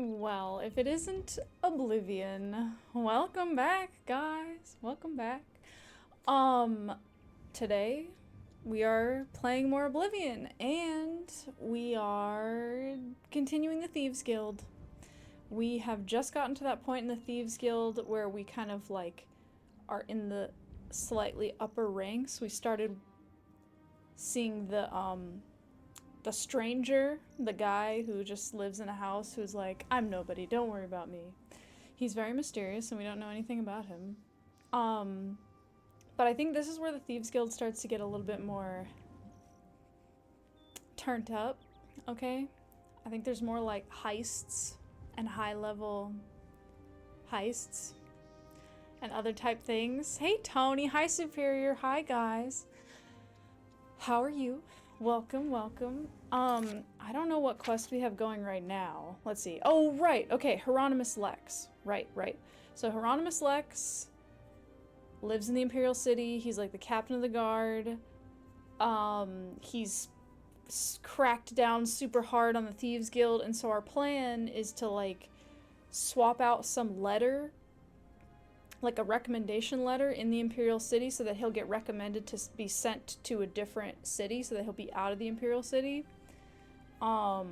Well, if it isn't Oblivion, welcome back, guys. Welcome back. Today we are playing more Oblivion and we are continuing the Thieves Guild. We have just gotten to that point in the Thieves Guild where we kind of like are in the slightly upper ranks. We started seeing the stranger, the guy who just lives in a house who's like, I'm nobody, don't worry about me. He's very mysterious and we don't know anything about him. But I think this is where the Thieves Guild starts to get a little bit more turned up, okay? I think there's more like heists and high-level heists and other type things. Hey Tony, hi Superior, hi guys. How are you? Welcome, welcome. I don't know what quest we have going right now. Let's see. Oh, right. Okay, Hieronymus Lex. Right. So Hieronymus Lex lives in the Imperial City. He's like the captain of the guard. He's cracked down super hard on the Thieves Guild, and so our plan is to like swap out some letter, like a recommendation letter in the Imperial City, so that he'll get recommended to be sent to a different city, so that he'll be out of the Imperial City. So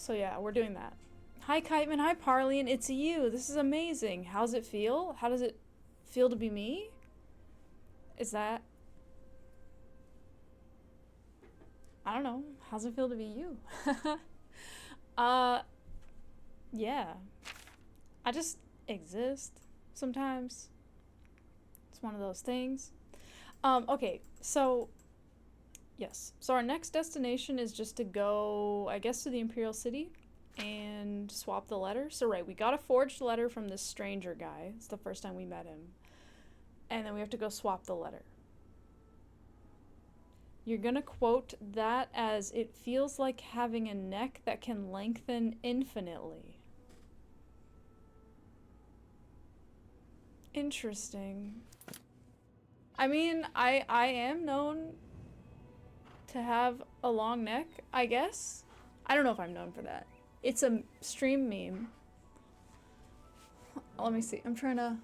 yeah, we're doing that. Hi Kiteman, hi Parley, and it's you. This is amazing. How's it feel? How does it feel to be me? Is that... I don't know. How's it feel to be you? Yeah. I just exist sometimes. It's one of those things. Okay, so yes. So our next destination is just to go, I guess, to the Imperial City and swap the letter. So right, we got a forged letter from this stranger guy. It's the first time we met him. And then we have to go swap the letter. You're gonna quote that as, it feels like having a neck that can lengthen infinitely. Interesting. I mean, I am known to have a long neck, I guess. I don't know if I'm known for that. It's a stream meme. Let me see. I'm trying to...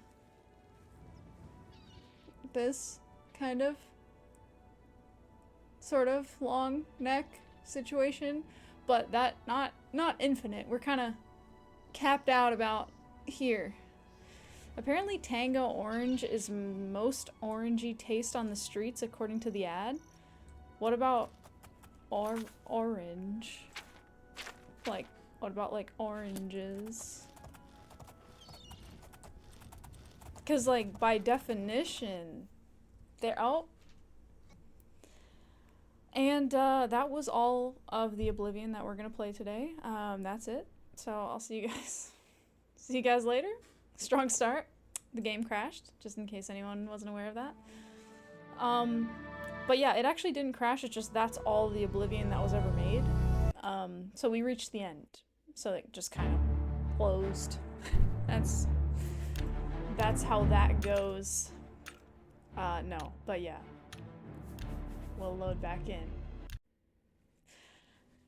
This kind of sort of long neck situation, but that not infinite. We're kind of capped out about here. Apparently Tango Orange is most orangey taste on the streets according to the ad. What about orange? Like, what about like oranges? Cause like by definition, they're out. And that was all of the Oblivion that we're gonna play today. That's it. So I'll see you guys. See you guys later. Strong start. The game crashed, just in case anyone wasn't aware of that. But yeah, it actually didn't crash, it's just that's all the Oblivion that was ever made. So we reached the end. So it just kind of closed. That's how that goes. No, but yeah. We'll load back in.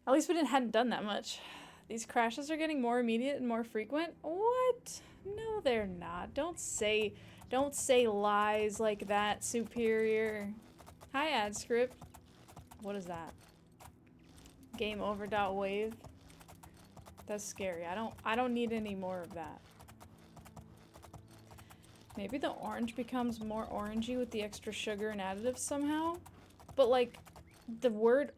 At least we hadn't done that much. These crashes are getting more immediate and more frequent. What? No, they're not. Don't say lies like that, Superior. Hi, ad script. What is that? Game over.wave. That's scary. I don't need any more of that. Maybe the orange becomes more orangey with the extra sugar and additives somehow? But like, the word...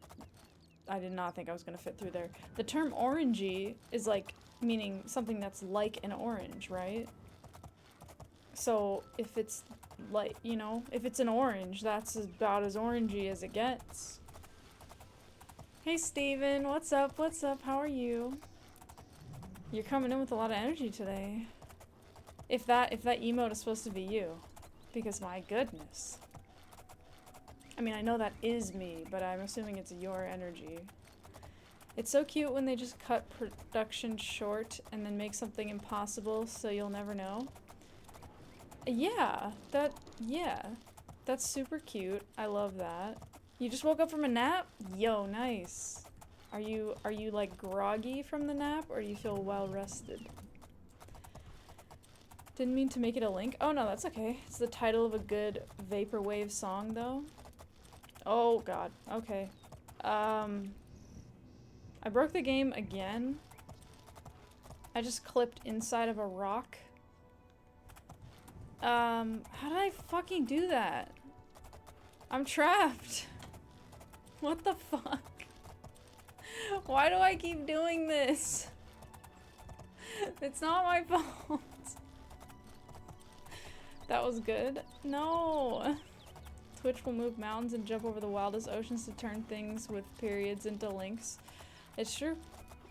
I did not think I was gonna fit through there. The term orangey is like meaning something that's like an orange, right? So if it's like, you know, if it's an orange, that's about as orangey as it gets. Hey Steven, what's up? What's up? How are you? You're coming in with a lot of energy today. If that emote is supposed to be you, because my goodness. I mean, I know that is me, but I'm assuming it's your energy. It's so cute when they just cut production short and then make something impossible so you'll never know. Yeah, that's super cute. I love that. You just woke up from a nap? Yo, nice. Are you like groggy from the nap, or do you feel well rested? Didn't mean to make it a link. Oh no, that's okay. It's the title of a good vaporwave song though. Oh god. Okay. I broke the game again. I just clipped inside of a rock. How did I fucking do that? I'm trapped. What the fuck? Why do I keep doing this? It's not my fault. That was good. No. Twitch will move mountains and jump over the wildest oceans to turn things with periods into links. It's true.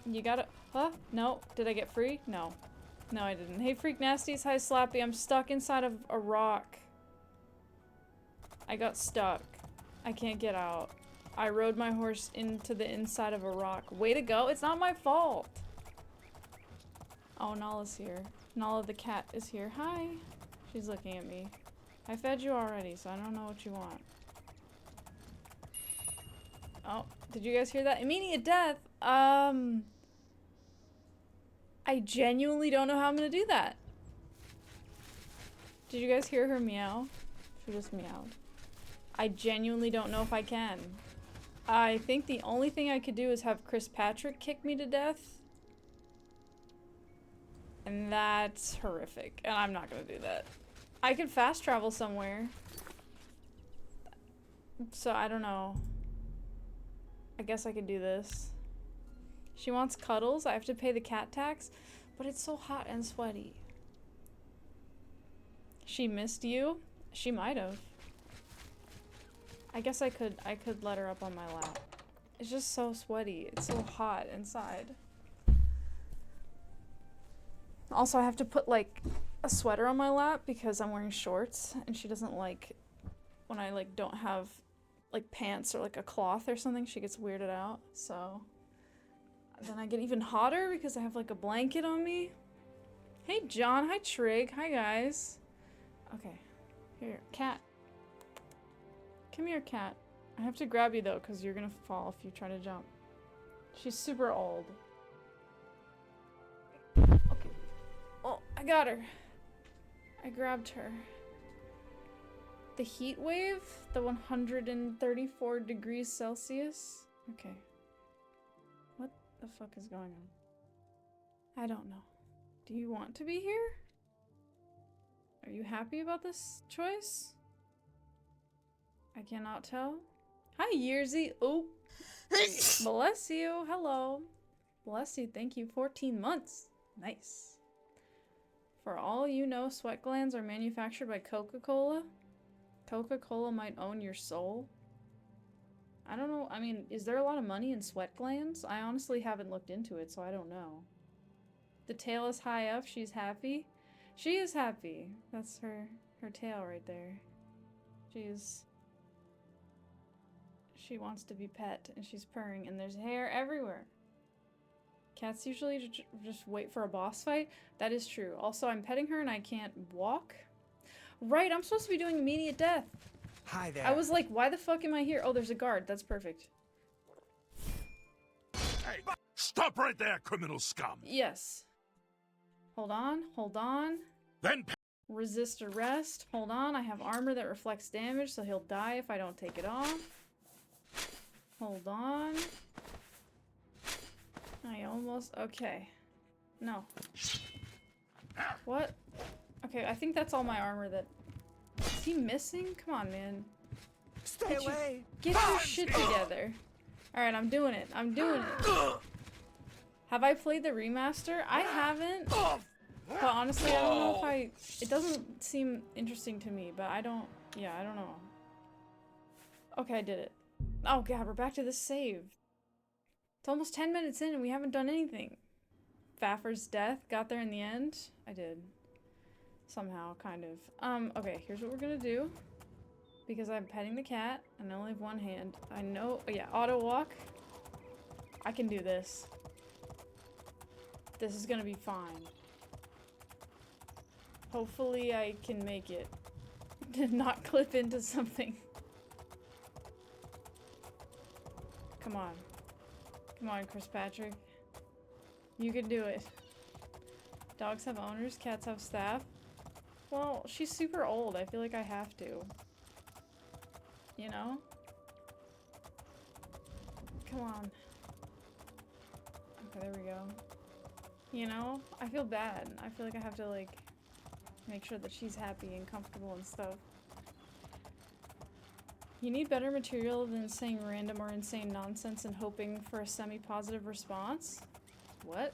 You gotta- huh? No. Did I get free? No. No, I didn't. Hey, Freak Nasties. Hi, Slappy. I'm stuck inside of a rock. I got stuck. I can't get out. I rode my horse into the inside of a rock. Way to go. It's not my fault. Oh, Nala's here. Nala the cat is here. Hi. She's looking at me. I fed you already, so I don't know what you want. Oh, did you guys hear that? Immediate death? I genuinely don't know how I'm gonna do that. Did you guys hear her meow? She just meowed. I genuinely don't know if I can. I think the only thing I could do is have Chris Patrick kick me to death. And that's horrific. And I'm not gonna do that. I could fast travel somewhere. So I don't know. I guess I could do this. She wants cuddles. I have to pay the cat tax. But it's so hot and sweaty. She missed you? She might have. I guess I could let her up on my lap. It's just so sweaty. It's so hot inside. Also, I have to put like a sweater on my lap because I'm wearing shorts and she doesn't like when I like don't have like pants or like a cloth or something. She gets weirded out. So then I get even hotter because I have like a blanket on me. Hey John, hi Trig, hi guys. Okay, here, cat. Come here, cat. I have to grab you though because you're gonna fall if you try to jump. She's super old. Okay. Oh, I got her. I grabbed her. The heat wave? The 134 degrees Celsius? Okay. What the fuck is going on? I don't know. Do you want to be here? Are you happy about this choice? I cannot tell. Hi, Yearsy. Oh. Bless you. Hello. Bless you. Thank you. 14 months. Nice. For all you know, sweat glands are manufactured by Coca-Cola. Coca-Cola might own your soul. I don't know. I mean, is there a lot of money in sweat glands? I honestly haven't looked into it, so I don't know. The tail is high up. She's happy. She is happy. That's her tail right there. She wants to be pet, and she's purring, and there's hair everywhere. Cats usually just wait for a boss fight. That is true. Also, I'm petting her, and I can't walk. Right, I'm supposed to be doing immediate death. Hi there. I was like, why the fuck am I here? Oh, there's a guard. That's perfect. Hey, stop right there, criminal scum. Yes. Hold on, hold on. Then Resist arrest. Hold on, I have armor that reflects damage, so he'll die if I don't take it off. Hold on. I almost... Okay. No. What? Okay, I think that's all my armor that... Is he missing? Come on, man. Stay away. Get your shit together. Alright, I'm doing it. I'm doing it. Have I played the remaster? I haven't. But honestly, I don't know if I... It doesn't seem interesting to me, but I don't... Yeah, I don't know. Okay, I did it. Oh god, we're back to this save. It's almost 10 minutes in and we haven't done anything. Faffer's death. Got there in the end? I did. Somehow, kind of. Okay, here's what we're gonna do. Because I'm petting the cat and I only have one hand. I know... Oh yeah, auto walk. I can do this. This is gonna be fine. Hopefully I can make it. Did not clip into something. Come on. Come on, Chris Patrick. You can do it. Dogs have owners, cats have staff. Well, she's super old. I feel like I have to. You know? Come on. Okay, there we go. You know? I feel bad. I feel like I have to, like, make sure that she's happy and comfortable and stuff. You need better material than saying random or insane nonsense and hoping for a semi-positive response? What?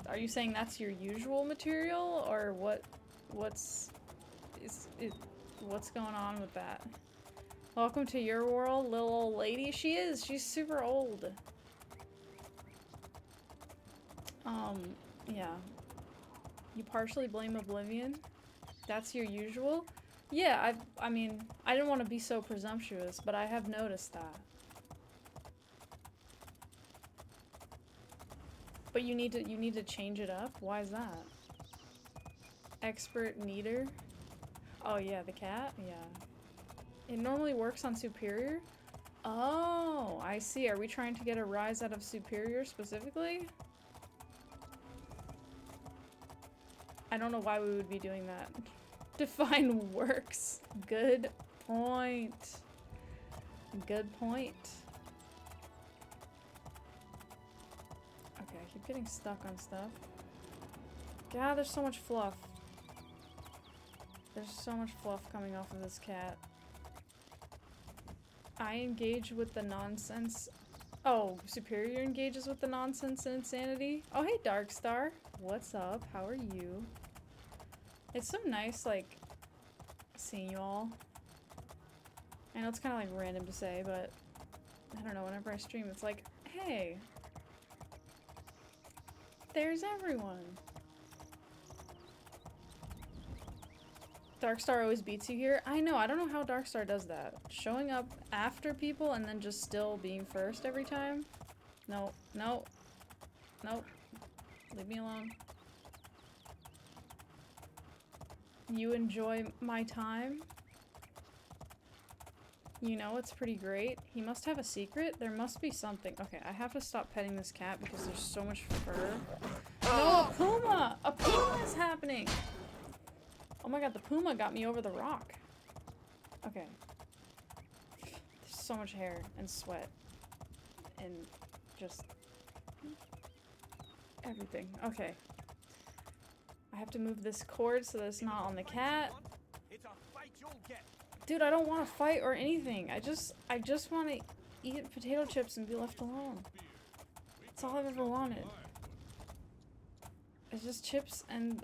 Are you saying that's your usual material, or what's going on with that? Welcome to your world, little old lady. She's super old. Yeah. You partially blame Oblivion? That's your usual? Yeah, I mean, I didn't want to be so presumptuous, but I have noticed that. But you need to change it up? Why is that? Expert Neater? Oh yeah, the cat? Yeah. It normally works on Superior? Oh, I see. Are we trying to get a rise out of Superior specifically? I don't know why we would be doing that. Define works. Good point. Good point. Okay, I keep getting stuck on stuff. God, there's so much fluff. There's so much fluff coming off of this cat. I engage with the nonsense. Oh, Superior engages with the nonsense and insanity? Oh, hey, Darkstar. What's up? How are you? It's so nice, like, seeing you all. I know it's kind of, like, random to say, but I don't know, whenever I stream, it's like, hey, there's everyone. Darkstar always beats you here. I know, I don't know how Darkstar does that. Showing up after people and then just still being first every time? No, no, nope. Leave me alone. You enjoy my time? You know, it's pretty great. He must have a secret. There must be something. Okay, I have to stop petting this cat because there's so much fur. No, a puma! A puma is happening! Oh my god, the puma got me over the rock. Okay. There's so much hair and sweat. And just everything. Okay. I have to move this cord so that it's not on the cat. Dude, I don't want to fight or anything. I just want to eat potato chips and be left alone. That's all I've ever wanted. It's just chips and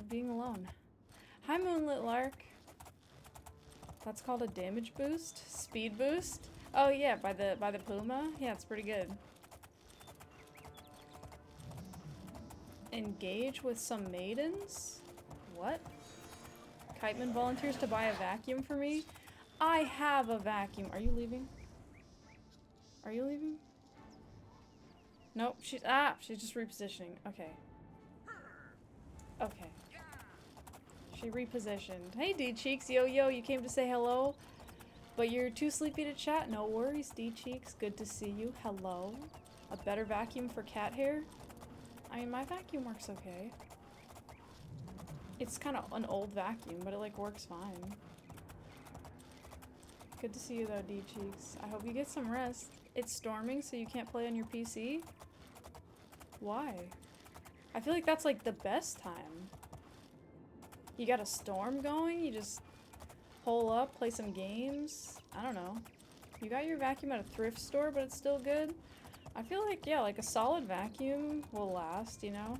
being alone. Hi, Moonlit Lark. That's called a damage boost? Speed boost? Oh yeah, by the puma? Yeah, it's pretty good. Engage with some maidens? What? Kiteman volunteers to buy a vacuum for me? I have a vacuum. Are you leaving? Are you leaving? Nope, she's just repositioning. Okay. Okay. She repositioned. Hey, D-Cheeks. Yo, yo, you came to say hello? But you're too sleepy to chat? No worries, D-Cheeks. Good to see you. Hello. A better vacuum for cat hair? I mean, my vacuum works okay. It's kind of an old vacuum, but it, like, works fine. Good to see you, though, D-Cheeks. I hope you get some rest. It's storming, so you can't play on your PC? Why? I feel like that's, like, the best time. You got a storm going? You just hole up, play some games? I don't know. You got your vacuum at a thrift store, but it's still good? I feel like, yeah, like a solid vacuum will last, you know?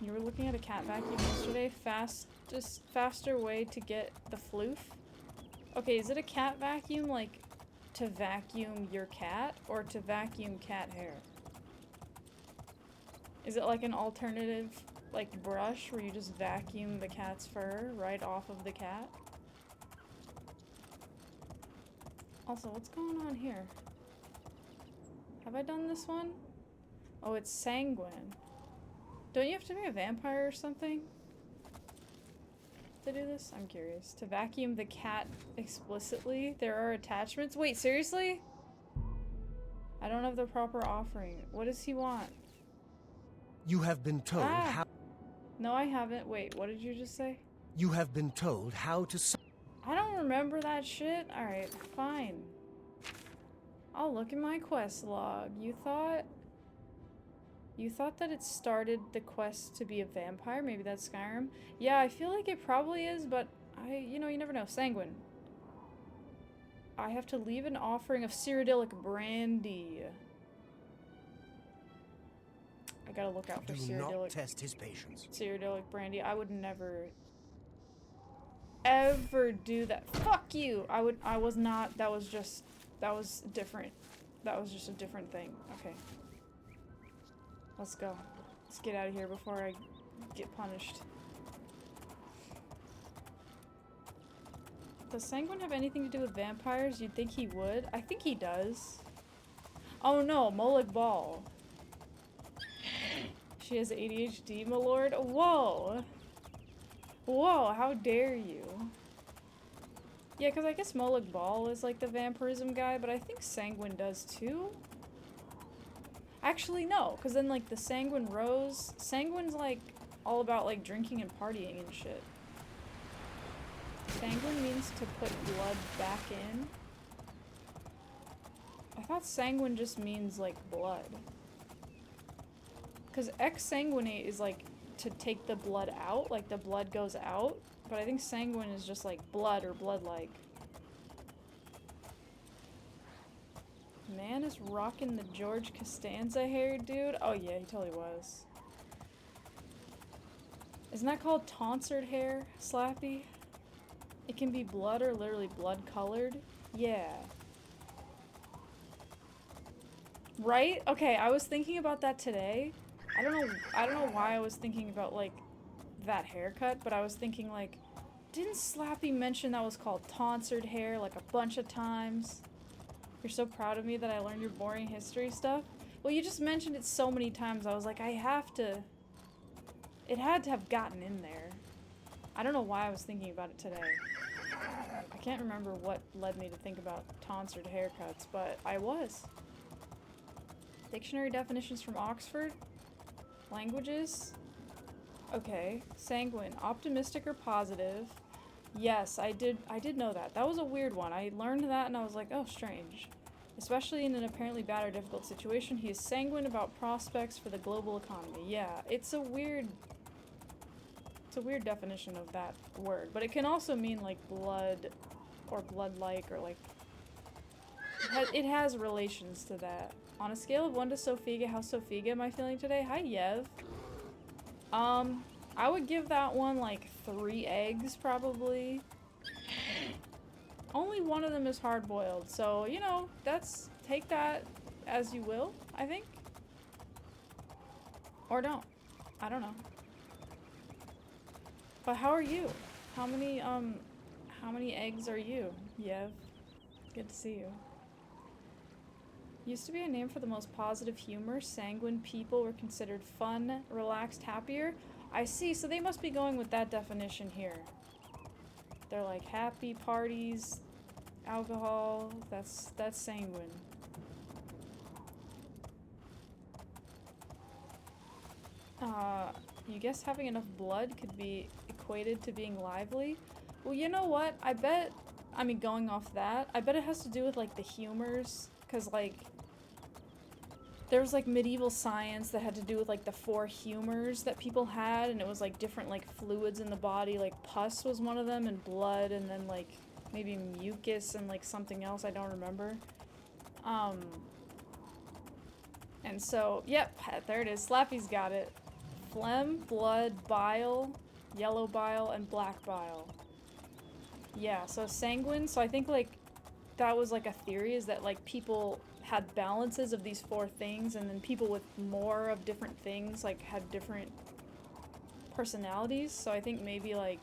You were looking at a cat vacuum yesterday. Faster way to get the floof. Okay, is it a cat vacuum, like, to vacuum your cat, or to vacuum cat hair? Is it like an alternative, like, brush where you just vacuum the cat's fur right off of the cat? Also, what's going on here? Have I done this one? Oh, it's sanguine. Don't you have to be a vampire or something to do this? I'm curious. To vacuum the cat explicitly, there are attachments. Wait, seriously? I don't have the proper offering. What does he want? You have been told how. No, I haven't. Wait, what did you just say? You have been told how to. I don't remember that shit. Alright, fine. I'll look at my quest log. You thought that it started the quest to be a vampire? Maybe that's Skyrim? Yeah, I feel like it probably is, but you know, you never know. Sanguine. I have to leave an offering of Cyrodiilic brandy. I gotta look out for Do Cyrodiilic. not test his patience. Cyrodiilic brandy. I would never ever do that. Fuck you! I was not, that was different. That was just a different thing. Okay. Let's go. Let's get out of here before I get punished. Does Sanguine have anything to do with vampires? You'd think he would. I think he does. Oh no, Molag Bal. She has ADHD, my lord. Whoa! Whoa, how dare you? Yeah, because I guess Molag Bal is like the vampirism guy, but I think Sanguine does too. Actually, no, because then like the Sanguine Rose, Sanguine's like all about like drinking and partying and shit. Sanguine means to put blood back in. I thought sanguine just means like blood. Because exsanguinate is like to take the blood out, like the blood goes out. But I think sanguine is just like blood or blood-like. Man is rocking the George Costanza hair, dude. Oh yeah, he totally was. Isn't that called tonsured hair, Slappy? It can be blood or literally blood-colored. Yeah. Right? Okay, I was thinking about that today. I don't know why I was thinking about like that haircut, but I was thinking like, didn't Slappy mention that was called tonsured hair like a bunch of times? You're so proud of me that I learned your boring history stuff? Well, you just mentioned it so many times. I was like, I have to. It had to have gotten in there. I don't know why I was thinking about it today. I can't remember what led me to think about tonsured haircuts, but I was. Dictionary definitions from Oxford? Languages? Okay. Sanguine. Optimistic or positive. Yes, I did know that. That was a weird one. I learned that and I was like, oh, strange. Especially in an apparently bad or difficult situation, he is sanguine about prospects for the global economy. Yeah, it's a weird definition of that word, but it can also mean like blood or blood-like or like it has relations to that. On a scale of 1 to Sofiga, how Sofiga am I feeling today? Hi, Yev. I would give that one like 3 eggs probably. Only one of them is hard-boiled, so you know, take that as you will, I think. Or don't. I don't know. But how are you? How many eggs are you, Yev? Good to see you. Used to be a name for the most positive humor. Sanguine people were considered fun, relaxed, happier. I see, so they must be going with that definition here. They're like happy parties, alcohol, that's sanguine. You guess having enough blood could be equated to being lively? Well, you know what? Going off that, I bet it has to do with like the humors, because like there was like medieval science that had to do with like the 4 humors that people had, and it was like different like fluids in the body, like pus was one of them, and blood, and then like maybe mucus and like something else I don't remember. And so, yep, there it is. Slappy's got it. Phlegm, blood, bile, yellow bile, and black bile. Yeah, so sanguine, so I think like that was like a theory, is that like people had balances of these 4 things, and then people with more of different things like had different personalities. So I think maybe like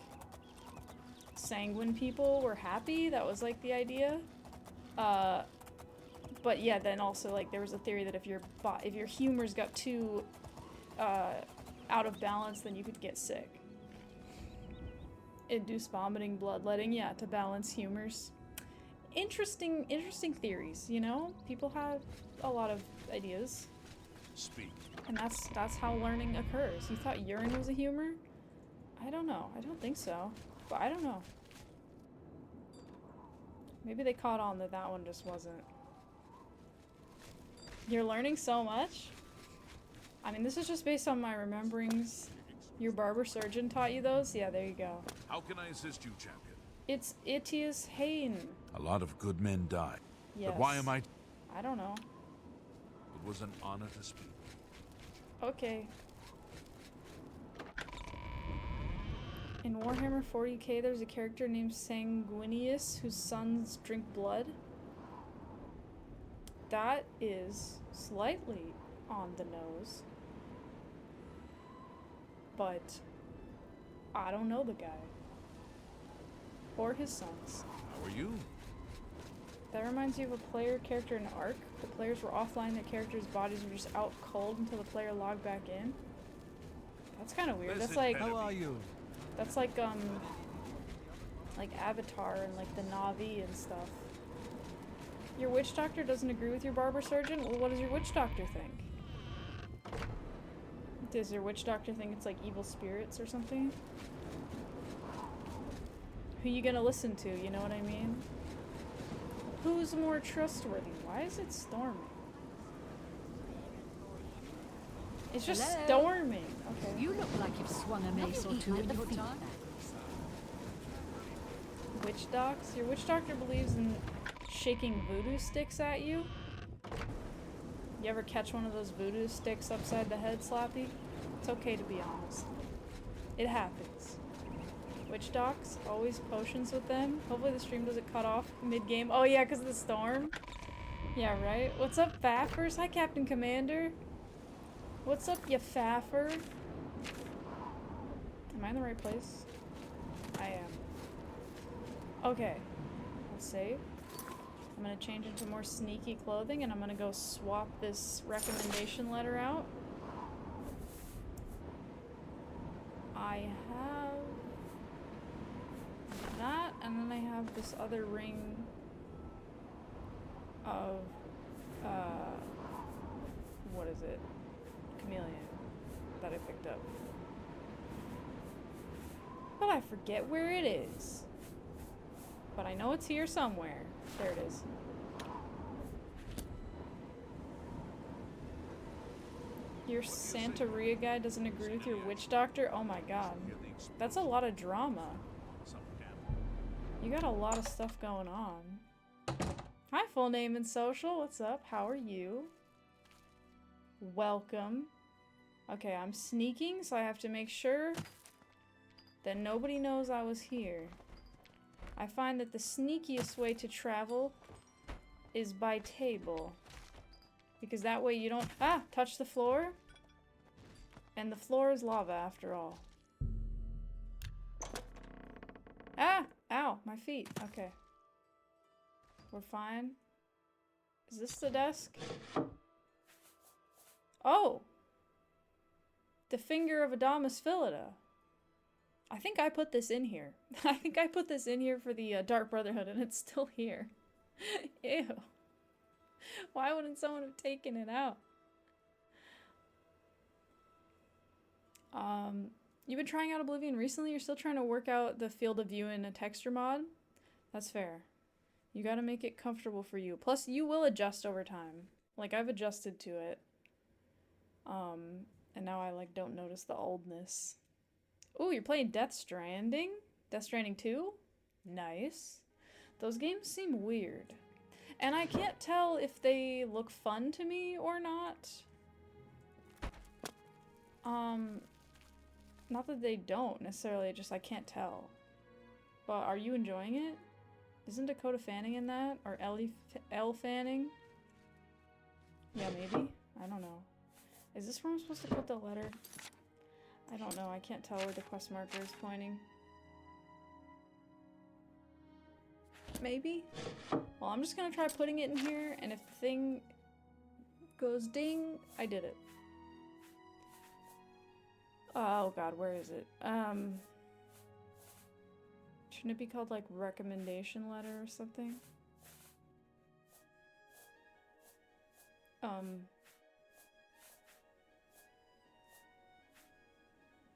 sanguine people were happy. That was like the idea. But yeah, then also like there was a theory that if your humors got too out of balance, then you could get sick. Induce vomiting, bloodletting, yeah, to balance humors. interesting theories, you know? People have a lot of ideas. Speak. And that's how learning occurs. You thought urine was a humor? I don't know. I don't think so. But I don't know. Maybe they caught on that that one just wasn't. You're learning so much? I mean, this is just based on my rememberings. Your barber surgeon taught you those? Yeah, there you go. How can I assist you, champion? It's Itius Hain. A lot of good men died. Yes. But why am I? I don't know. It was an honor to speak. Okay. In Warhammer 40k, there's a character named Sanguinius whose sons drink blood. That is slightly on the nose. But I don't know the guy. Or his sons. How are you? That reminds you of a player character in Ark. The players were offline, the characters' bodies were just out cold until the player logged back in. That's kind of weird. That's like... How are you? That's like Avatar and like the Na'vi and stuff. Your witch doctor doesn't agree with your barber surgeon? Well, what does your witch doctor think? Does your witch doctor think it's like evil spirits or something? Who you gonna listen to, you know what I mean? Who's more trustworthy? Why is it storming? It's just Hello? storming. Okay. You look like you've swung a mace or two in your time. Witch docs? Your witch doctor believes in shaking voodoo sticks at you? You ever catch one of those voodoo sticks upside the head, Slappy? It's okay to be honest. It happens. Witch docs? Always potions with them? Hopefully the stream doesn't cut off mid-game. Oh yeah, because of the storm? Yeah, right? What's up, Faffers? Hi, Captain Commander. What's up, you Faffer? Am I in the right place? I am. Okay. Let's save. I'm gonna change into more sneaky clothing and I'm gonna go swap this recommendation letter out. I have that, and then I have this other ring of, what is it? Chameleon that I picked up. But I forget where it is. But I know it's here somewhere. There it is. Your Santeria guy doesn't agree with your witch doctor? Oh my god. That's a lot of drama. You got a lot of stuff going on. Hi, full name and social. What's up? How are you? Welcome. Okay, I'm sneaking, so I have to make sure that nobody knows I was here. I find that the sneakiest way to travel is by table. Because that way you don't touch the floor. And the floor is lava after all. Ah! Ow! My feet. Okay. We're fine. Is this the desk? Oh! The finger of Adamus Philida. I think I put this in here. I think I put this in here for the Dark Brotherhood and it's still here. Ew. Why wouldn't someone have taken it out? You've been trying out Oblivion recently? You're still trying to work out the field of view in a texture mod? That's fair. You gotta make it comfortable for you. Plus, you will adjust over time. Like, I've adjusted to it. And now I, like, don't notice the oldness. Ooh, you're playing Death Stranding? Death Stranding 2? Nice. Those games seem weird. And I can't tell if they look fun to me or not. Not that they don't necessarily, just I can't tell. But are you enjoying it? Isn't Dakota Fanning in that? Or Elle Fanning? Yeah, maybe? I don't know. Is this where I'm supposed to put the letter? I don't know, I can't tell where the quest marker is pointing. Maybe? Well, I'm just gonna try putting it in here, and if the thing goes ding, I did it. Oh god, where is it? Shouldn't it be called, like, recommendation letter or something?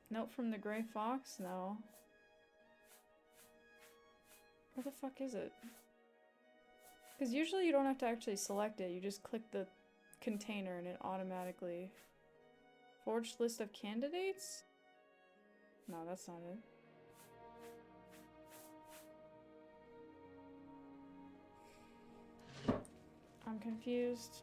Note from the Gray Fox? No. Where the fuck is it? Because usually you don't have to actually select it, you just click the container and it automatically... Forged list of candidates? No, that's not it. I'm confused.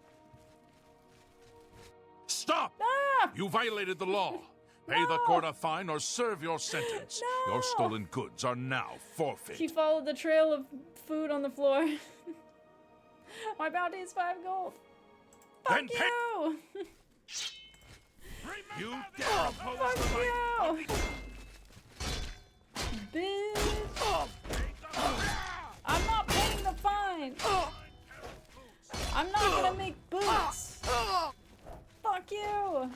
Stop! Ah! You violated the law. Pay the court a fine or serve your sentence. No! Your stolen goods are now forfeit. He followed the trail of food on the floor. My bounty is 5 gold. Fuck Then you! You dare oppose the Fuck right. you! Bitch! I'm not paying the fine! I'm not gonna make boots! Fuck you!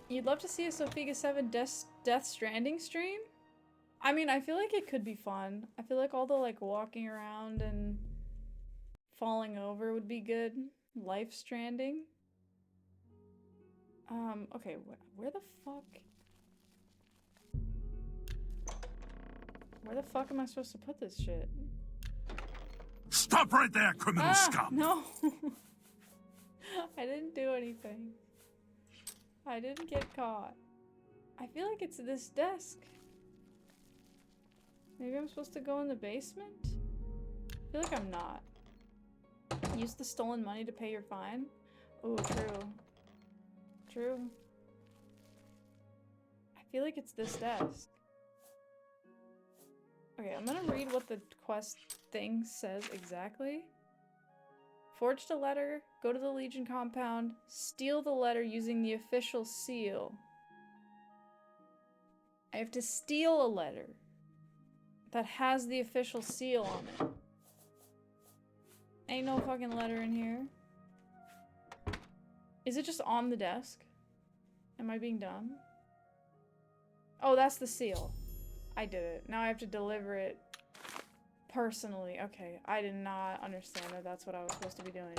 You'd love to see a Sophiga 7 Death Stranding stream? I mean, I feel like it could be fun. I feel like all the like walking around and falling over would be good. Life Stranding. Okay, where the fuck? Where the fuck am I supposed to put this shit? Stop right there, criminal scum! No! I didn't do anything. I didn't get caught. I feel like it's this desk. Maybe I'm supposed to go in the basement? I feel like I'm not. Use the stolen money to pay your fine? Oh, true. True. I feel like it's this desk. Okay, I'm gonna read what the quest thing says exactly. Forged a letter, go to the Legion compound, steal the letter using the official seal. I have to steal a letter that has the official seal on it. Ain't no fucking letter in here. Is it just on the desk? Am I being dumb? Oh, that's the seal. I did it. Now I have to deliver it personally. Okay, I did not understand that that's what I was supposed to be doing.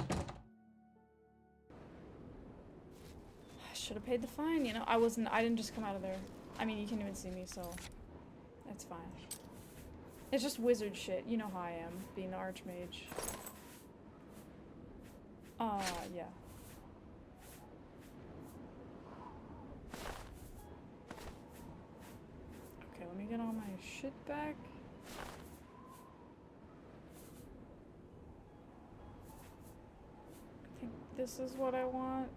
I should have paid the fine, you know? I didn't just come out of there. I mean, you can't even see me, so that's fine. It's just wizard shit. You know how I am, being the archmage. Yeah. Okay, let me get all my shit back. I think this is what I want.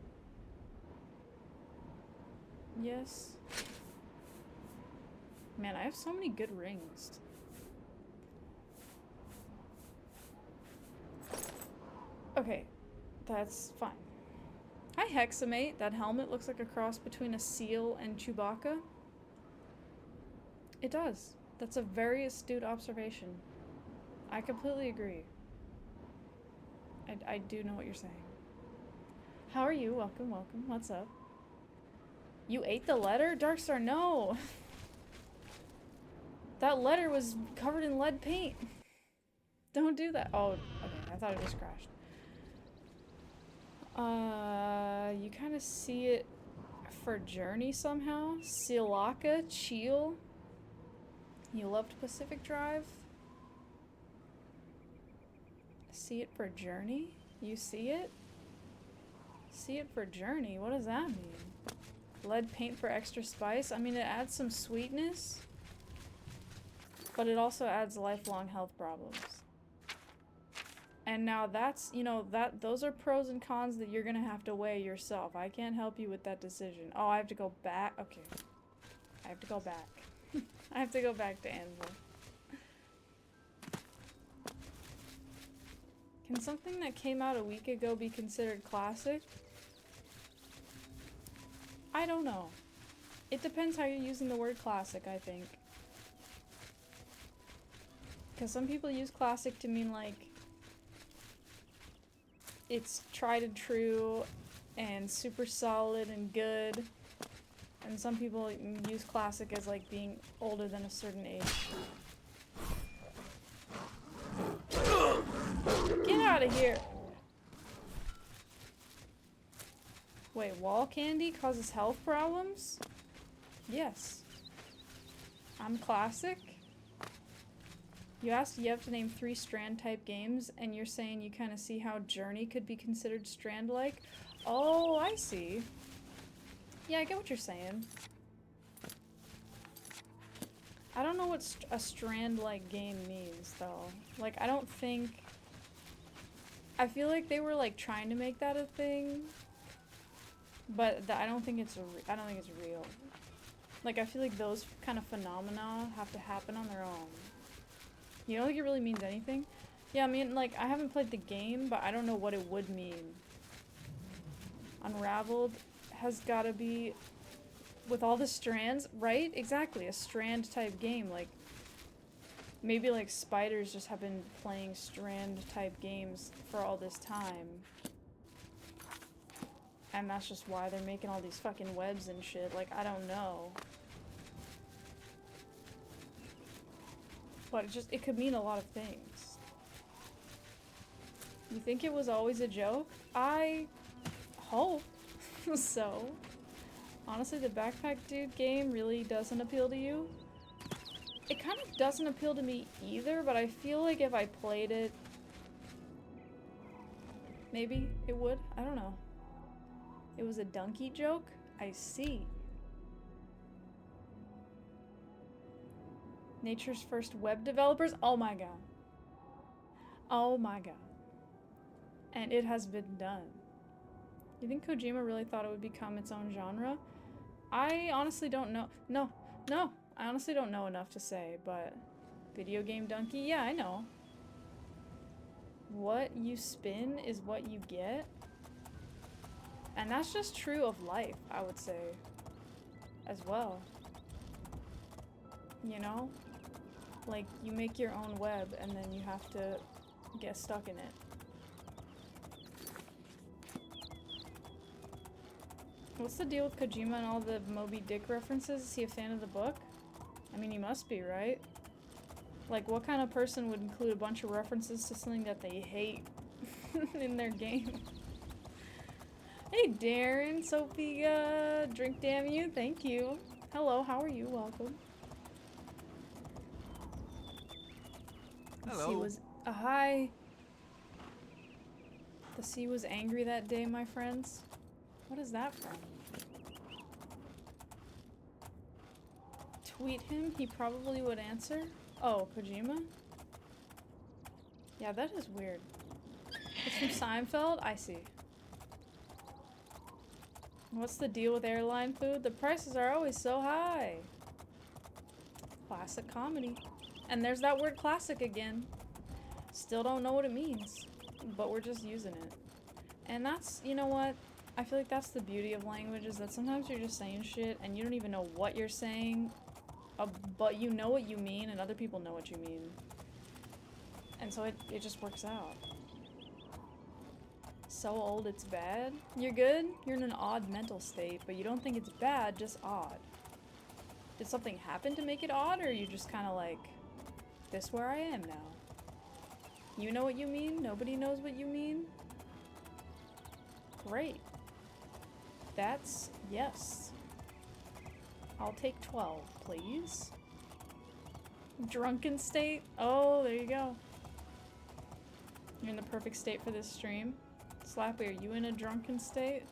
Yes. Man, I have so many good rings. Okay, that's fine. Hi, Hexamate. That helmet looks like a cross between a seal and Chewbacca. It does. That's a very astute observation. I completely agree. I do know what you're saying. How are you? Welcome, welcome. What's up? You ate the letter? Darkstar, no! That letter was covered in lead paint. Don't do that. Oh, okay. I thought it just crashed. You kind of see it for Journey somehow. Silaka, Cheel. You loved Pacific Drive. See it for Journey? You see it? See it for Journey? What does that mean? Lead paint for extra spice? I mean, it adds some sweetness, but it also adds lifelong health problems. And now that's, you know, those are pros and cons that you're gonna have to weigh yourself. I can't help you with that decision. Oh, I have to go back? Okay. I have to go back. I have to go back to Anvil. Can something that came out a week ago be considered classic? I don't know. It depends how you're using the word classic, I think. Because some people use classic to mean like it's tried and true and super solid and good. And some people use classic as like being older than a certain age. Get out of here! Wait, wall candy causes health problems? Yes. I'm classic. You asked you have to name 3 strand type games, and you're saying you kind of see how Journey could be considered strand-like? Oh, I see. Yeah, I get what you're saying. I don't know what a strand-like game means, though. Like, I don't think... I feel like they were, like, trying to make that a thing. But I don't think it's real. Like, I feel like those kind of phenomena have to happen on their own. You don't think it really means anything? Yeah, I mean, like, I haven't played the game, but I don't know what it would mean. Unraveled has gotta be... with all the strands, right? Exactly, a strand type game. Like, maybe, like, spiders just have been playing strand type games for all this time. And that's just why they're making all these fucking webs and shit. Like, I don't know. But it could mean a lot of things. You think it was always a joke? I hope so. Honestly, the Backpack Dude game really doesn't appeal to you. It kind of doesn't appeal to me either, but I feel like if I played it, maybe it would. I don't know. It was a donkey joke? I see. Nature's first web developers? Oh my god. Oh my god. And it has been done. You think Kojima really thought it would become its own genre? I honestly don't know. No. I honestly don't know enough to say, but... Video game donkey? Yeah, I know. What you spin is what you get. And that's just true of life, I would say. As well. You know? Like, you make your own web and then you have to get stuck in it. What's the deal with Kojima and all the Moby Dick references? Is he a fan of the book? I mean, he must be, right? Like, what kind of person would include a bunch of references to something that they hate in their game? Hey, Darren, Sophia, Drink Damn You, thank you. Hello, how are you? Welcome. Hello. The sea was... hi. The sea was angry that day, my friends. What is that from? Tweet him, he probably would answer. Oh, Kojima? Yeah, that is weird. It's from Seinfeld? I see. What's the deal with airline food? The prices are always so high. Classic comedy. And there's that word classic again. Still don't know what it means, but we're just using it. And that's, you know what? I feel like that's the beauty of language, is that sometimes you're just saying shit and you don't even know what you're saying, but you know what you mean and other people know what you mean. And so it just works out. So old it's bad? You're good? You're in an odd mental state, but you don't think it's bad, just odd. Did something happen to make it odd, or are you just kind of like, this where I am now? You know what you mean? Nobody knows what you mean? Great. That's yes. I'll take 12, please. Drunken state? Oh, there you go. You're in the perfect state for this stream. Slappy, are you in a drunken state?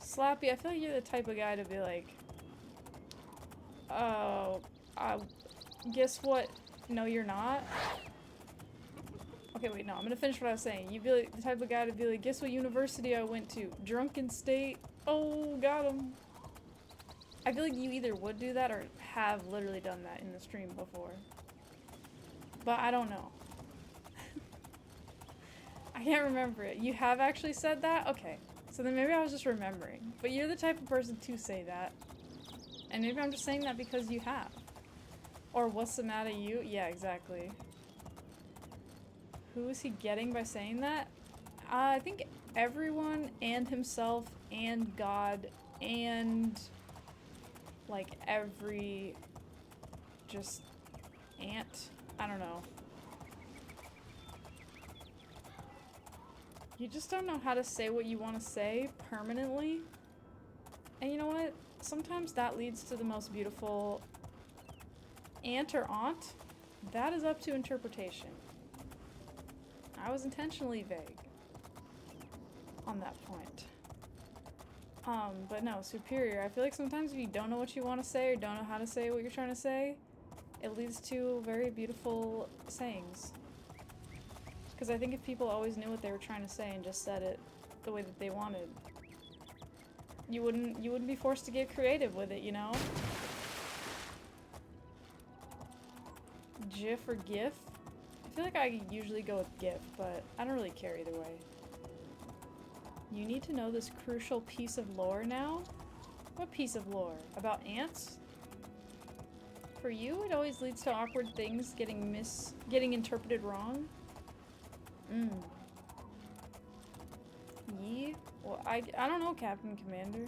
Slappy, I feel like you're the type of guy to be like, oh, guess what? No, you're not. Okay, wait, no, I'm gonna finish what I was saying. You'd be like the type of guy to be like, guess what university I went to? Drunken state. Oh, got him. I feel like you either would do that or have literally done that in the stream before. But I don't know. I can't remember it. You have actually said that? Okay. So then maybe I was just remembering. But you're the type of person to say that. And maybe I'm just saying that because you have. Or what's the matter you? Yeah, exactly. Who is he getting by saying that? I think everyone and himself and God and like every just ant. I don't know. You just don't know how to say what you want to say permanently. And you know what? Sometimes that leads to the most beautiful aunt or aunt. That is up to interpretation. I was intentionally vague on that point. But no, superior. I feel like sometimes if you don't know what you want to say or don't know how to say what you're trying to say, it leads to very beautiful sayings. Because I think if people always knew what they were trying to say and just said it the way that they wanted, you wouldn't be forced to get creative with it, you know? GIF or GIF? I feel like I usually go with GIF, but I don't really care either way. You need to know this crucial piece of lore now? What piece of lore? About ants? For you, it always leads to awkward things getting interpreted wrong. Yee? Well, I don't know, Captain Commander.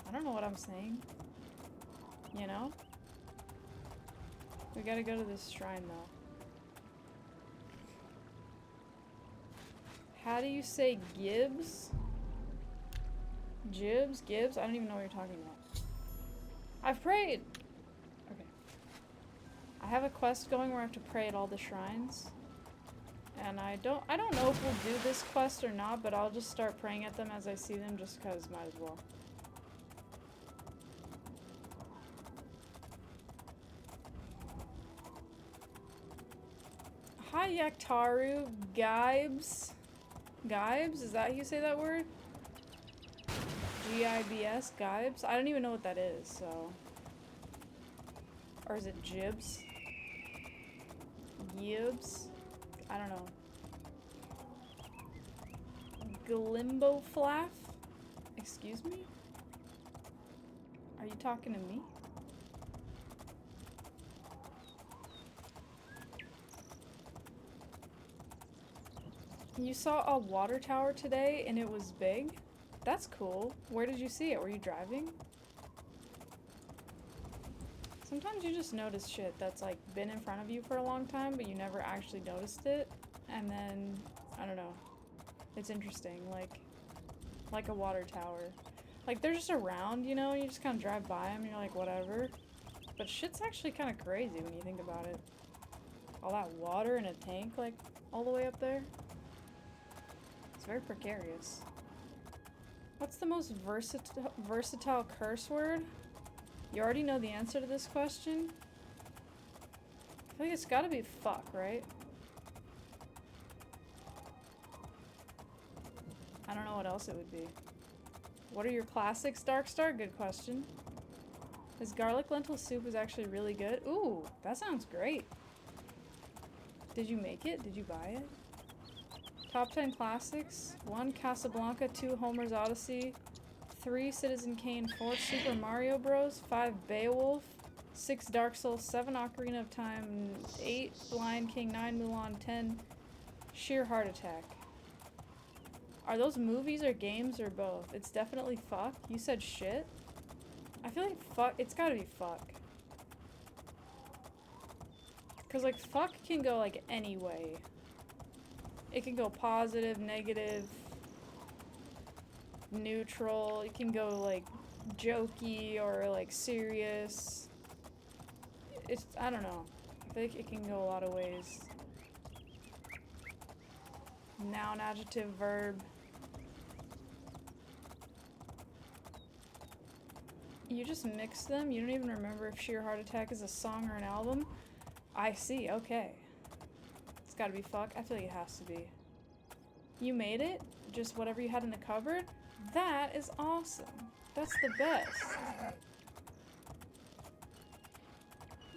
I don't know what I'm saying. You know? We gotta go to this shrine, though. How do you say Gibbs? Jibs? Gibbs? I don't even know what you're talking about. I've prayed! Okay. I have a quest going where I have to pray at all the shrines. And I don't know if we'll do this quest or not, but I'll just start praying at them as I see them just cause might as well. Hi Yaktaru, Gibes. Gibes? Is that how you say that word? G-I-B-S? Gibes? I don't even know what that is, so. Or is it Jibs? Gibbs? I don't know. Glimbo Flaff? Excuse me? Are you talking to me? You saw a water tower today and it was big? That's cool. Where did you see it? Were you driving? Sometimes you just notice shit that's like been in front of you for a long time, but you never actually noticed it. And then, I don't know. It's interesting, like a water tower. Like they're just around, you know, you just kind of drive by them and you're like, whatever. But shit's actually kind of crazy when you think about it. All that water in a tank, like, all the way up there. It's very precarious. What's the most versatile curse word? You already know the answer to this question. I feel like it's gotta be fuck, right? I don't know what else it would be. What are your classics, Darkstar? Good question. This garlic lentil soup is actually really good. Ooh, that sounds great. Did you make it? Did you buy it? Top 10 classics. 1 Casablanca, 2 Homer's Odyssey, 3 Citizen Kane, 4 Super Mario Bros, 5 Beowulf, 6 Dark Souls, 7 Ocarina of Time, 8 Lion King, 9 Mulan, 10 Sheer Heart Attack. Are those movies or games or both? It's definitely fuck. You said shit? I feel like fuck, it's gotta be fuck. Cause like fuck can go like any way. It can go positive, negative, neutral. It can go like jokey or like serious. It's, I don't know. I think it can go a lot of ways. Noun, adjective, verb. You just mix them? You don't even remember if Sheer Heart Attack is a song or an album? I see, okay. It's gotta be fuck. I feel like it has to be. You made it? Just whatever you had in the cupboard? That is awesome. That's the best.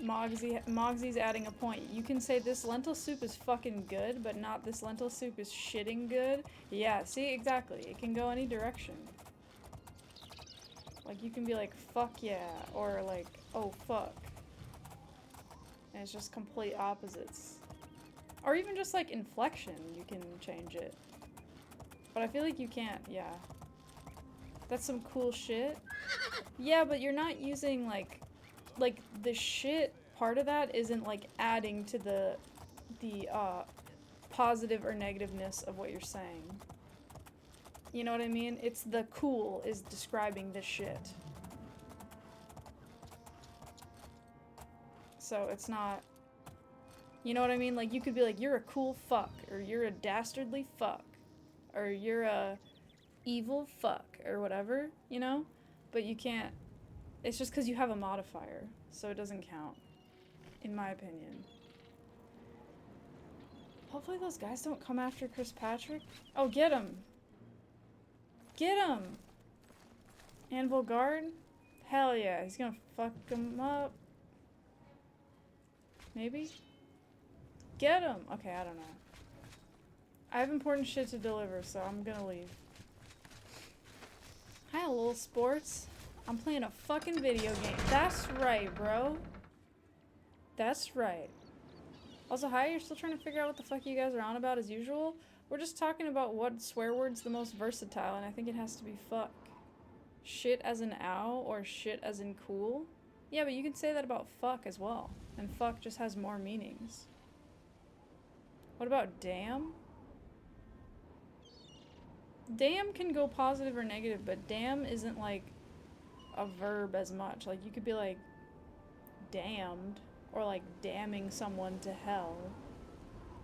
Mogsy's adding a point. You can say this lentil soup is fucking good, but not this lentil soup is shitting good. Yeah, see, exactly. It can go any direction. Like, you can be like, fuck yeah, or like, oh fuck. And it's just complete opposites. Or even just like inflection, you can change it. But I feel like you can't, yeah. That's some cool shit. Yeah, but you're not using like the shit part of that isn't like adding to the positive or negativeness of what you're saying. You know what I mean? It's the cool is describing this shit. So it's not, you know what I mean? Like, you could be like, you're a cool fuck, or you're a dastardly fuck, or you're a evil fuck, or whatever, you know? But you can't, it's just because you have a modifier, so it doesn't count, in my opinion. Hopefully those guys don't come after Chris Patrick. Oh, get him! Get him! Anvil Guard? Hell yeah, he's gonna fuck him up. Maybe? Get him! Okay, I don't know. I have important shit to deliver, so I'm gonna leave. Hi, little sports. I'm playing a fucking video game. That's right, bro. That's right. Also, hi, you're still trying to figure out what the fuck you guys are on about as usual? We're just talking about what swear word's the most versatile, and I think it has to be fuck. Shit as in ow, or shit as in cool? Yeah, but you can say that about fuck as well. And fuck just has more meanings. What about damn? Damn can go positive or negative, but damn isn't like a verb as much. Like, you could be like damned, or like damning someone to hell.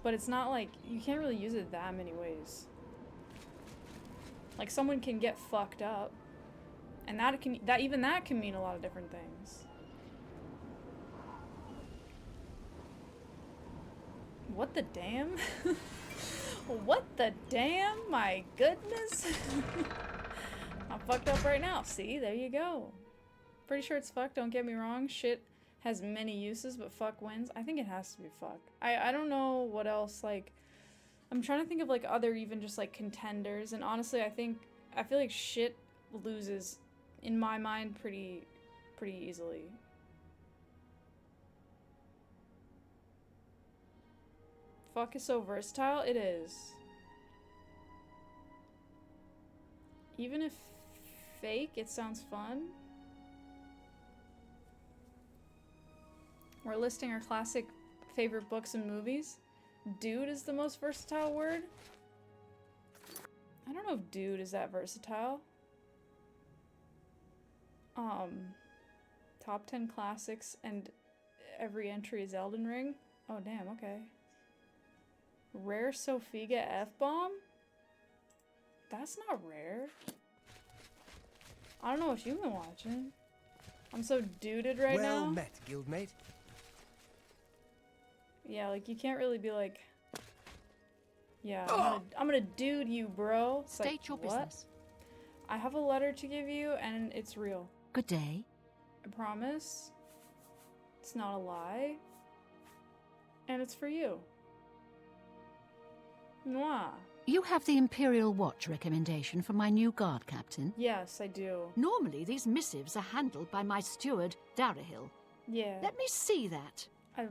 But it's not like, you can't really use it that many ways. Like, someone can get fucked up, and even that can mean a lot of different things. What the damn? What the damn? My goodness. I'm fucked up right now. See, there you go. Pretty sure it's fuck, don't get me wrong. Shit has many uses, but fuck wins. I think it has to be fuck. I don't know what else, like, I'm trying to think of like other even just like contenders, and honestly I feel like shit loses in my mind pretty easily. Fuck is so versatile, it is. Even if fake, it sounds fun. We're listing our classic favorite books and movies. Dude is the most versatile word. I don't know if dude is that versatile. Top 10 classics and every entry is Elden Ring. Oh damn, okay. Rare Sophiga F-bomb? That's not rare. I don't know what you've been watching. I'm so duded right now. Well met, guildmate. Yeah, like, you can't really be like, yeah, I'm gonna dude you, bro. It's State like, your what? business. I have a letter to give you, and it's real. Good day. I promise. It's not a lie. And it's for you. Mwah. You have the Imperial Watch recommendation for my new guard captain. Yes, I do. Normally, these missives are handled by my steward, Darahil. Yeah. Let me see that.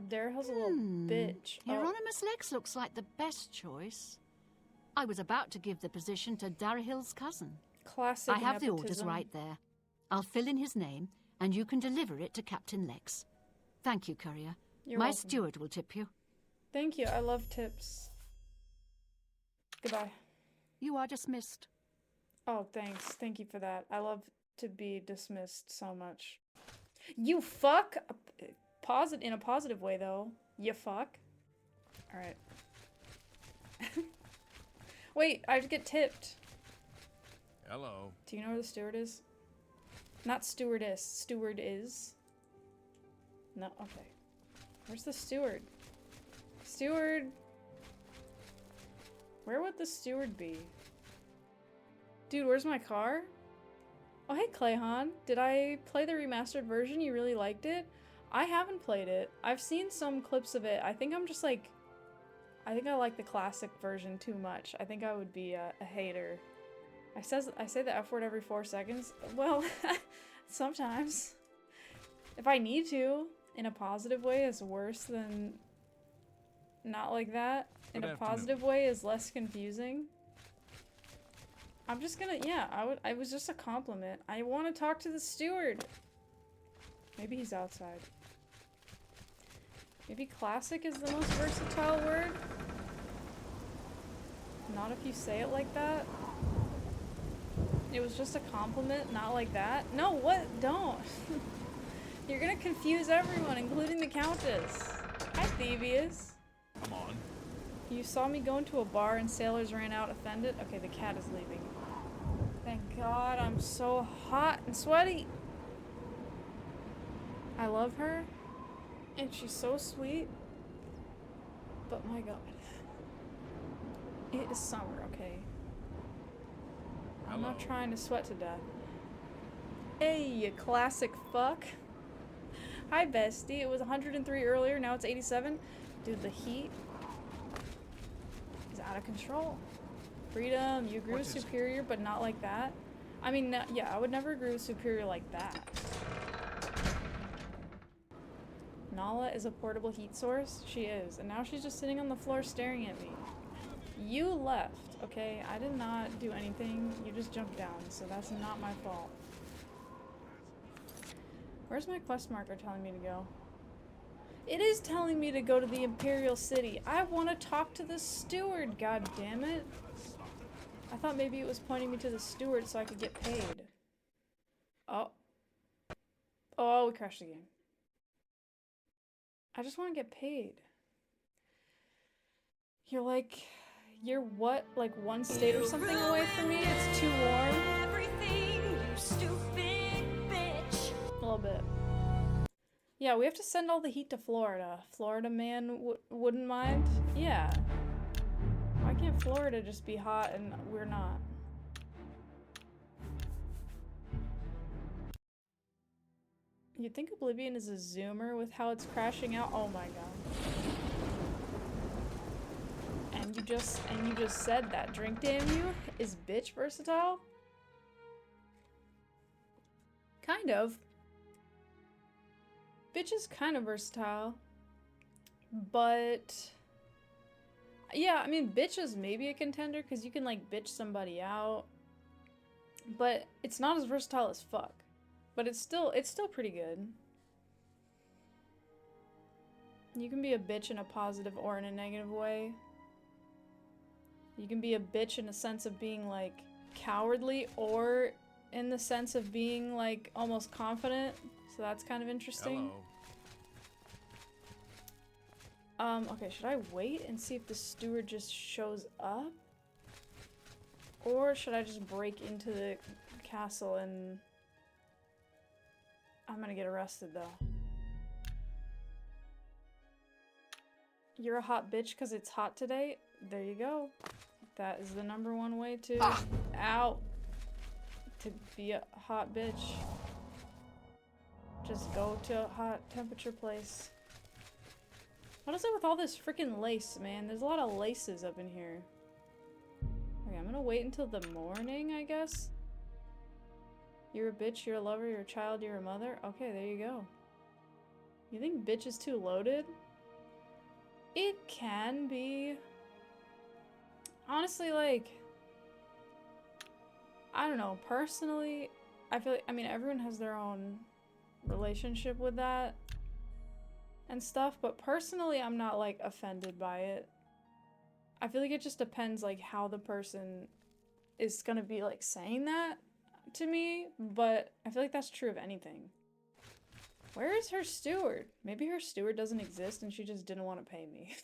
Darahil's a little bitch. Hieronymus Lex looks like the best choice. I was about to give the position to Darahil's cousin. Classic I have the nepotism. orders right there. I'll fill in his name, and you can deliver it to Captain Lex. Thank you, courier. You're my welcome. steward will tip you. Thank you. I love tips. Goodbye. You are dismissed. Oh, thanks. Thank you for that. I love to be dismissed so much. You fuck! In a positive way, though. You fuck. Alright. Wait, I have to get tipped. Hello. Do you know where the steward is? Not stewardess. Steward is. No, okay. Where's the steward? Steward! Where would the steward be? Dude, where's my car? Oh, hey, Clayhan. Did I play the remastered version? You really liked it? I haven't played it. I've seen some clips of it. I think I'm just like... I think I like the classic version too much. I think I would be a hater. I say the F word every 4 seconds. Well, sometimes. If I need to, in a positive way, is worse than not like that. In Good a afternoon. positive way is less confusing. I'm just gonna, yeah, it was just a compliment. I want to talk to the steward. Maybe he's outside. Maybe classic is the most versatile word? Not if you say it like that. It was just a compliment, not like that. No, what? Don't. You're gonna confuse everyone, including the Countess. Hi, Thievius. Come on. You saw me go into a bar and sailors ran out offended? Okay, the cat is leaving. Thank God, I'm so hot and sweaty. I love her, and she's so sweet. But my God. It is summer, okay? I'm not trying to sweat to death. Hey, you classic fuck. Hi, bestie. It was 103 earlier, now it's 87. Dude, the heat is out of control. Freedom, you agree with superior, but not like that. I mean, yeah, I would never agree with superior like that. Nala is a portable heat source? She is. And now she's just sitting on the floor staring at me. You left, okay? I did not do anything. You just jumped down, so that's not my fault. Where's my quest marker telling me to go? It is telling me to go to the Imperial City. I want to talk to the steward, god damn it. I thought maybe it was pointing me to the steward so I could get paid. Oh. Oh, we crashed the game. I just want to get paid. You're what? Like one state or something away from me? It's too warm? Everything, you stupid bitch. A little bit. Yeah, we have to send all the heat to Florida. Florida man wouldn't mind? Yeah. Why can't Florida just be hot and we're not? You'd think Oblivion is a zoomer with how it's crashing out? Oh my god. And you just said that. Drink damn you? Is bitch versatile? Kind of. Bitch is kind of versatile. But yeah, I mean bitch is maybe a contender because you can like bitch somebody out. But it's not as versatile as fuck. But it's still pretty good. You can be a bitch in a positive or in a negative way. You can be a bitch in a sense of being like cowardly or in the sense of being like almost confident. So that's kind of interesting. Hello. Okay, should I wait and see if the steward just shows up? Or should I just break into the castle and... I'm gonna get arrested though. You're a hot bitch because it's hot today? There you go. That is the #1 way to... Ow! To be a hot bitch. Just go to a hot temperature place. What is it with all this freaking lace, man? There's a lot of laces up in here. Okay, I'm gonna wait until the morning, I guess. You're a bitch, you're a lover, you're a child, you're a mother. Okay, there you go. You think bitch is too loaded? It can be. Honestly, like... I don't know. Personally, I feel like... I mean, everyone has their own relationship with that and stuff, but personally, I'm not, like, offended by it. I feel like it just depends, like, how the person is gonna be, like, saying that to me, but I feel like that's true of anything. Where is her steward? Maybe her steward doesn't exist and she just didn't want to pay me.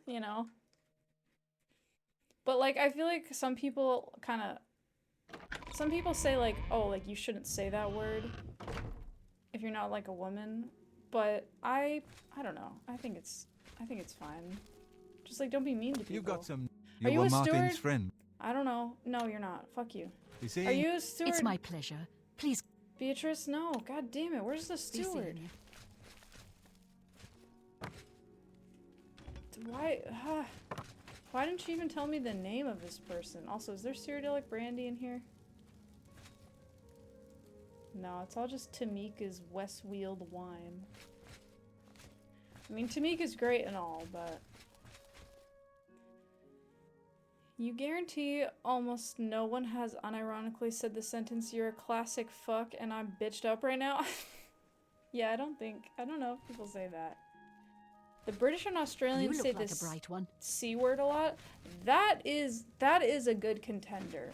You know? But like, I feel like some people say like, oh, like you shouldn't say that word if you're not like a woman, but I don't know. I think it's fine. Just like, don't be mean to people. You got some. Are you were a Martin's steward? friend. I don't know. No, you're not. Fuck you. You see? Are you a steward? It's my pleasure. Please Beatrice? No. God damn it. Where's the be seeing steward? you. Why didn't you even tell me the name of this person? Also, is there Cyrodiilic brandy in here? No, it's all just Tamika's Westweald wine. I mean, Tamika's great and all, but... You guarantee almost no one has unironically said the sentence, "You're a classic fuck and I'm bitched up right now"? Yeah, I don't know if people say that. The British and You Australians say look like a this bright one. C word a lot. That is a good contender.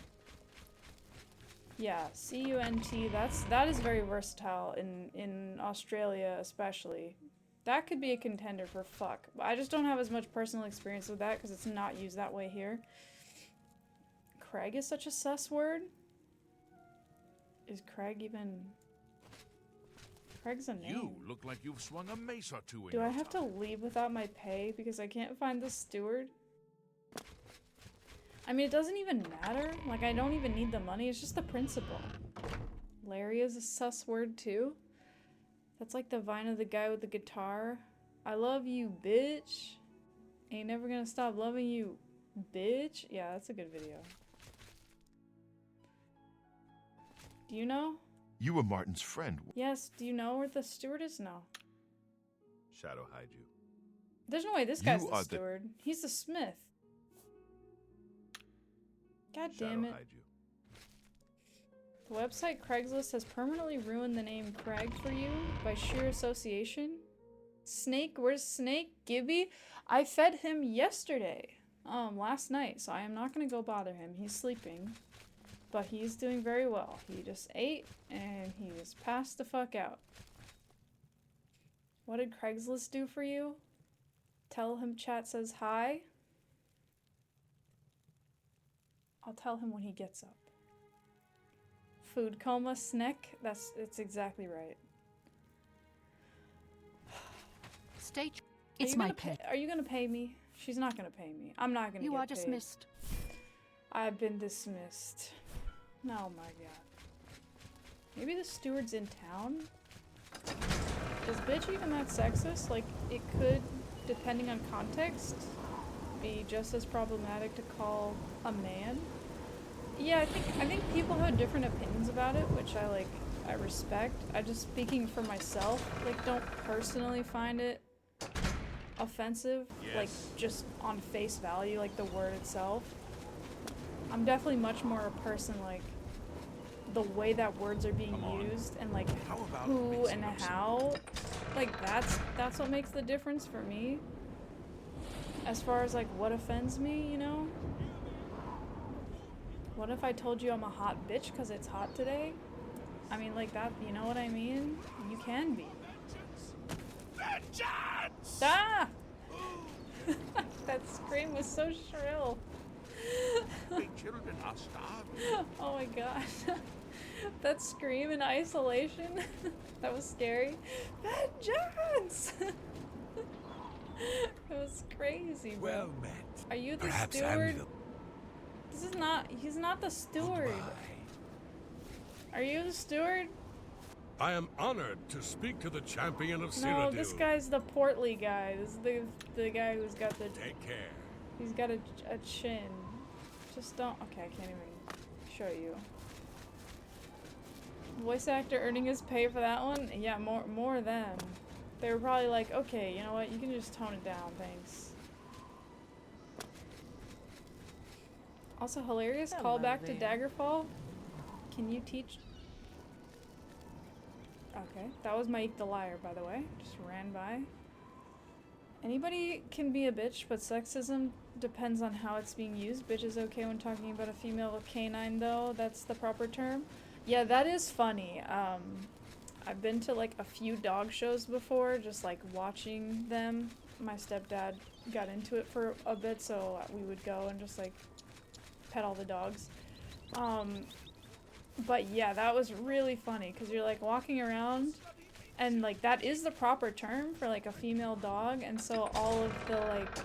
Yeah, C-U-N-T, that is very versatile in Australia especially. That could be a contender for fuck. But I just don't have as much personal experience with that because it's not used that way here. Craig is such a sus word. Is Craig even... Craig's a name. You look like you've swung a mace or two in Do your I have to time. leave without my pay because I can't find the steward? I mean, it doesn't even matter. Like, I don't even need the money. It's just the principle. Larry is a sus word, too. That's like the vine of the guy with the guitar. I love you, bitch. Ain't never gonna stop loving you, bitch. Yeah, that's a good video. Do you know? You were Martin's friend. Yes, do you know where the steward is? No. Shadow hide you. There's no way this You guy's the are the- steward. He's the smith. God Shadow damn it. hide you. The website Craigslist has permanently ruined the name Craig for you by sheer association. Snake, where's Snake? Gibby? I fed him yesterday. Last night, so I am not gonna go bother him. He's sleeping. But he's doing very well. He just ate and he is passed the fuck out. What did Craigslist do for you? Tell him chat says hi. I'll tell him when he gets up. Food coma snack. It's exactly right. Stage. Are It's you my gonna pet. Are you gonna pay me? She's not gonna pay me. I'm not gonna You get are paid. dismissed. I've been dismissed. Oh my god. Maybe the steward's in town? Is bitch even that sexist? Like, it could, depending on context, be just as problematic to call a man. Yeah, I think people have different opinions about it, which I respect. I just, speaking for myself, like, don't personally find it offensive, like, just on face value, like the word itself. I'm definitely much more a person, like, the way that words are being used and, like, How about who mixing and up some- how. Like, that's what makes the difference for me. As far as, like, what offends me, you know? What if I told you I'm a hot bitch because it's hot today? I mean, like that, you know what I mean? You can be. Vengeance! Ah! That scream was so shrill. The children are starving. Oh my god. That scream in isolation. That was scary. Vengeance! It was crazy, bro. Well met. Are you the Perhaps steward? I'm This is not, he's not the steward. Goodbye. Are you the steward? I am honored to speak to the champion of No, Cyrodiil. this guy's the portly guy. This is the guy who's got the, Take care. he's got a chin. Just don't, okay, I can't even show you. Voice actor earning his pay for that one? Yeah, more than. They were probably like, okay, you know what, you can just tone it down, thanks. Also, hilarious Hello callback to there. Daggerfall. Can you teach? Okay, that was Mike the Liar, by the way. Just ran by. Anybody can be a bitch, but sexism depends on how it's being used. Bitch is okay when talking about a female canine, though. That's the proper term. Yeah, that is funny. I've been to like a few dog shows before, just like watching them. My stepdad got into it for a bit, so we would go and just like pet all the dogs. But yeah, that was really funny because you're like walking around and like that is the proper term for like a female dog, and so all of the like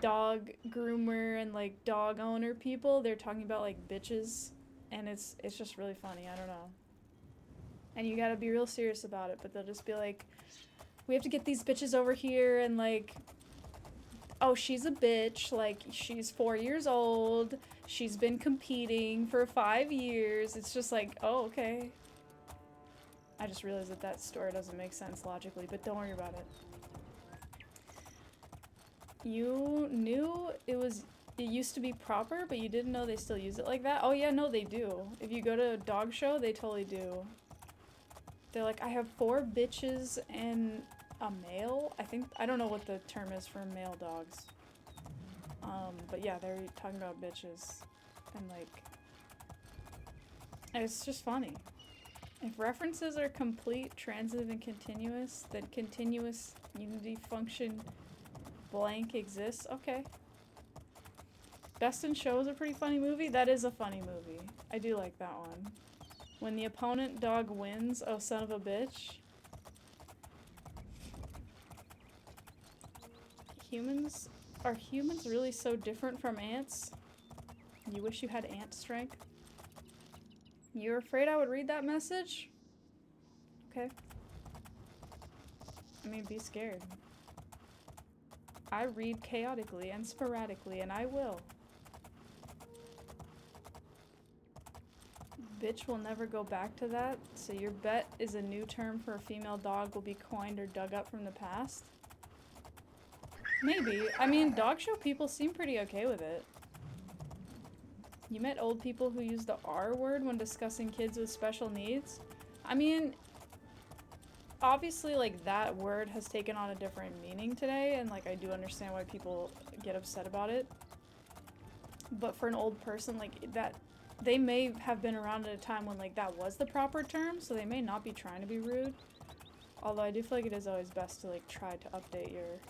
dog groomer and like dog owner people, they're talking about like bitches, and it's just really funny. I don't know. And you gotta be real serious about it, but they'll just be like, we have to get these bitches over here, and like, oh, she's a bitch, like, she's 4 years old, she's been competing for 5 years. It's just like, oh, okay. I just realized that that story doesn't make sense logically, but don't worry about it. You knew it used to be proper, but you didn't know they still use it like that? Oh yeah, no, they do. If you go to a dog show, they totally do. They're like, I have 4 bitches and a male. I don't know what the term is for male dogs. But yeah, they're talking about bitches. And like, it's just funny. If references are complete, transitive, and continuous, then continuous unity function blank exists. Okay. Best in Show is a pretty funny movie. That is a funny movie. I do like that one. When the opponent dog wins, oh son of a bitch. Are humans really so different from ants? You wish you had ant strength? You're afraid I would read that message? Okay. I mean, be scared. I read chaotically and sporadically, and I will. Bitch will never go back to that, so your bet is a new term for a female dog will be coined or dug up from the past? Maybe. I mean, dog show people seem pretty okay with it. You met old people who use the R word when discussing kids with special needs? I mean, obviously, like, that word has taken on a different meaning today, and, like, I do understand why people get upset about it. But for an old person, like, that, they may have been around at a time when, like, that was the proper term, so they may not be trying to be rude. Although I do feel like it is always best to, like, try to update your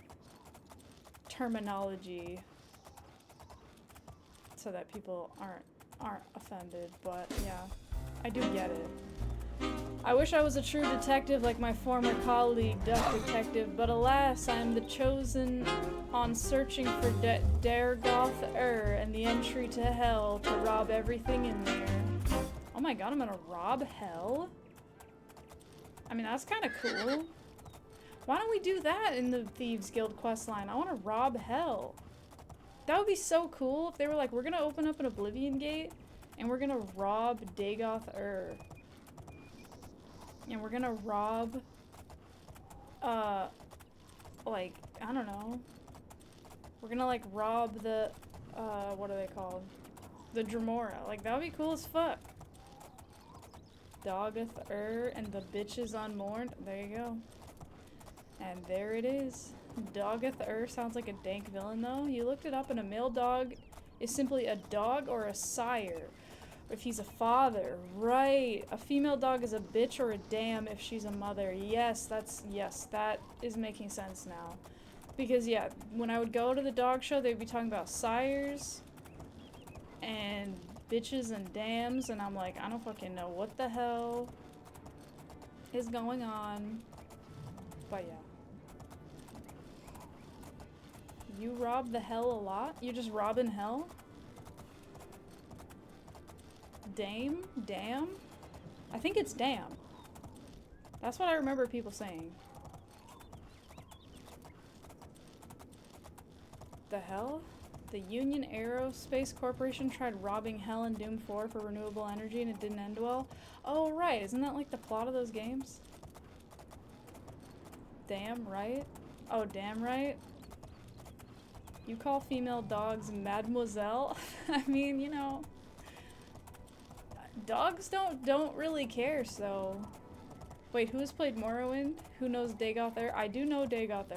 terminology so that people aren't offended, but yeah, I do get it. I wish I was a true detective like my former colleague, Duck Detective, but alas, I am the chosen on searching for Dergoth and the entry to hell to rob everything in there. Oh my god, I'm gonna rob hell? I mean, that's kind of cool. Why don't we do that in the Thieves Guild questline? I want to rob hell. That would be so cool if they were like, we're gonna open up an Oblivion gate and we're gonna rob Dagoth. And we're gonna rob, like, I don't know. We're gonna, like, rob the, what are they called? The Dremora. Like, that would be cool as fuck. Dagoth and the bitches unmourned. There you go. And there it is. Dagoth sounds like a dank villain, though. You looked it up, and a male dog is simply a dog or a sire. If he's a father, right. A female dog is a bitch or a dam if she's a mother. Yes, that is making sense now. Because, yeah, when I would go to the dog show, they'd be talking about sires and bitches and dams, and I'm like, I don't fucking know what the hell is going on. But, yeah. You rob the hell a lot? You're just robbing hell? Dame? Dam? I think it's dam. That's what I remember people saying. The hell? The Union Aerospace Corporation tried robbing hell in Doom 4 for renewable energy and it didn't end well. Oh, right. Isn't that like the plot of those games? Damn right? Oh, damn right? You call female dogs mademoiselle? I mean, you know, dogs don't really care, so. Wait, who has played Morrowind? Who knows Dagoth? I do know Dagoth.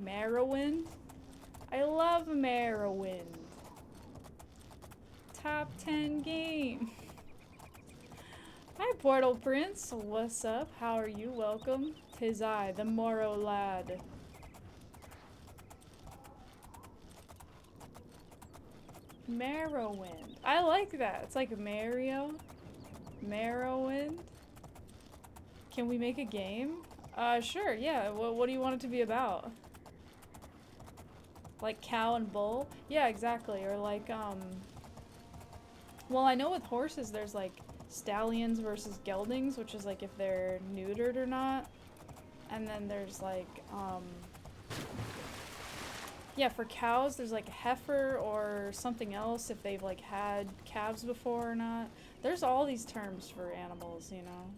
Morrowind? I love Morrowind. Top 10 game. Hi, Portal Prince. What's up? How are you? Welcome. 'Tis I, the Morrow lad. Morrowind. I like that. It's like Mario. Morrowind. Can we make a game? Sure, yeah. What do you want it to be about? Like cow and bull? Yeah, exactly. Or like, well, I know with horses there's like stallions versus geldings, which is like if they're neutered or not. And then there's like, yeah, for cows, there's like a heifer or something else if they've like had calves before or not. There's all these terms for animals, you know.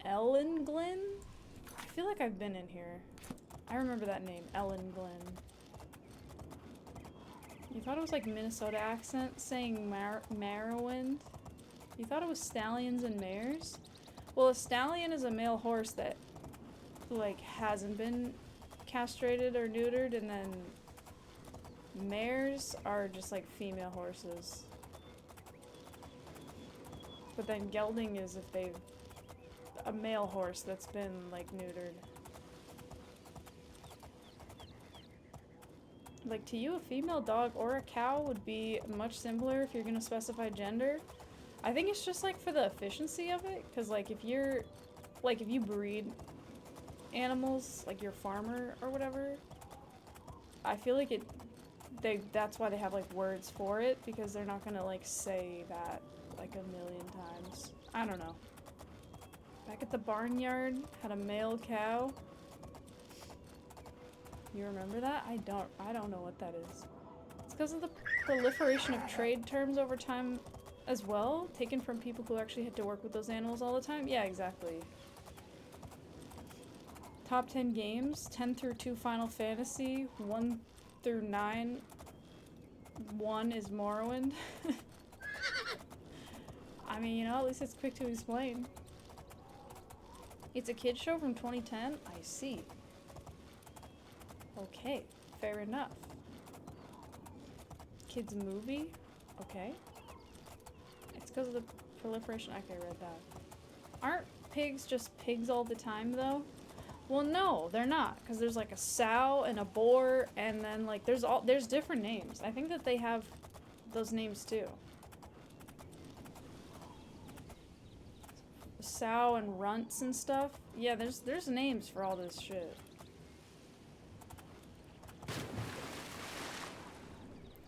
Ellenglen? I feel like I've been in here. I remember that name, Ellenglen. You thought it was like Minnesota accent saying Morrowind? You thought it was stallions and mares? Well, a stallion is a male horse that, like, hasn't been castrated or neutered, and then mares are just, like, female horses. But then gelding is if they've... a male horse that's been, like, neutered. Like, to you, a female dog or a cow would be much simpler if you're gonna specify gender. I think it's just, like, for the efficiency of it, because, like, if you're... like, if you breed animals, like you're a farmer or whatever, I feel like it... that's why they have, like, words for it, because they're not gonna, like, say that, like, a million times. I don't know. Back at the barnyard, had a male cow. You remember that? I don't know what that is. It's because of the proliferation of trade terms over time as well, taken from people who actually had to work with those animals all the time. Yeah, exactly. Top 10 games, 10 through 2 Final Fantasy, 1 through 9, 1 is Morrowind. I mean, you know, at least it's quick to explain. It's a kid's show from 2010? I see. Okay, fair enough. Kids movie? Okay. It's because of the proliferation. Okay, I read that. Aren't pigs just pigs all the time, though? Well, no, they're not, because there's like a sow and a boar, and then like there's different names. I think that they have those names too. Sow and runts and stuff. Yeah, there's names for all this shit.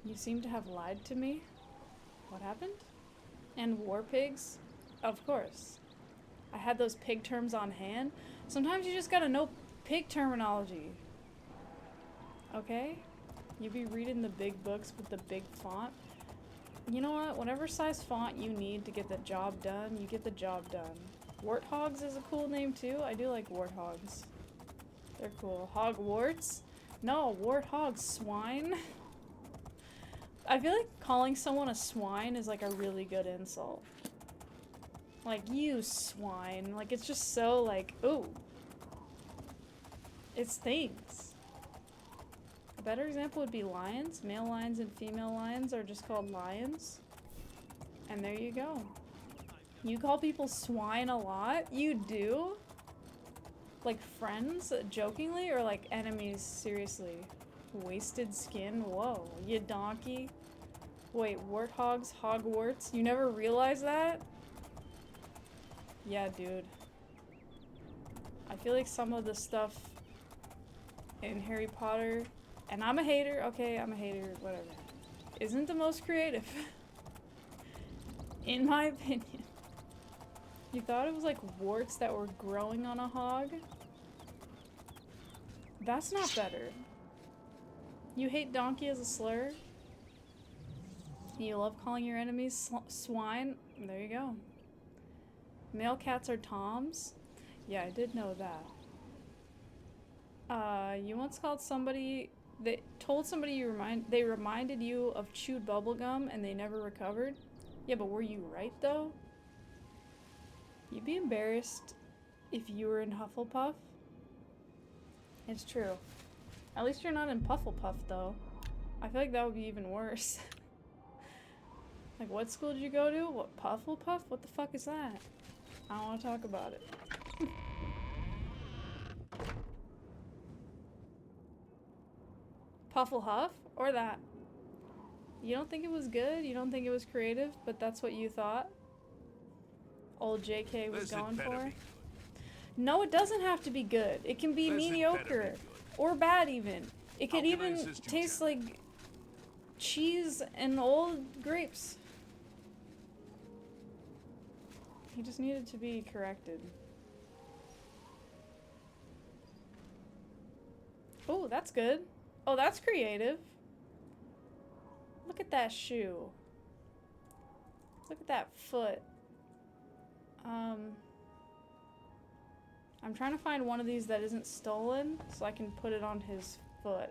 You seem to have lied to me. What happened? And war pigs? Of course. I had those pig terms on hand. Sometimes you just gotta know pig terminology. Okay? You be reading the big books with the big font. You know what? Whatever size font you need to get the job done, you get the job done. Warthogs is a cool name too. I do like warthogs. They're cool. Hogwarts? No, warthogs, swine. I feel like calling someone a swine is like a really good insult. Like, you swine. Like, it's just so like, ooh. It's things. A better example would be lions. Male lions and female lions are just called lions. And there you go. You call people swine a lot? You do? Like friends, jokingly, or like enemies, seriously? Wasted skin? Whoa. You donkey? Wait, warthogs, Hogwarts? You never realized that? Yeah, dude. I feel like some of the stuff in Harry Potter, and I'm a hater, okay, I'm a hater, whatever, isn't the most creative. In my opinion. You thought it was like warts that were growing on a hog? That's not better. You hate donkey as a slur? You love calling your enemies swine? There you go. Male cats are toms? Yeah, I did know that. You once called somebody... They told somebody they reminded you of chewed bubblegum and they never recovered? Yeah, but were you right, though? You'd be embarrassed if you were in Hufflepuff. It's true. At least you're not in Pufflepuff, though. I feel like that would be even worse. Like, what school did you go to? What, Pufflepuff? What the fuck is that? I don't want to talk about it. Pufflehuff? Or that? You don't think it was good? You don't think it was creative? But that's what you thought? Old JK was going for? No, it doesn't have to be good. It can be mediocre. Or bad, even. It could even taste like cheese and old grapes. He just needed to be corrected. Oh, that's good. Oh, that's creative. Look at that shoe. Look at that foot. I'm trying to find one of these that isn't stolen so I can put it on his foot.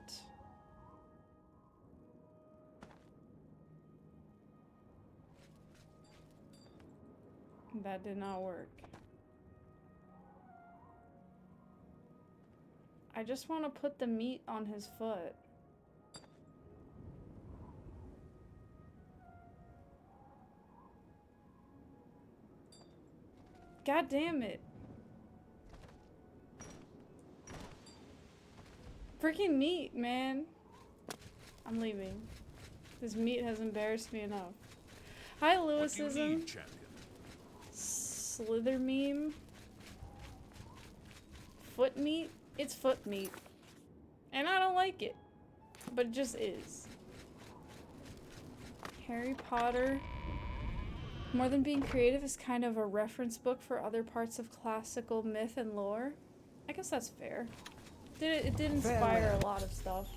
That did not work. I just want to put the meat on his foot. God damn it. Freaking meat, man. I'm leaving. This meat has embarrassed me enough. Hi, What do you Lewisism. need, champion? Slither meme. Foot meat? It's foot meat. And I don't like it. But it just is. Harry Potter. More than being creative is kind of a reference book for other parts of classical myth and lore. I guess that's fair. It did inspire a lot of stuff.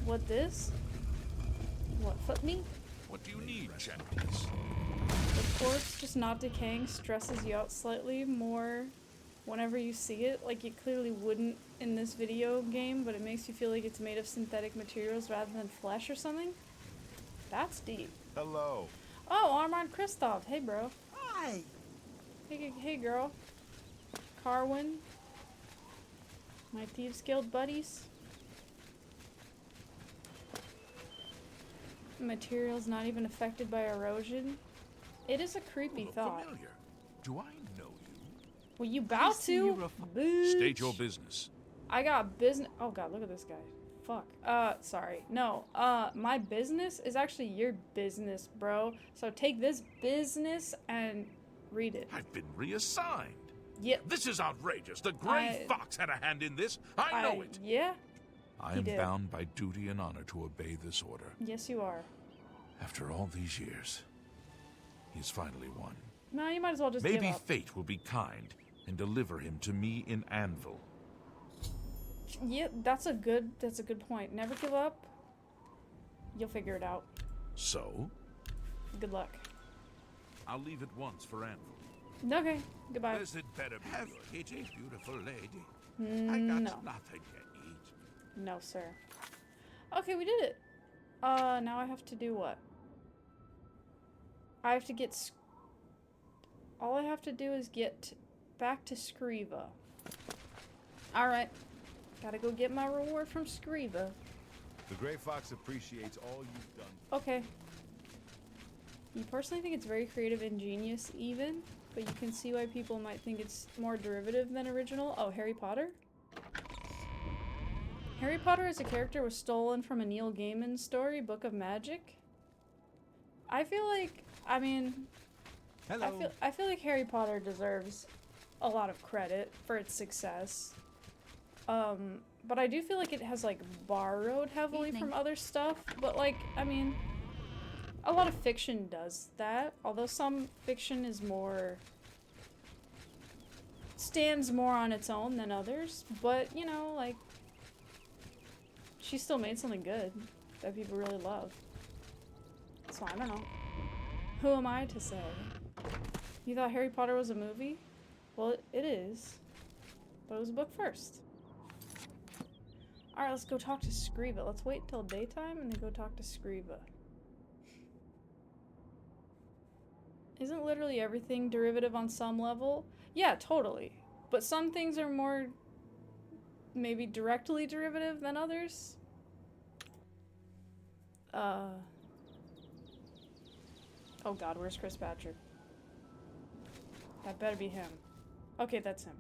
What this? What, foot meat? What do you need, champions? The corpse just not decaying stresses you out slightly more whenever you see it. Like, it clearly wouldn't in this video game, but it makes you feel like it's made of synthetic materials rather than flesh or something. That's deep. Hello. Oh, Armand Kristoff. Hey, bro. Hi. Hey, girl. Carwin. My Thieves Guild buddies. Materials not even affected by erosion. It is a creepy You look thought. familiar. Do I know you? Well, you about to? Bitch. State your business. I got business. Oh god, look at this guy. Fuck. Sorry. No. My business is actually your business, bro. So take this business and read it. I've been reassigned. Yeah. This is outrageous. The Grey Fox had a hand in this. I know it. Yeah. I he am did. bound by duty and honor to obey this order. Yes, you are. After all these years, he's finally won. No, you might as well just Maybe give up. fate will be kind and deliver him to me in Anvil. Yeah, that's a good point. Never give up. You'll figure it out. So, Good luck. I'll leave at once for Anvil. Okay. Goodbye. Yes, it better be Have good. pity, beautiful lady. I got No. nothing to eat. No, sir. Okay, we did it. Now I have to do what? I have to get... All I have to do is get back to Scriva. Alright. Gotta go get my reward from Scriva. The Gray Fox appreciates all you've done. Okay. You personally think it's very creative and ingenious even, but you can see why people might think it's more derivative than original. Oh, Harry Potter? Harry Potter as a character was stolen from a Neil Gaiman story, Book of Magic. I feel like, I mean, Hello. I feel like Harry Potter deserves a lot of credit for its success. But I do feel like it has like borrowed heavily Evening. from other stuff. But like, I mean, a lot of fiction does that. Although some fiction is more stands more on its own than others. But you know, like, she still made something good that people really love. So I don't know. Who am I to say? You thought Harry Potter was a movie? Well, it is. But it was a book first. Alright, let's go talk to Scriva. Let's wait until daytime and then go talk to Scriva. Isn't literally everything derivative on some level? Yeah, totally. But some things are more maybe directly derivative than others. Oh god, where's Chris Patrick? That better be him. Okay, that's him.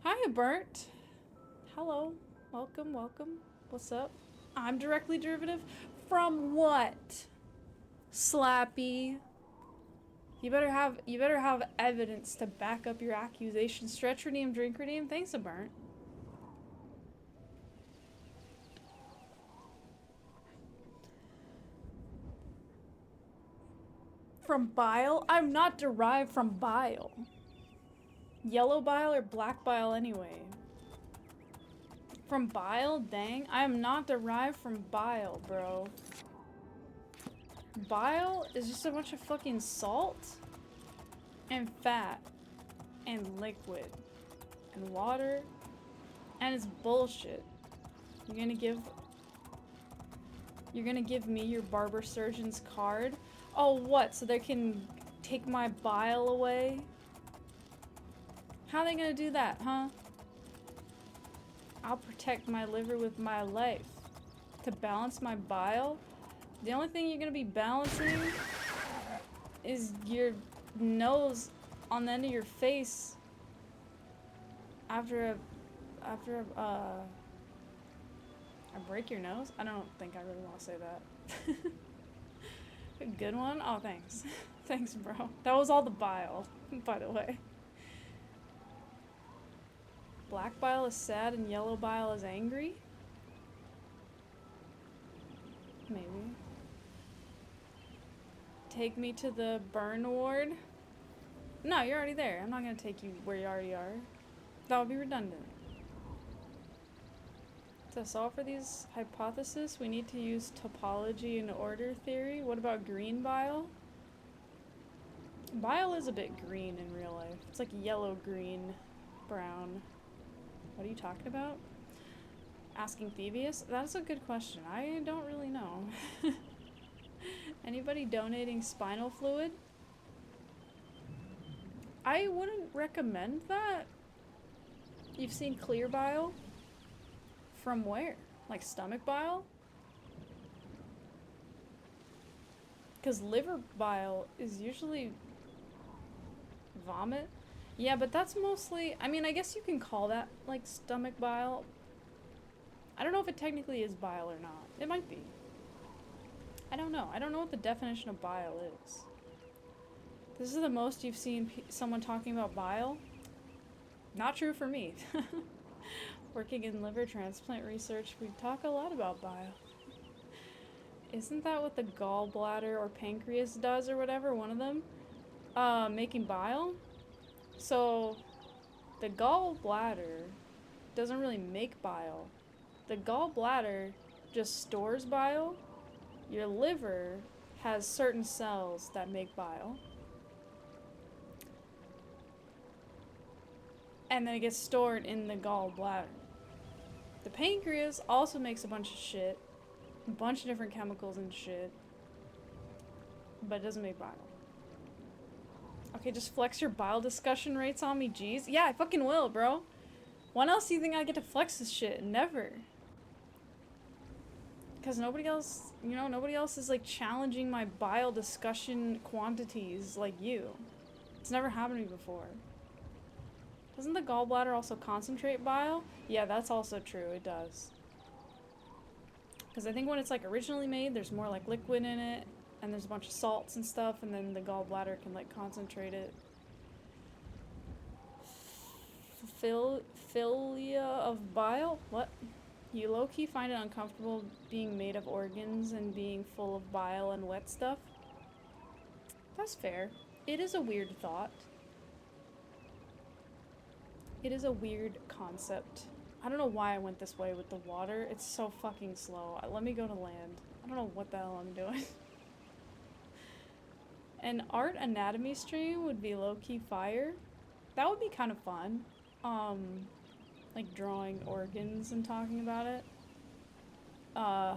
Hiya, Burnt. Hello. Welcome, welcome. What's up? I'm directly derivative? From what? Slappy. You better have evidence to back up your accusation. Stretch redeem, drink redeem. Thanks, a Burnt. From bile? I'm not derived from bile. Yellow bile or black bile anyway. From bile? Dang. I am not derived from bile, bro. Bile is just a bunch of fucking salt and fat and liquid and water, and it's bullshit. You're gonna give me your barber surgeon's card? Oh, what? So they can take my bile away? How are they gonna do that, huh? I'll protect my liver with my life. To balance my bile? The only thing you're gonna be balancing is your nose on the end of your face after I break your nose? I don't think I really want to say that. A good one? Oh, thanks. Thanks, bro. That was all the bile, by the way. Black bile is sad and yellow bile is angry? Maybe. Take me to the burn ward? No, you're already there. I'm not gonna take you where you already are. That would be redundant. To solve for these hypotheses, we need to use topology and order theory. What about green bile? Bile is a bit green in real life. It's like yellow, green, brown. What are you talking about? Asking Thievius? That's a good question. I don't really know. Anybody donating spinal fluid? I wouldn't recommend that. You've seen clear bile? From where? Like stomach bile? Because liver bile is usually vomit. Yeah, but that's mostly, I mean, I guess you can call that like stomach bile. I don't know if it technically is bile or not. It might be. I don't know. I don't know what the definition of bile is. This is the most you've seen someone talking about bile? Not true for me. Working in liver transplant research, we talk a lot about bile. Isn't that what the gallbladder or pancreas does or whatever? One of them? Making bile? So, the gallbladder doesn't really make bile. The gallbladder just stores bile. Your liver has certain cells that make bile. And then it gets stored in the gallbladder. The pancreas also makes a bunch of shit. A bunch of different chemicals and shit. But it doesn't make bile. Okay, just flex your bile discussion rates on me, jeez. Yeah, I fucking will, bro. When else do you think I get to flex this shit? Never. Because nobody else, you know, nobody else is like challenging my bile discussion quantities like you. It's never happened to me before. Doesn't the gallbladder also concentrate bile? Yeah, that's also true, it does. Because I think when it's like originally made, there's more like liquid in it, and there's a bunch of salts and stuff, and then the gallbladder can like concentrate it. Philia of bile? What? You low-key find it uncomfortable being made of organs and being full of bile and wet stuff? That's fair. It is a weird thought. It is a weird concept. I don't know why I went this way with the water. It's so fucking slow. Let me go to land. I don't know what the hell I'm doing. An art anatomy stream would be low-key fire. That would be kind of fun. Like drawing organs and talking about it. I'd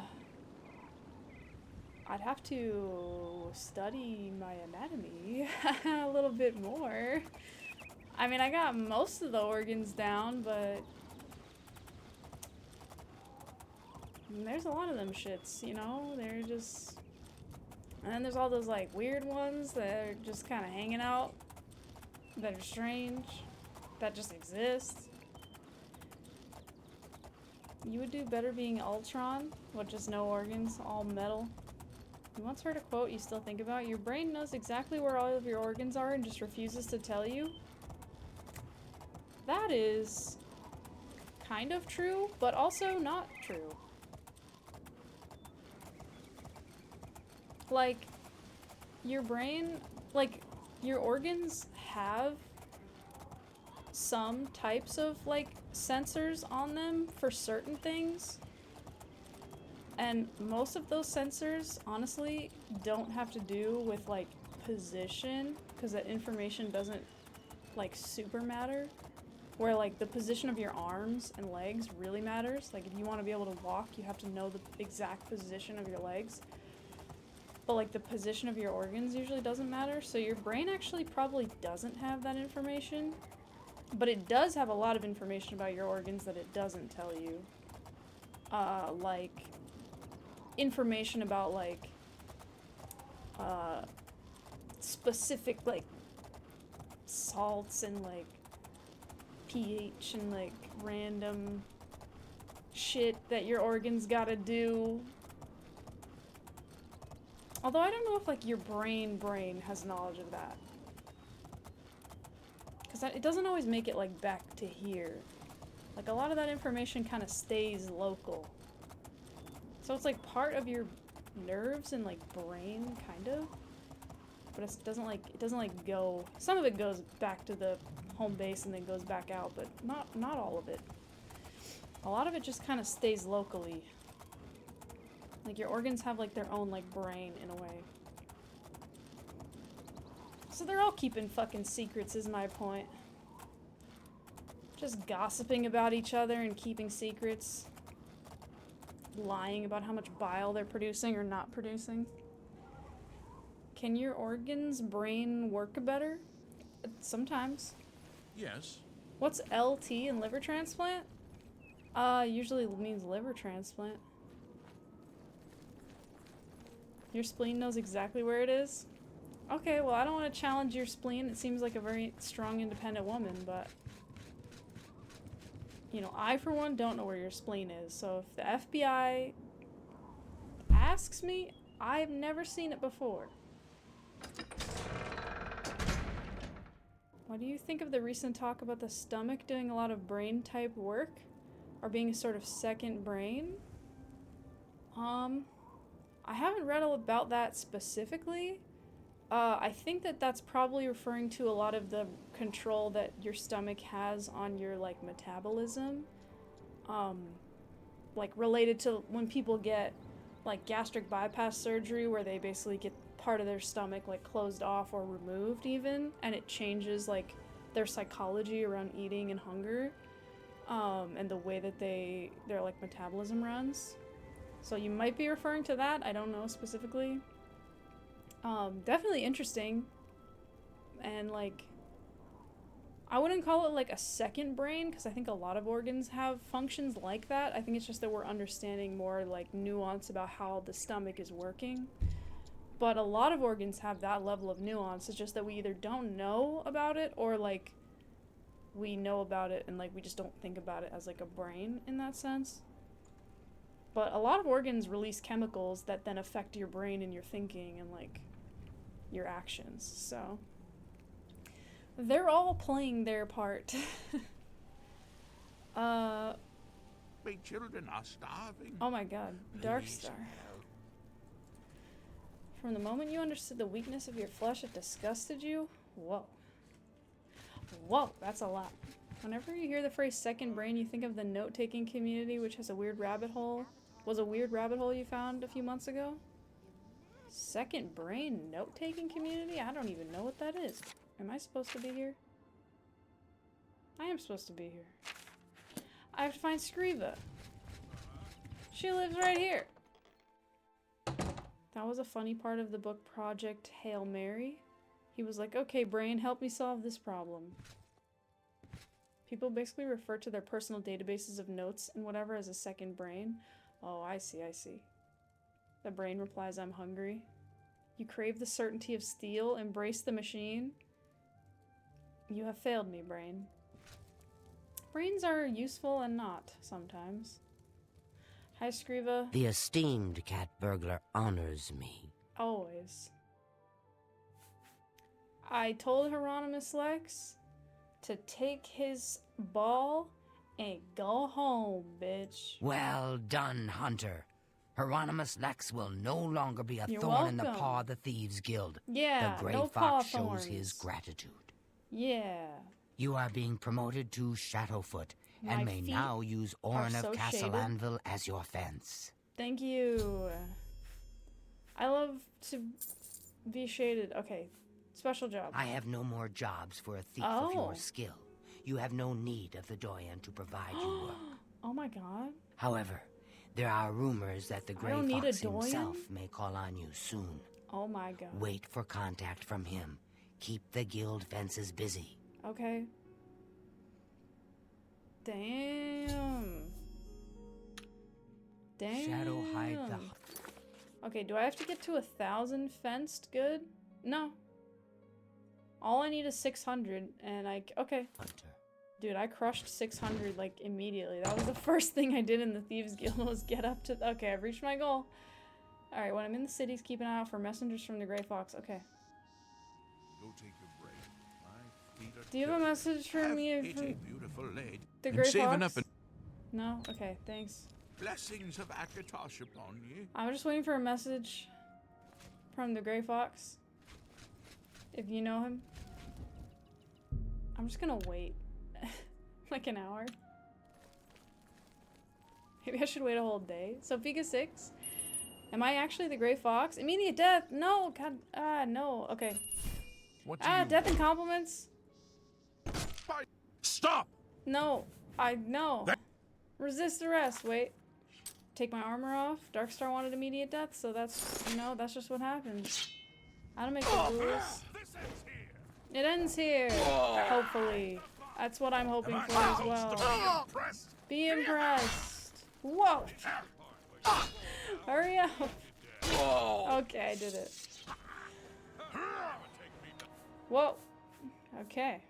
have to study my anatomy a little bit more. I mean, I got most of the organs down, but there's a lot of them shits, you know? They're just... And then there's all those, like, weird ones that are just kind of hanging out, that are strange, that just exist. You would do better being Ultron, with just no organs, all metal. You once heard a quote you still think about? Your brain knows exactly where all of your organs are and just refuses to tell you? That is kind of true, but also not true. Like, your brain, like, your organs have some types of, like, sensors on them for certain things. And most of those sensors, honestly, don't have to do with, like, position, because that information doesn't, like, super matter. Where, like, the position of your arms and legs really matters. Like, if you want to be able to walk, you have to know the exact position of your legs. But, like, the position of your organs usually doesn't matter. So your brain actually probably doesn't have that information. But it does have a lot of information about your organs that it doesn't tell you. Like, information about, like, specific, like, salts and, like, pH and, like, random shit that your organs gotta do. Although I don't know if, like, your brain has knowledge of that. Because it doesn't always make it, like, back to here. Like, a lot of that information kind of stays local. So it's, like, part of your nerves and, like, brain, kind of. But it doesn't, like, go... Some of it goes back to the home base and then goes back out, but not all of it. A lot of it just kind of stays locally. Like, your organs have, like, their own, like, brain, in a way. So they're all keeping fucking secrets, is my point. Just gossiping about each other and keeping secrets. Lying about how much bile they're producing or not producing. Can your organs' brain work better? Sometimes. Yes. What's LT in liver transplant? Usually means liver transplant. Your spleen knows exactly where it is? Okay, well, I don't want to challenge your spleen. It seems like a very strong, independent woman, but... You know, I, for one, don't know where your spleen is. So if the FBI asks me, I've never seen it before. What do you think of the recent talk about the stomach doing a lot of brain-type work? Or being a sort of second brain? I haven't read all about that specifically. I think that that's probably referring to a lot of the control that your stomach has on your, like, metabolism. Like, related to when people get, like, gastric bypass surgery, where they basically get part of their stomach, like, closed off or removed even, and it changes, like, their psychology around eating and hunger, and the way that their, like, metabolism runs. So you might be referring to that, I don't know specifically. Definitely interesting. And, like, I wouldn't call it, like, a second brain, because I think a lot of organs have functions like that. I think it's just that we're understanding more, like, nuance about how the stomach is working. But a lot of organs have that level of nuance. It's just that we either don't know about it, or, like, we know about it and, like, we just don't think about it as, like, a brain in that sense. But a lot of organs release chemicals that then affect your brain and your thinking and, like, your actions, so they're all playing their part. My children are starving. Oh my god, Please Darkstar. help. From the moment you understood the weakness of your flesh, it disgusted you? Whoa. Whoa, that's a lot. Whenever you hear the phrase second brain, you think of the note-taking community, which has a weird rabbit hole. Was a weird rabbit hole you found a few months ago? Second brain note-taking community? I don't even know what that is. Am I supposed to be here? I am supposed to be here. I have to find Scriva. She lives right here. That was a funny part of the book Project Hail Mary. He was like, okay, brain, help me solve this problem. People basically refer to their personal databases of notes and whatever as a second brain. Oh, I see, I see. The brain replies, I'm hungry. You crave the certainty of steel, embrace the machine. You have failed me, brain. Brains are useful and not, sometimes. Hi, Scriva. The esteemed cat burglar honors me. Always. I told Hieronymus Lex to take his ball and go home, bitch. Well done, Hunter. Hieronymus Lex will no longer be a You're thorn in the welcome. paw of the Thieves Guild. Yeah, The Grey no Fox paw shows his thorns. gratitude. Yeah. You are being promoted to Shadowfoot, My and may feet now use Orrin are of so Castle shaded. Anvil as your fence. Thank you. I love to be shaded. Okay. Special job. I have no more jobs for a thief Oh. of your skill. You have no need of the Doyen to provide you work. Oh my god. However, there are rumors that the Grey don't need a Fox Doyen? himself may call on you soon. Oh my god. Wait for contact from him. Keep the guild fences busy. Okay. Damn. Damn. Shadow hide the... Okay, do I have to get to 1,000 fenced good? No. All I need is 600, and okay. Hunter. Dude, I crushed 600, like, immediately. That was the first thing I did in the Thieves Guild was get up to... Okay, I've reached my goal. Alright, when I'm in the cities, keep an eye out for messengers from the Grey Fox. Okay. Go take a break. My feet are Do you have a message for me It's from a beautiful lady. the I'm Grey saving Fox? up No? Okay, thanks. Blessings of Akatosh upon you. I'm just waiting for a message from the Grey Fox. If you know him. I'm just gonna wait. Like an hour. Maybe I should wait a whole day. Sofika 6. Am I actually the Grey Fox? Immediate death! No! God, no. Okay. What do you Death and compliments? Stop! No. No. Resist arrest. Wait. Take my armor off. Darkstar wanted immediate death, so that's, you know, that's just what happens. I don't make the rules. It ends here. Hopefully. That's what I'm hoping for as well. Be impressed. Whoa. Hurry up. Okay, I did it. Whoa. Okay.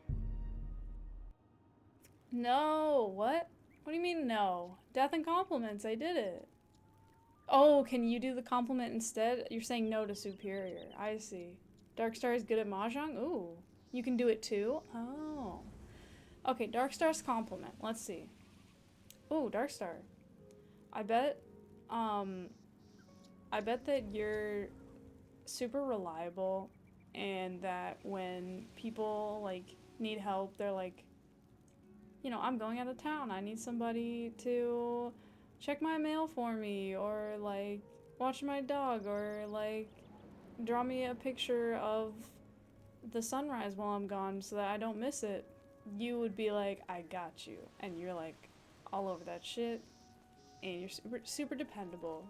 No. What? What do you mean no? Death and compliments. I did it. Oh, can you do the compliment instead? You're saying no to superior. I see. Darkstar is good at mahjong? Ooh. You can do it too? Oh. Okay, Darkstar's compliment. Let's see. Ooh, Darkstar. I bet that you're super reliable and that when people, like, need help, they're like, you know, I'm going out of town. I need somebody to check my mail for me, or, like, watch my dog, or, like, draw me a picture of the sunrise while I'm gone so that I don't miss it. You would be like, I got you. And you're, like, all over that shit. And you're super, super dependable.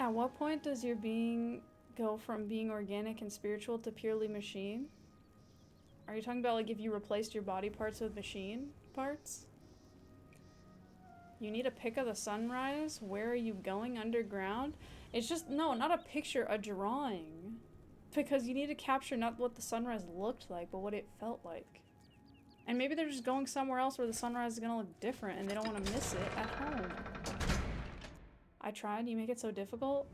At what point does your being go from being organic and spiritual to purely machine? Are you talking about, like, if you replaced your body parts with machine parts? You need a pic of the sunrise? Where are you going underground? It's just, no, not a picture, a drawing. Because you need to capture not what the sunrise looked like, but what it felt like. And maybe they're just going somewhere else where the sunrise is gonna look different and they don't want to miss it at home. I tried. You make it so difficult?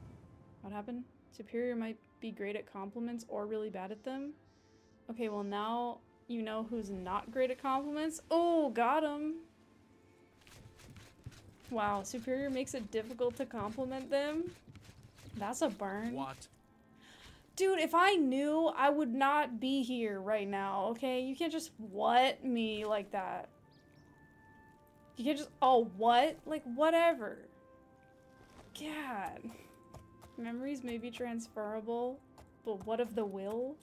What happened? Superior might be great at compliments or really bad at them. Okay, well now you know who's not great at compliments. Oh, got him. Wow, Superior makes it difficult to compliment them? That's a burn. What? Dude, if I knew, I would not be here right now, okay? You can't just what me like that. You can't just, oh, what? Like, whatever. God. Memories may be transferable, but what of the will?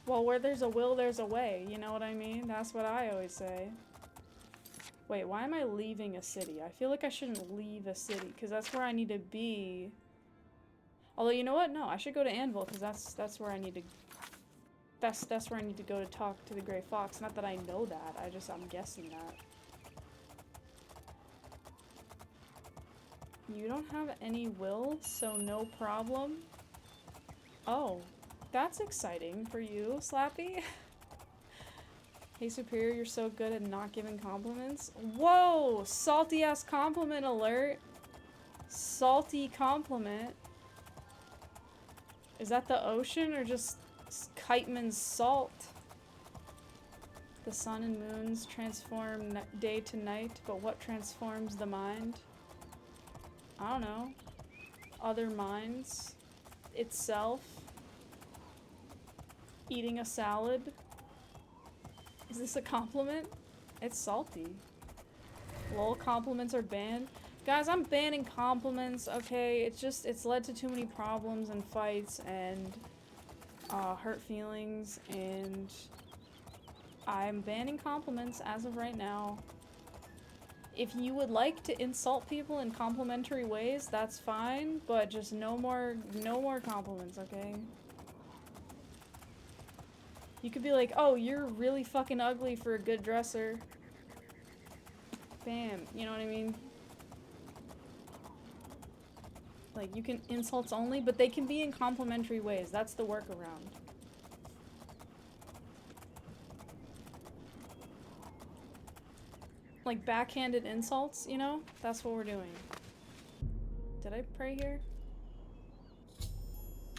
Well, where there's a will, there's a way, you know what I mean? That's what I always say. Wait, why am I leaving a city? I feel like I shouldn't leave a city, because that's where I need to be. Although, you know what? No, I should go to Anvil, because that's where I need to... That's where I need to go to talk to the Grey Fox. Not that I know that, I'm guessing that. You don't have any will, so no problem. Oh, that's exciting for you, Slappy. Hey, Superior, you're so good at not giving compliments. Whoa! Salty-ass compliment alert. Salty compliment. Is that the ocean or just Kiteman's salt? The sun and moons transform day to night, but what transforms the mind? I don't know. Other minds? Itself? Eating a salad? Is this a compliment? It's salty. Lol, compliments are banned. Guys, I'm banning compliments, okay? It's led to too many problems and fights and hurt feelings, and I'm banning compliments as of right now. If you would like to insult people in complimentary ways, that's fine, but just no more compliments, okay? You could be like, oh, you're really fucking ugly for a good dresser. Bam, you know what I mean? Like, you can insults only, but they can be in complimentary ways. That's the workaround. Like, backhanded insults, you know? That's what we're doing. Did I pray here?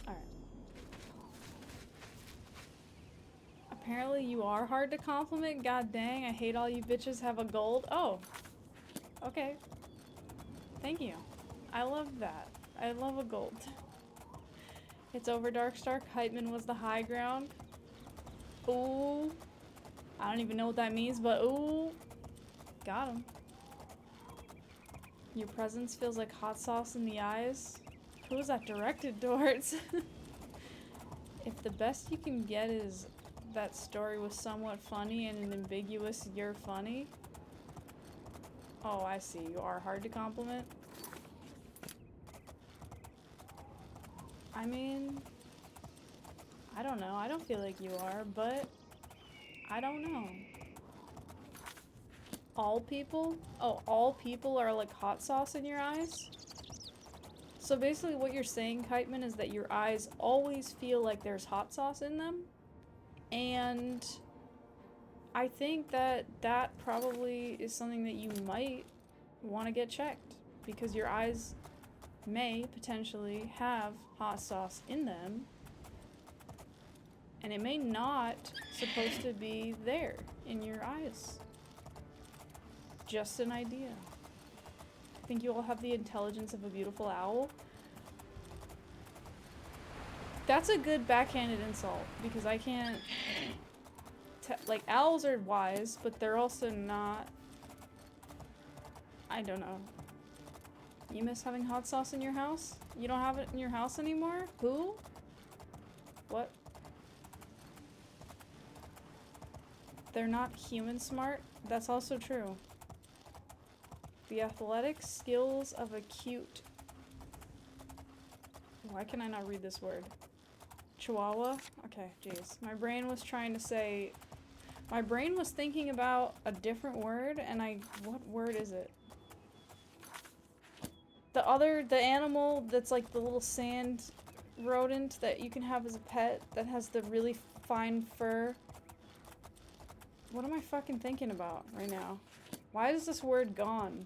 Alright. Apparently you are hard to compliment? God dang, I hate all you bitches have a gold. Oh. Okay. Thank you. I love that. I love a gold. It's over Darkstar. Heitman was the high ground. Ooh. I don't even know what that means, but ooh. Got him. Your presence feels like hot sauce in the eyes. Who is that directed towards? If the best you can get is that story was somewhat funny and an ambiguous "you're funny." Oh, I see. You are hard to compliment. I mean, I don't know. I don't feel like you are, but I don't know. All people? Oh, all people are like hot sauce in your eyes? So basically what you're saying, Kiteman, is that your eyes always feel like there's hot sauce in them. And I think that that probably is something that you might want to get checked, because your eyes may potentially have hot sauce in them, and it may not supposed to be there in your eyes. Just an idea. I think you all have the intelligence of a beautiful owl. That's a good backhanded insult, because I can't... like, owls are wise, but they're also not... I don't know. You miss having hot sauce in your house? You don't have it in your house anymore? Who? What? They're not human smart? That's also true. The athletic skills of a cute... Why can I not read this word? Chihuahua? Okay, jeez. My brain was trying to say... My brain was thinking about a different word, and what word is it? The animal that's like the little sand rodent that you can have as a pet that has the really fine fur. What am I fucking thinking about right now? Why is this word gone?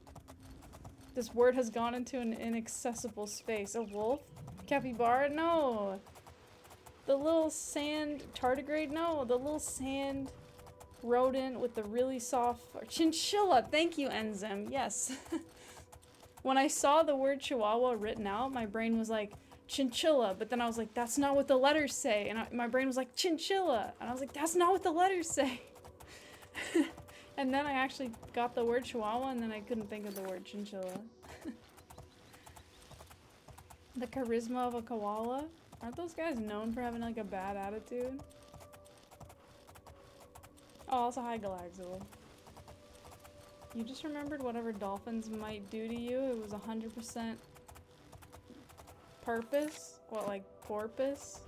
This word has gone into an inaccessible space. A wolf? Capybara? No! The little sand tardigrade? No, the little sand rodent with the really soft chinchilla! Thank you, Enzym. Yes. When I saw the word chihuahua written out, my brain was like, chinchilla, but then I was like, that's not what the letters say. And my brain was like, chinchilla. And I was like, that's not what the letters say. And then I actually got the word chihuahua, and then I couldn't think of the word chinchilla. The charisma of a koala? Aren't those guys known for having like a bad attitude? Oh, also hi Galaxil. You just remembered whatever dolphins might do to you. It was 100% purpose? What, like porpoise?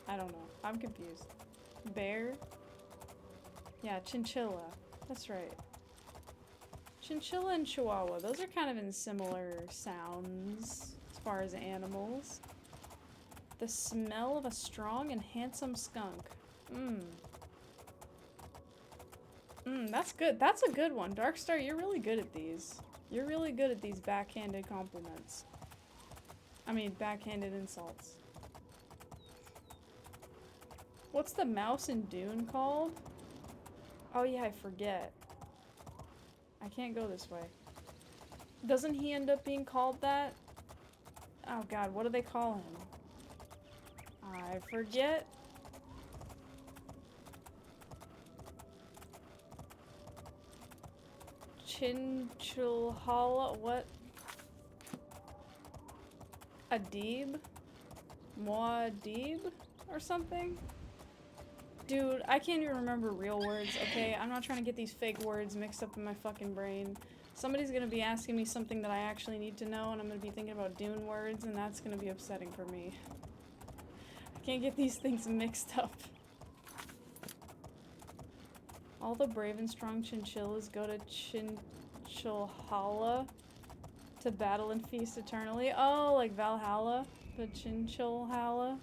I don't know. I'm confused. Bear? Yeah, chinchilla. That's right. Chinchilla and chihuahua. Those are kind of in similar sounds as far as animals. The smell of a strong and handsome skunk. That's good. That's a good one. Darkstar, you're really good at these. You're really good at these backhanded compliments. I mean, backhanded insults. What's the mouse in Dune called? Oh yeah, I forget. I can't go this way. Doesn't he end up being called that? Oh god, what do they call him? I forget. Chinchulhala, what? Adib? Muad'Dib? Or something? Dude, I can't even remember real words, okay? I'm not trying to get these fake words mixed up in my fucking brain. Somebody's gonna be asking me something that I actually need to know, and I'm gonna be thinking about Dune words, and that's gonna be upsetting for me. I Can't get these things mixed up. All the brave and strong chinchillas go to Chinchilhala to battle and feast eternally. Oh, like Valhalla? The Chinchilhala?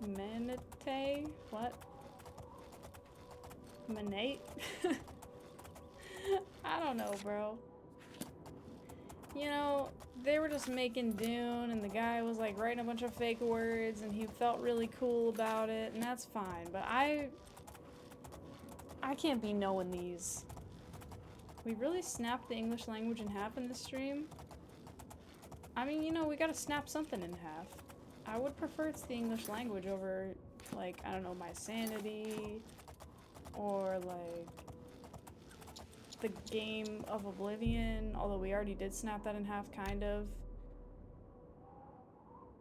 Manate? What? Manate? I don't know, bro. You know, they were just making Dune, and the guy was like writing a bunch of fake words, and he felt really cool about it, and that's fine. But I can't be knowing these. We really snapped the English language in half in this stream. I mean, you know, we gotta snap something in half. I would prefer it's the English language over, like, I don't know, my sanity, or like the game of Oblivion, although we already did snap that in half, kind of.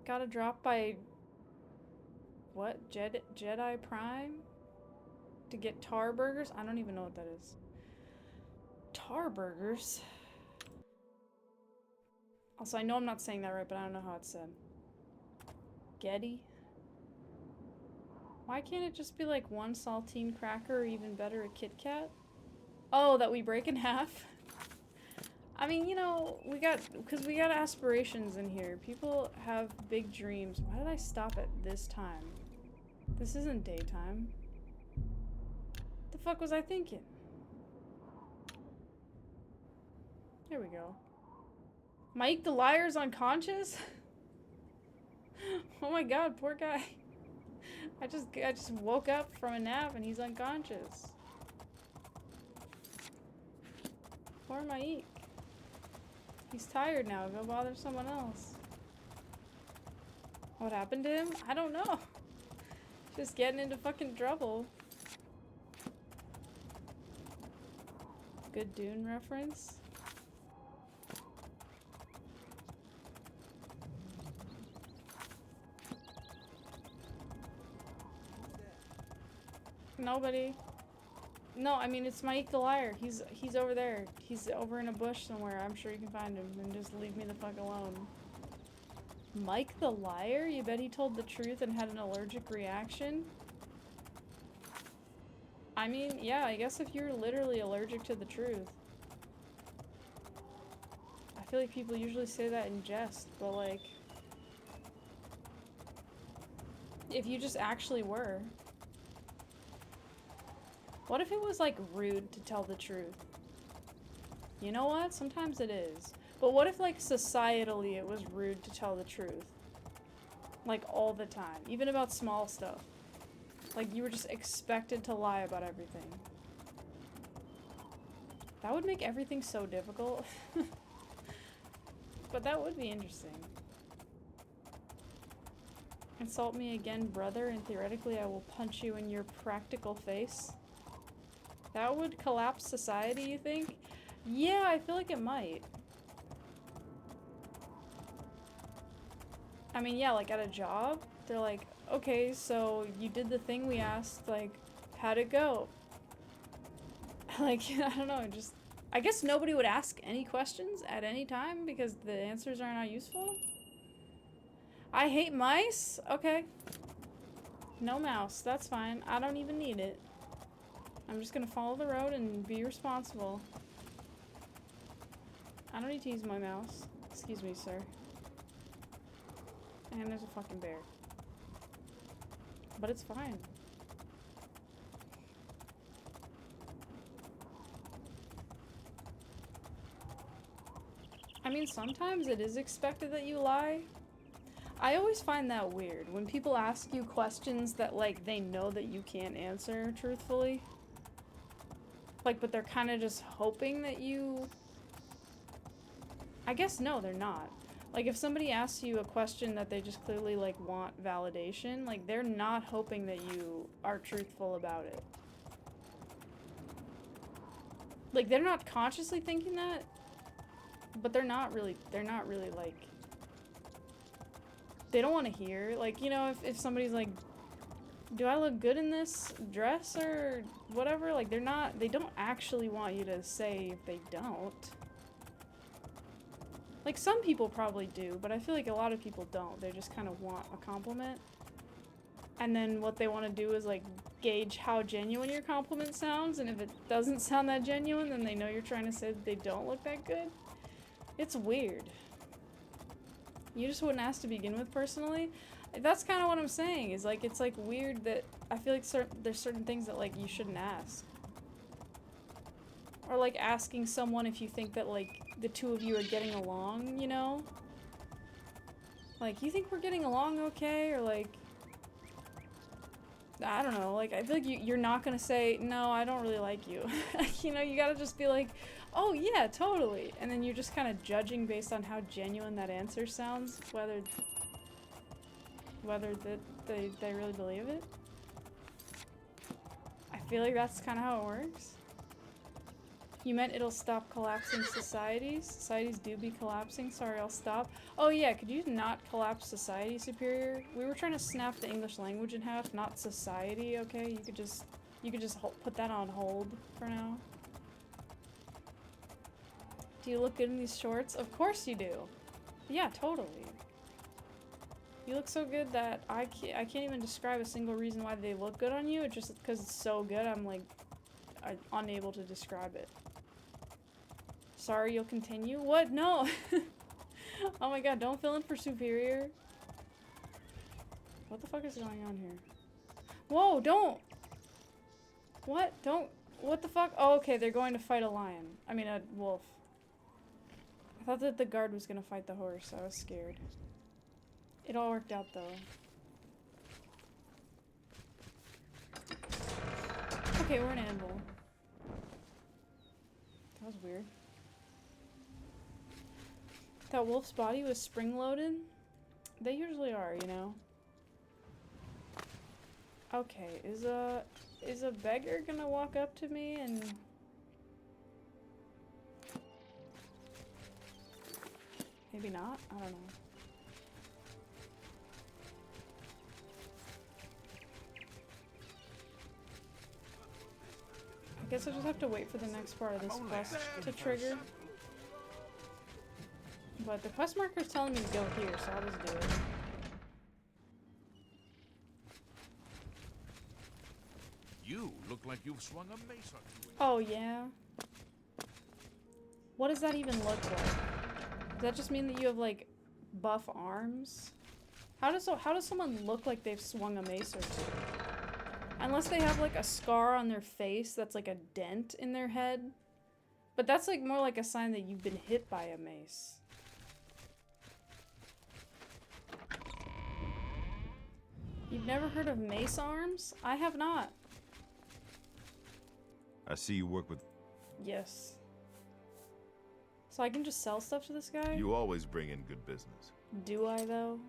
Got a drop by, what, Jedi Prime? To get tar burgers? I don't even know what that is. Tar burgers? Also, I know I'm not saying that right, but I don't know how it's said. Getty? Why can't it just be like one saltine cracker, or even better, a Kit Kat? Oh, that we break in half? I mean, you know, because we got aspirations in here. People have big dreams. Why did I stop at this time? This isn't daytime. The fuck was I thinking? There we go. Mike the Liar's unconscious? Oh my god, poor guy. I just woke up from a nap and he's unconscious. Poor Mike. He's tired now. Go bother someone else. What happened to him? I don't know. Just getting into fucking trouble. Good Dune reference. Nobody. No, I mean, it's Mike the Liar. He's over there. He's over in a bush somewhere. I'm sure you can find him. And just leave me the fuck alone. Mike the Liar? You bet he told the truth and had an allergic reaction? I mean, yeah, I guess if you're literally allergic to the truth. I feel like people usually say that in jest, but like... if you just actually were... What if it was, like, rude to tell the truth? You know what? Sometimes it is. But what if, like, societally it was rude to tell the truth? Like, all the time. Even about small stuff. Like, you were just expected to lie about everything. That would make everything so difficult. But that would be interesting. Insult me again, brother, and theoretically I will punch you in your practical face. That would collapse society, you think? Yeah, I feel like it might. I mean, yeah, like at a job, they're like, okay, so you did the thing we asked, like, how'd it go? Like, I don't know, just... I guess nobody would ask any questions at any time because the answers are not useful? I hate mice? Okay. No mouse, that's fine. I don't even need it. I'm just gonna follow the road and be responsible. I don't need to use my mouse. Excuse me, sir. And there's a fucking bear. But it's fine. I mean, sometimes it is expected that you lie. I always find that weird when people ask you questions that, like, they know that you can't answer truthfully. Like, but they're kind of just hoping that you... I guess no, they're not. Like, if somebody asks you a question that they just clearly, like, want validation, like, they're not hoping that you are truthful about it. Like, they're not consciously thinking that, but they're not really, like... They don't want to hear. Like, you know, if somebody's like, do I look good in this dress or whatever? Like, they don't actually want you to say if they don't. Like, some people probably do, but I feel like a lot of people don't. They just kind of want a compliment. And then what they want to do is, like, gauge how genuine your compliment sounds, and if it doesn't sound that genuine, then they know you're trying to say that they don't look that good. It's weird. You just wouldn't ask to begin with, personally. That's kind of what I'm saying, is, like, it's, like, weird that I feel like there's certain things that, like, you shouldn't ask. Or, like, asking someone if you think that, like, the two of you are getting along, you know? Like, you think we're getting along okay? Or, like, I don't know. Like, I feel like you're not gonna say, no, I don't really like you. You know, you gotta just be like, oh, yeah, totally. And then you're just kind of judging based on how genuine that answer sounds, whether they really believe it. I feel like that's kind of how it works. You meant it'll stop collapsing societies? Societies do be collapsing. Sorry, I'll stop. Oh yeah, could you not collapse society, Superior? We were trying to snap the English language in half, not society, okay? You could just put that on hold for now. Do you look good in these shorts? Of course you do. Yeah, totally. You look so good that I can't even describe a single reason why they look good on you. It's just because it's so good, I'm like, unable to describe it. Sorry, you'll continue? What? No! Oh my god, don't fill in for Superior. What the fuck is going on here? Whoa, don't! What? Don't... What the fuck? Oh, okay, they're going to fight a lion. I mean, a wolf. I thought that the guard was gonna fight the horse. I was scared. It all worked out, though. Okay, we're an anvil. That was weird. That wolf's body was spring-loaded? They usually are, you know? Okay, is a beggar gonna walk up to me and... Maybe not? I don't know. I guess I'll just have to wait for the next part of this quest to trigger. But the quest marker is telling me to go here, so I'll just do it. You look like you've swung a mace or two. Oh, yeah? What does that even look like? Does that just mean that you have, like, buff arms? How does someone look like they've swung a mace or two? Unless they have, like, a scar on their face that's, like, a dent in their head. But that's, like, more like a sign that you've been hit by a mace. You've never heard of mace arms? I have not. I see you work with... Yes. So I can just sell stuff to this guy? You always bring in good business. Do I, though?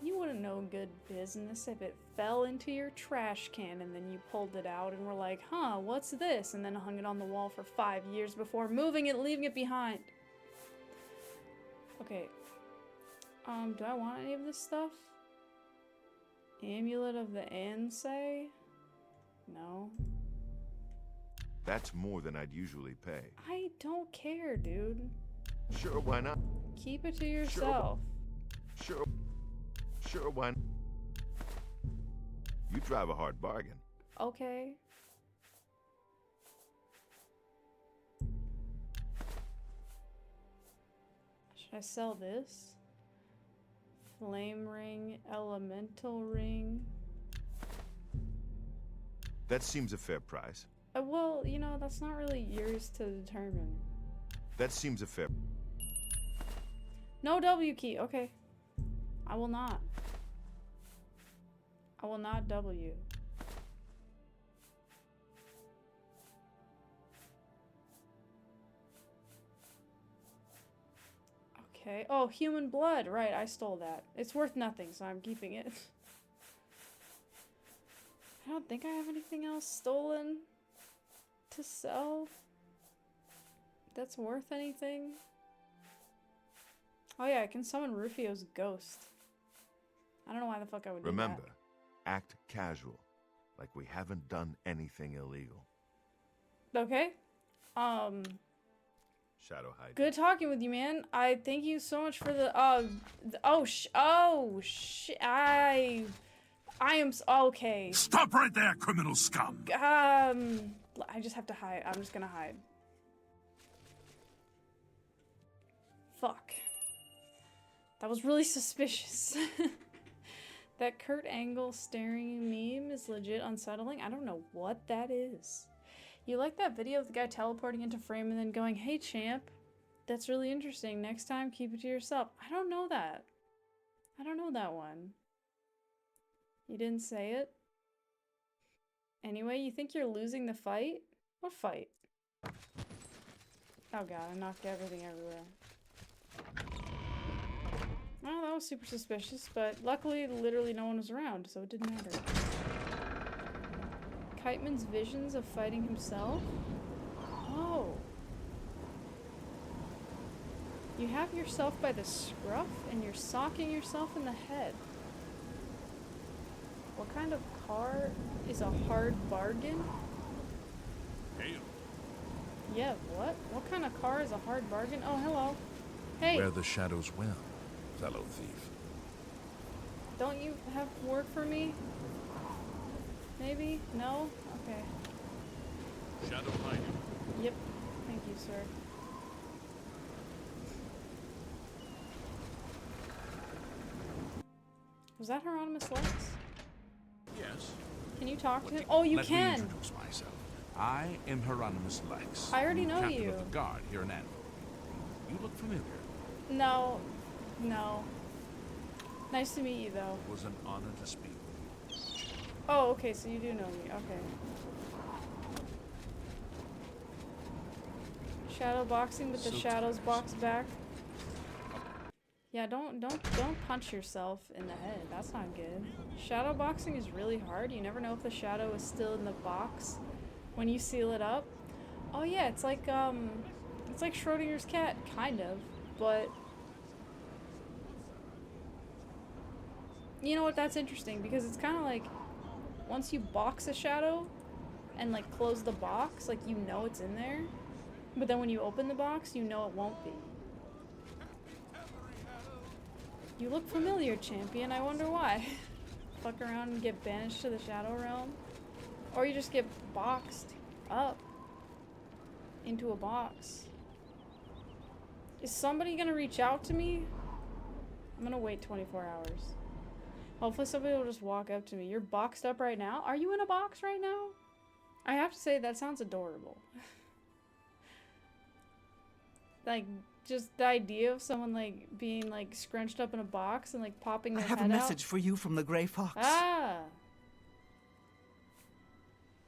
You wouldn't know good business if it fell into your trash can and then you pulled it out and were like, huh, what's this? And then hung it on the wall for 5 years before moving it, leaving it behind. Okay. Do I want any of this stuff? Amulet of the Ansei? No. That's more than I'd usually pay. I don't care, dude. Sure, why not? Keep it to yourself. Sure, why not? You drive a hard bargain. Okay. Should I sell this? Flame ring, elemental ring. That seems a fair price. Well, you know, that's not really yours to determine. That seems a fair... No W key, okay. I will not. I will not W. Okay. Oh, human blood. Right, I stole that. It's worth nothing, so I'm keeping it. I don't think I have anything else stolen to sell that's worth anything. Oh yeah, I can summon Rufio's ghost. I don't know why the fuck I would do that. Remember, act casual, like we haven't done anything illegal. Okay. Shadow hiding. Good talking with you, man. I thank you so much for the, I am, okay. Stop right there, criminal scum! I just have to hide. I'm just gonna hide. Fuck. That was really suspicious. That Kurt Angle staring meme is legit unsettling. I don't know what that is. You like that video of the guy teleporting into frame and then going, "Hey champ, that's really interesting. Next time, keep it to yourself." I don't know that. I don't know that one. You didn't say it? Anyway, you think you're losing the fight? What fight? Oh god, I knocked everything everywhere. Well, that was super suspicious, but luckily, literally no one was around, so it didn't matter. Kiteman's visions of fighting himself? Oh. You have yourself by the scruff, and you're socking yourself in the head. What kind of car is a hard bargain? Hail. Yeah, what? What kind of car is a hard bargain? Oh, hello. Hey, Where the shadows will, fellow thief. don't you have work for me? Maybe? No? Okay. Shadow hiding. Yep. Thank you, sir. Was that Hieronymus Lex? Yes. Can you talk to him? Oh, you Let me can! introduce myself. I am Hieronymus Lex. I already know captain you. of the guard here in Anvil. You look familiar. No. No. Nice to meet you, though. It was an honor to speak with you. Oh, okay, so you do know me. Okay. Shadow boxing, but the So shadows tiresome. box back. Yeah, don't punch yourself in the head. That's not good. Shadow boxing is really hard. You never know if the shadow is still in the box when you seal it up. Oh yeah, it's like Schrodinger's cat, kind of, but you know what? That's interesting because it's kind of like once you box a shadow and like close the box, like you know it's in there, but then when you open the box, you know it won't be. You look familiar, champion. I wonder why. Fuck around and get banished to the Shadow Realm. Or you just get boxed up into a box. Is somebody gonna reach out to me? I'm gonna wait 24 hours. Hopefully somebody will just walk up to me. You're boxed up right now? Are you in a box right now? I have to say, that sounds adorable. Like, just the idea of someone, like, being, like, scrunched up in a box and, like, popping their I head have out. a message for you from the Grey Fox. Ah!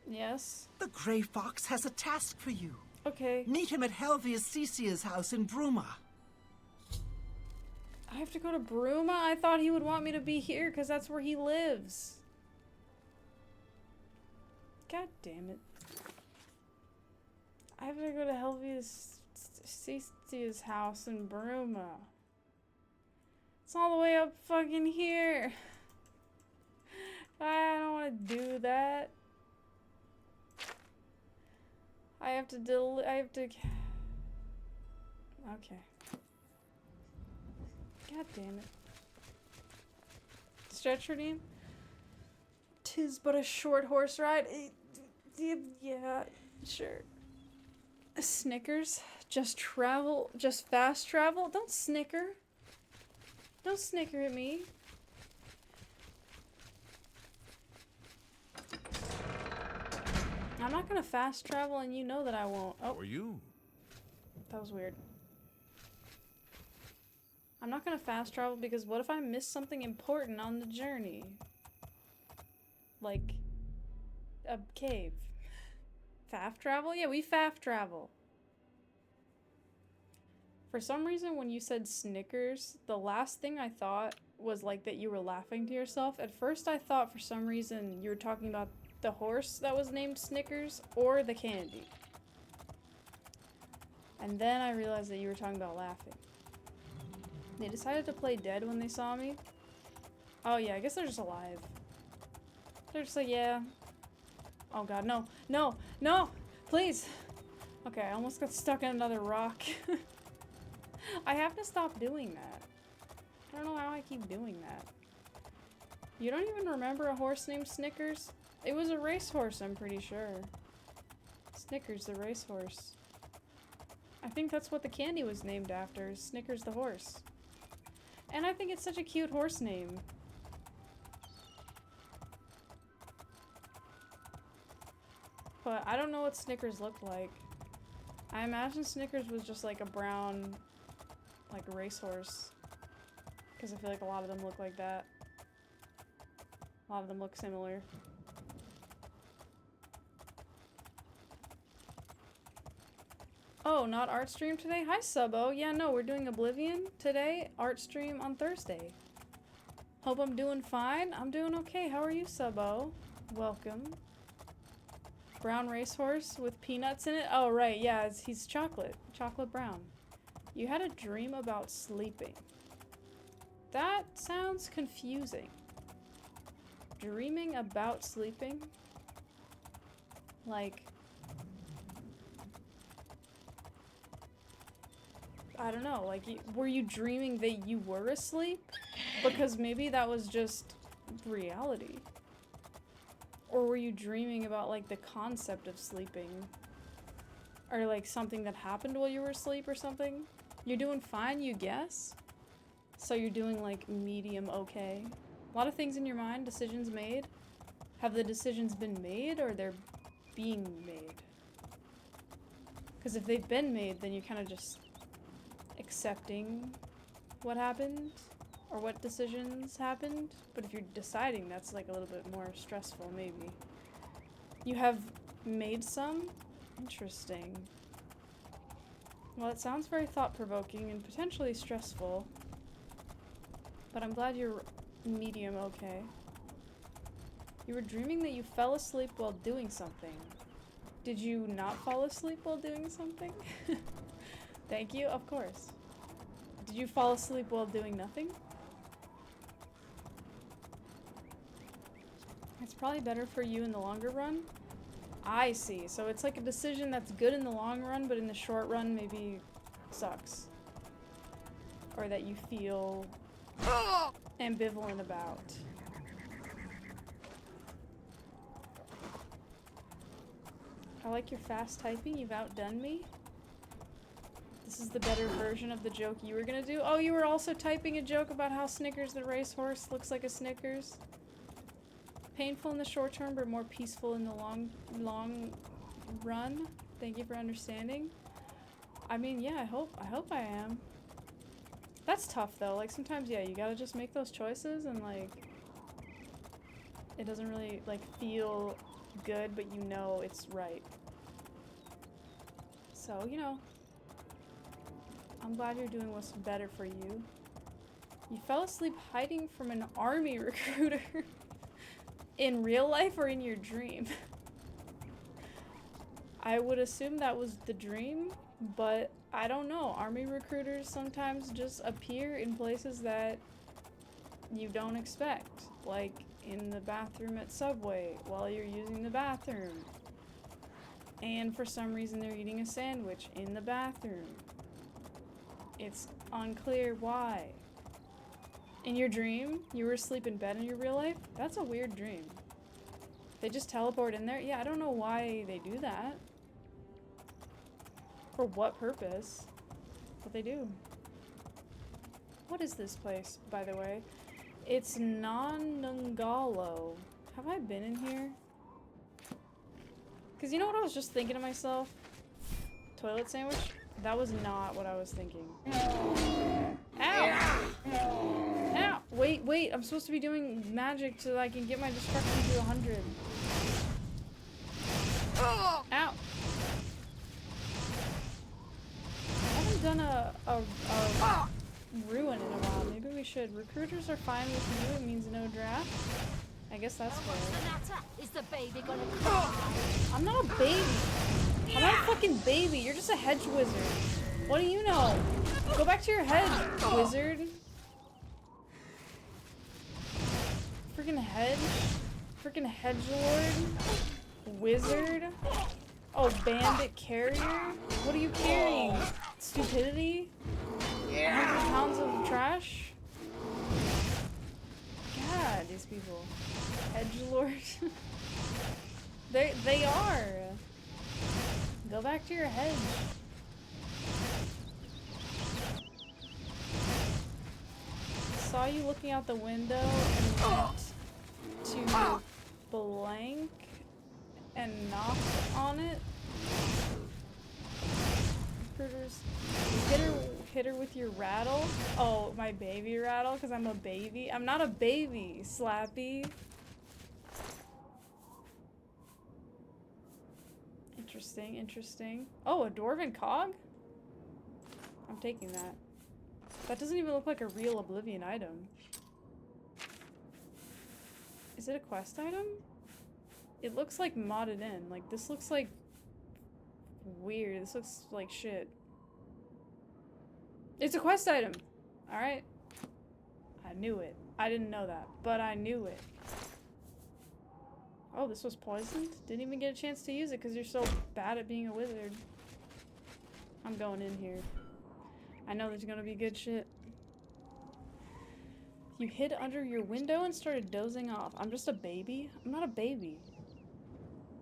Yes? The Grey Fox has a task for you. Okay. Meet him at Helvia's Cecia's house in Bruma. I have to go to Bruma? I thought he would want me to be here because that's where he lives. God damn it. I have to go to Helvia's Cecia's house in Bruma. It's all the way up fucking here. I don't want to do that. I have to okay. God damn it. Stretch redeem? 'Tis but a short horse ride. Yeah, sure. Snickers? Just travel? Just fast travel? Don't snicker. Don't snicker at me. I'm not gonna fast travel and you know that I won't. Oh, How are you? that was weird. I'm not gonna fast travel because what if I miss something important on the journey? Like a cave. Faff travel? Yeah, we faff travel. For some reason, when you said Snickers, the last thing I thought was like that you were laughing to yourself. At first, I thought for some reason you were talking about the horse that was named Snickers or the candy. And then I realized that you were talking about laughing. They decided to play dead when they saw me. Oh yeah, I guess they're just alive. They're just like, yeah. Oh god, no, no, no, please. Okay, I almost got stuck in another rock. I have to stop doing that. I don't know how I keep doing that. You don't even remember a horse named Snickers? It was a racehorse, I'm pretty sure. Snickers the racehorse. I think that's what the candy was named after, Snickers the horse. And I think it's such a cute horse name. But I don't know what Snickers looked like. I imagine Snickers was just like a brown, like racehorse. Because I feel like a lot of them look like that. A lot of them look similar. Oh, not art stream today? Hi, Subbo. Yeah, no, we're doing Oblivion today. Art stream on Thursday. Hope I'm doing fine. I'm doing okay. How are you, Subbo? Welcome. Brown racehorse with peanuts in it? Oh, right. Yeah, he's chocolate. Chocolate brown. You had a dream about sleeping. That sounds confusing. Dreaming about sleeping? Like... I don't know, like, were you dreaming that you were asleep? Because maybe that was just reality. Or were you dreaming about, like, the concept of sleeping? Or, like, something that happened while you were asleep or something? You're doing fine, you guess? So you're doing, like, medium okay. A lot of things in your mind, decisions made. Have the decisions been made, or they're being made? Because if they've been made, then you kind of just... accepting what happened or what decisions happened, but if you're deciding, that's like a little bit more stressful, maybe. You have made some? Interesting. Well, it sounds very thought-provoking and potentially stressful, but I'm glad you're medium okay. You were dreaming that you fell asleep while doing something. Did you not fall asleep while doing something? Thank you, of course. Did you fall asleep while doing nothing? It's probably better for you in the longer run. I see. So it's like a decision that's good in the long run, but in the short run maybe sucks. Or that you feel ambivalent about. I like your fast typing. You've outdone me. This is the better version of the joke you were gonna do. Oh, you were also typing a joke about how Snickers the racehorse looks like a Snickers. Painful in the short term, but more peaceful in the long run. Thank you for understanding. I mean, yeah, I hope I am. That's tough though. Like sometimes, yeah, you gotta just make those choices and like, it doesn't really like feel good, but you know it's right. So, you know. I'm glad you're doing what's better for you. You fell asleep hiding from an army recruiter. In real life or in your dream? I would assume that was the dream, but I don't know. Army recruiters sometimes just appear in places that you don't expect. Like in the bathroom at Subway while you're using the bathroom. And for some reason they're eating a sandwich in the bathroom. It's unclear why. In your dream, you were asleep in bed in your real life? That's a weird dream. They just teleport in there? Yeah, I don't know why they do that. For what purpose? But they do. What is this place, by the way? It's Nanungalo. Have I been in here? Because you know what I was just thinking to myself? Toilet sandwich? That was not what I was thinking. Ow! Ow! Wait, I'm supposed to be doing magic so that I can get my destruction to 100. Ow! I haven't done a ruin in a while. Maybe we should. Recruiters are fine with you. It means no draft. I guess that's fair. What's the matter? Is the baby gonna cry? I'm not a baby. I'm not a fucking baby. You're just a hedge wizard. What do you know? Go back to your hedge, wizard. Freaking hedge lord. Wizard. Oh, bandit carrier? What are you carrying? Stupidity? 100 pounds of trash? God, these people. Edgelord. They are. Go back to your hedge. Saw you looking out the window and went to blank and knock on it. Critters. Hit her with your rattle. Oh, my baby rattle, because I'm a baby. I'm not a baby, Slappy. Interesting, interesting. Oh, a dwarven cog? I'm taking that. That doesn't even look like a real Oblivion item. Is it a quest item? It looks like modded in. Like, this looks like weird. This looks like shit. It's a quest item! Alright. I knew it. I didn't know that, but I knew it. Oh, this was poisoned? Didn't even get a chance to use it because you're so bad at being a wizard. I'm going in here. I know there's gonna be good shit. You hid under your window and started dozing off. I'm just a baby? I'm not a baby.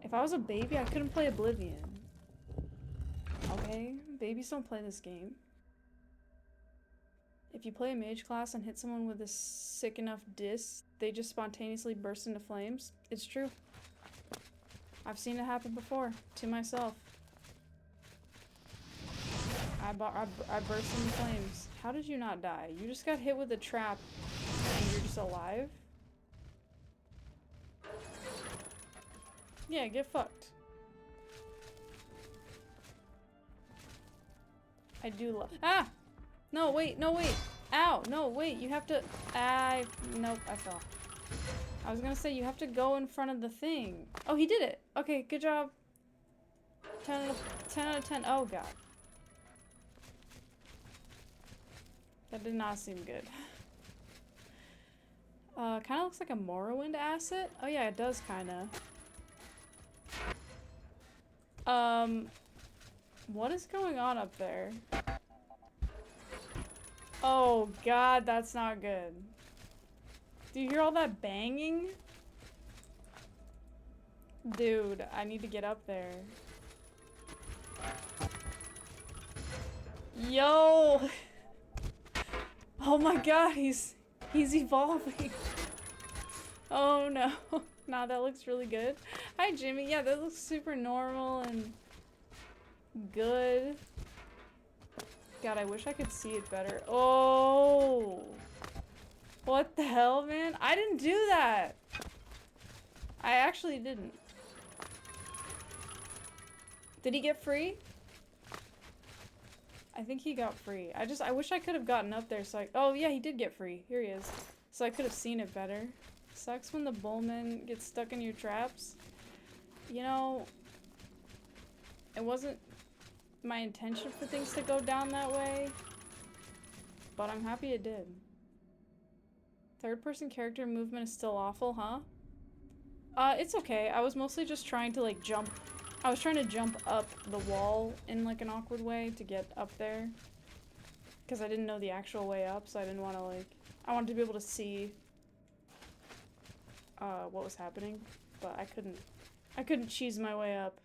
If I was a baby, I couldn't play Oblivion. Okay? Babies don't play this game. If you play a mage class and hit someone with a sick enough diss, they just spontaneously burst into flames. It's true. I've seen it happen before, to myself. I burst into flames. How did you not die? You just got hit with a trap and you're just alive? Yeah, get fucked. I do love— Ah! No, wait, no, wait. Ow, no, wait, you have to— nope, I fell. I was gonna say, you have to go in front of the thing. Oh, he did it! Okay, good job. 10 out of 10. Oh, God. That did not seem good. Kinda looks like a Morrowind asset. Oh yeah, it does kinda. What is going on up there? Oh God, that's not good. Do you hear all that banging? Dude, I need to get up there. Yo! Oh my God, he's evolving. Oh no. Nah, that looks really good. Hi Jimmy. Yeah, that looks super normal and good. God, I wish I could see it better. Oh! What the hell, man? I didn't do that! I actually didn't. Did he get free? I think he got free. I wish I could have gotten up there so oh yeah, he did get free. Here he is. So I could have seen it better. Sucks when the bullman gets stuck in your traps. You know, it wasn't my intention for things to go down that way, but I'm happy it did. Third-person character movement is still awful, huh? It's okay. I was mostly just trying to, like, jump. I was trying to jump up the wall in, like, an awkward way to get up there. Because I didn't know the actual way up, so I didn't want to, like... I wanted to be able to see what was happening, but I couldn't cheese my way up.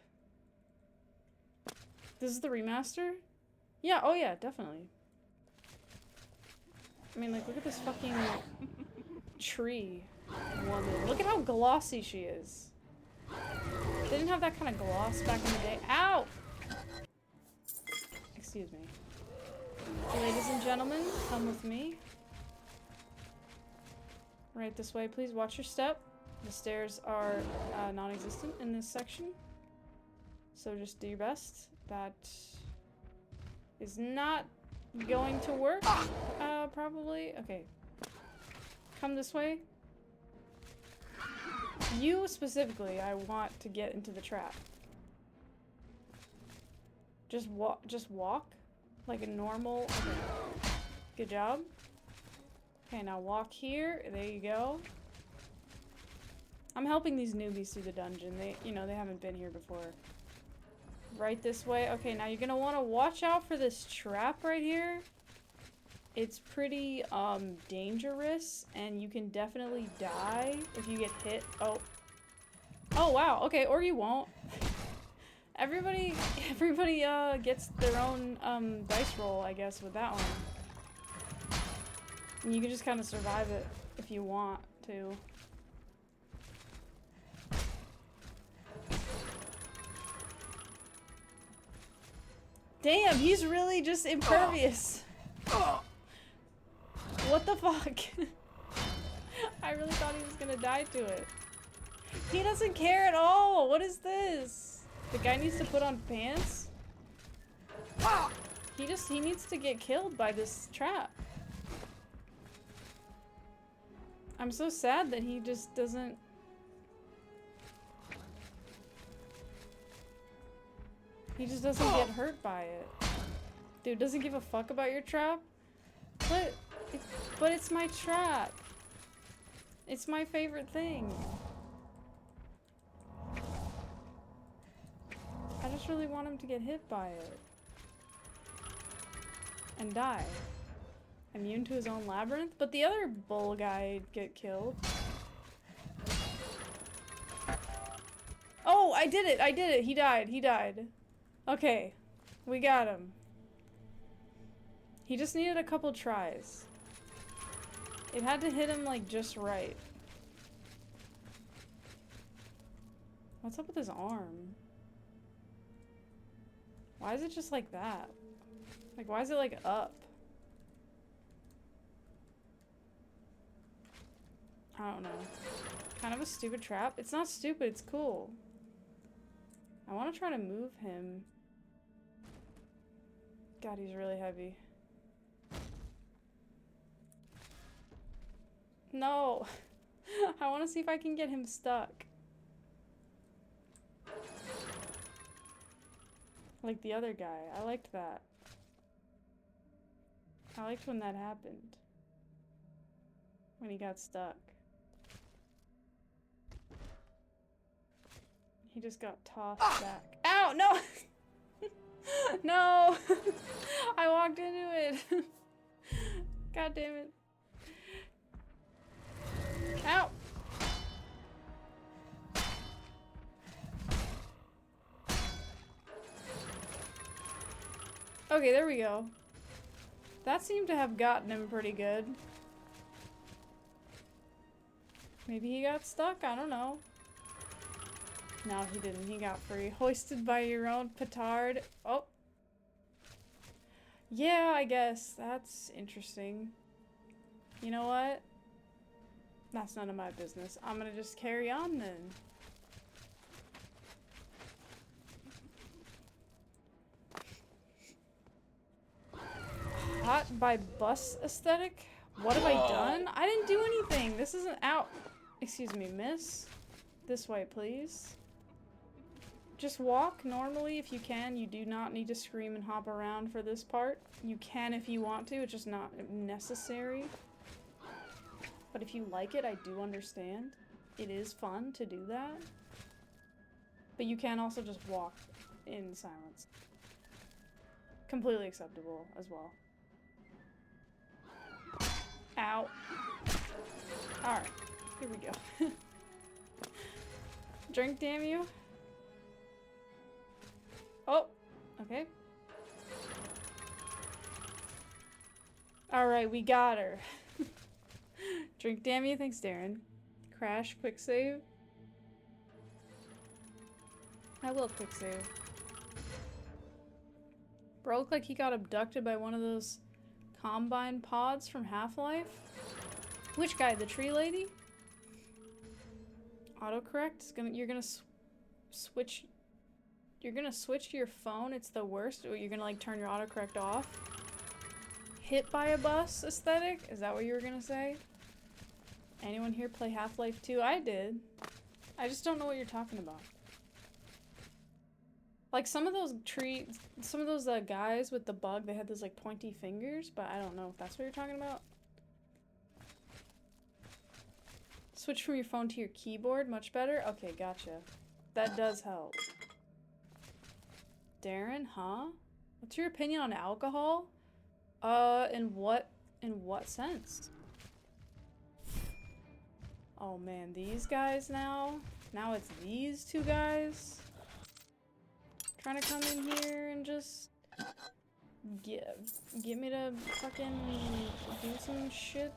This is the remaster? Yeah, oh yeah, definitely. I mean, like, look at this fucking tree woman. Look at how glossy she is. They didn't have that kind of gloss back in the day. Ow! Excuse me. Ladies and gentlemen, come with me. Right this way, please. Watch your step. The stairs are non-existent in this section. So just do your best. That is not going to work, probably. Okay. Come this way. You specifically, I want to get into the trap. Just walk like a normal. Okay. Good job. Okay, now walk here. There you go. I'm helping these newbies through the dungeon. They, you know, they haven't been here before. right this way. Okay, now you're gonna want to watch out for this trap right here. It's pretty dangerous, and you can definitely die if you get hit. Oh wow, okay, or you won't. Everybody gets their own dice roll, I guess, with that one. And you can just kind of survive it if you want to. Damn, he's really just impervious. What the fuck? I really thought he was gonna die to it. He doesn't care at all. What is this? The guy needs to put on pants? He needs to get killed by this trap. I'm so sad that he just doesn't... He just doesn't get hurt by it. Dude doesn't give a fuck about your trap? But it's my trap. It's my favorite thing. I just really want him to get hit by it. And die. Immune to his own labyrinth? But the other bull guy get killed. Oh, I did it! He died. Okay. We got him. He just needed a couple tries. It had to hit him, like, just right. What's up with his arm? Why is it just like that? Like, why is it, like, up? I don't know. Kind of a stupid trap. It's not stupid, it's cool. I want to try to move him. God, he's really heavy. No! I want to see if I can get him stuck. Like the other guy. I liked that. I liked when that happened. When he got stuck. He just got tossed back. Ow! No! No! I walked into it. God damn it. Ow! Okay, there we go. That seemed to have gotten him pretty good. Maybe he got stuck? I don't know. No, he didn't. He got free. Hoisted by your own petard. Oh. Yeah, I guess. That's interesting. You know what? That's none of my business. I'm gonna just carry on then. Hot by bus aesthetic? What have I done? I didn't do anything. This isn't out. Excuse me, miss. This way, please. Just walk normally if you can. You do not need to scream and hop around for this part. You can if you want to, it's just not necessary. But if you like it, I do understand. It is fun to do that. But you can also just walk in silence. Completely acceptable as well. Ow. Alright, here we go. Drink, damn you. Oh, okay. Alright, we got her. Drink, damn you. Thanks, Darren. Crash, quick save. I will quick save. Bro looked like he got abducted by one of those combine pods from Half-Life. Which guy? The tree lady? Autocorrect? You're gonna switch. You're gonna switch to your phone. It's the worst. Or you're gonna like turn your autocorrect off. Hit by a bus aesthetic? Is that what you were gonna say? Anyone here play Half-Life 2? I did. I just don't know what you're talking about. Like some of those guys with the bug, they had those like pointy fingers, but I don't know if that's what you're talking about. Switch from your phone to your keyboard, much better? Okay, gotcha. That does help. Darren, huh? What's your opinion on alcohol? In what sense? Oh man, these guys now? Now it's these two guys? Trying to come in here and just get me to fucking do some shit?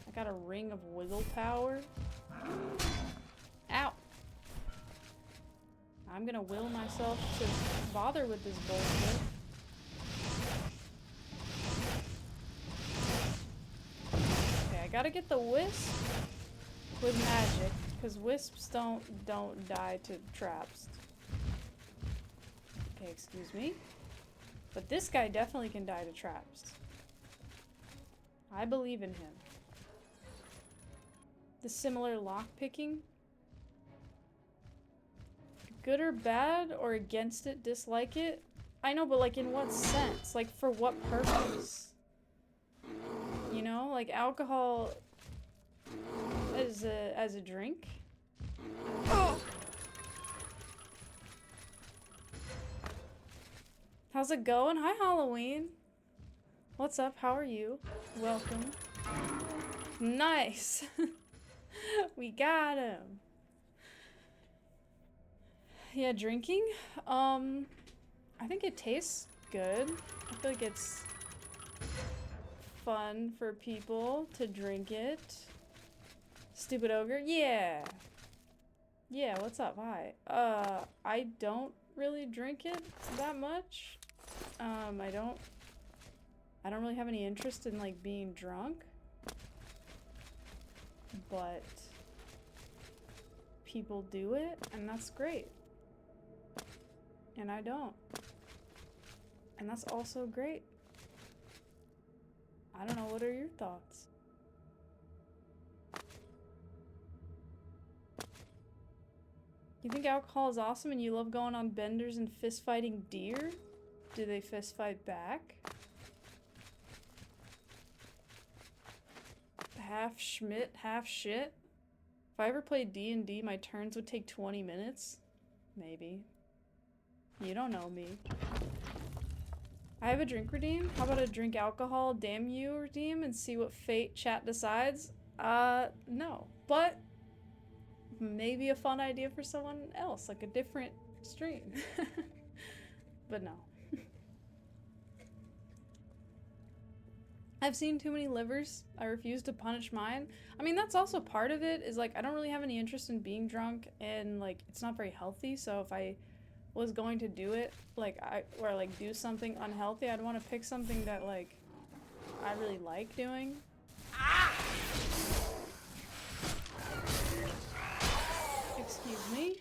I got a ring of willpower. Ow! I'm gonna will myself to bother with this bullshit. Okay, I gotta get the wisp with magic, because wisps don't die to traps. Okay, excuse me. But this guy definitely can die to traps. I believe in him. The similar lockpicking. Good or bad, or against it, dislike it? I know, but like in what sense? Like for what purpose? You know, like alcohol as a drink? Oh! How's it going? Hi, Halloween. What's up? How are you? Welcome. Nice. We got him. Yeah, drinking. I think it tastes good. I feel like it's fun for people to drink it. Stupid ogre. Yeah. Yeah, what's up? Hi. I don't really drink it that much. I don't really have any interest in like being drunk. But people do it, and that's great. And I don't. And that's also great. I don't know, what are your thoughts? You think alcohol is awesome and you love going on benders and fist fighting deer? Do they fist fight back? Half Schmidt, half shit. If I ever played D&D, my turns would take 20 minutes. Maybe. You don't know me. I have a drink redeem. How about a drink alcohol damn you redeem and see what fate chat decides? No. But maybe a fun idea for someone else, like a different stream. But no. I've seen too many livers. I refuse to punish mine. I mean, that's also part of it, is like I don't really have any interest in being drunk, and like it's not very healthy, so if I was going to do it, like or like do something unhealthy, I'd want to pick something that like I really like doing. Excuse me.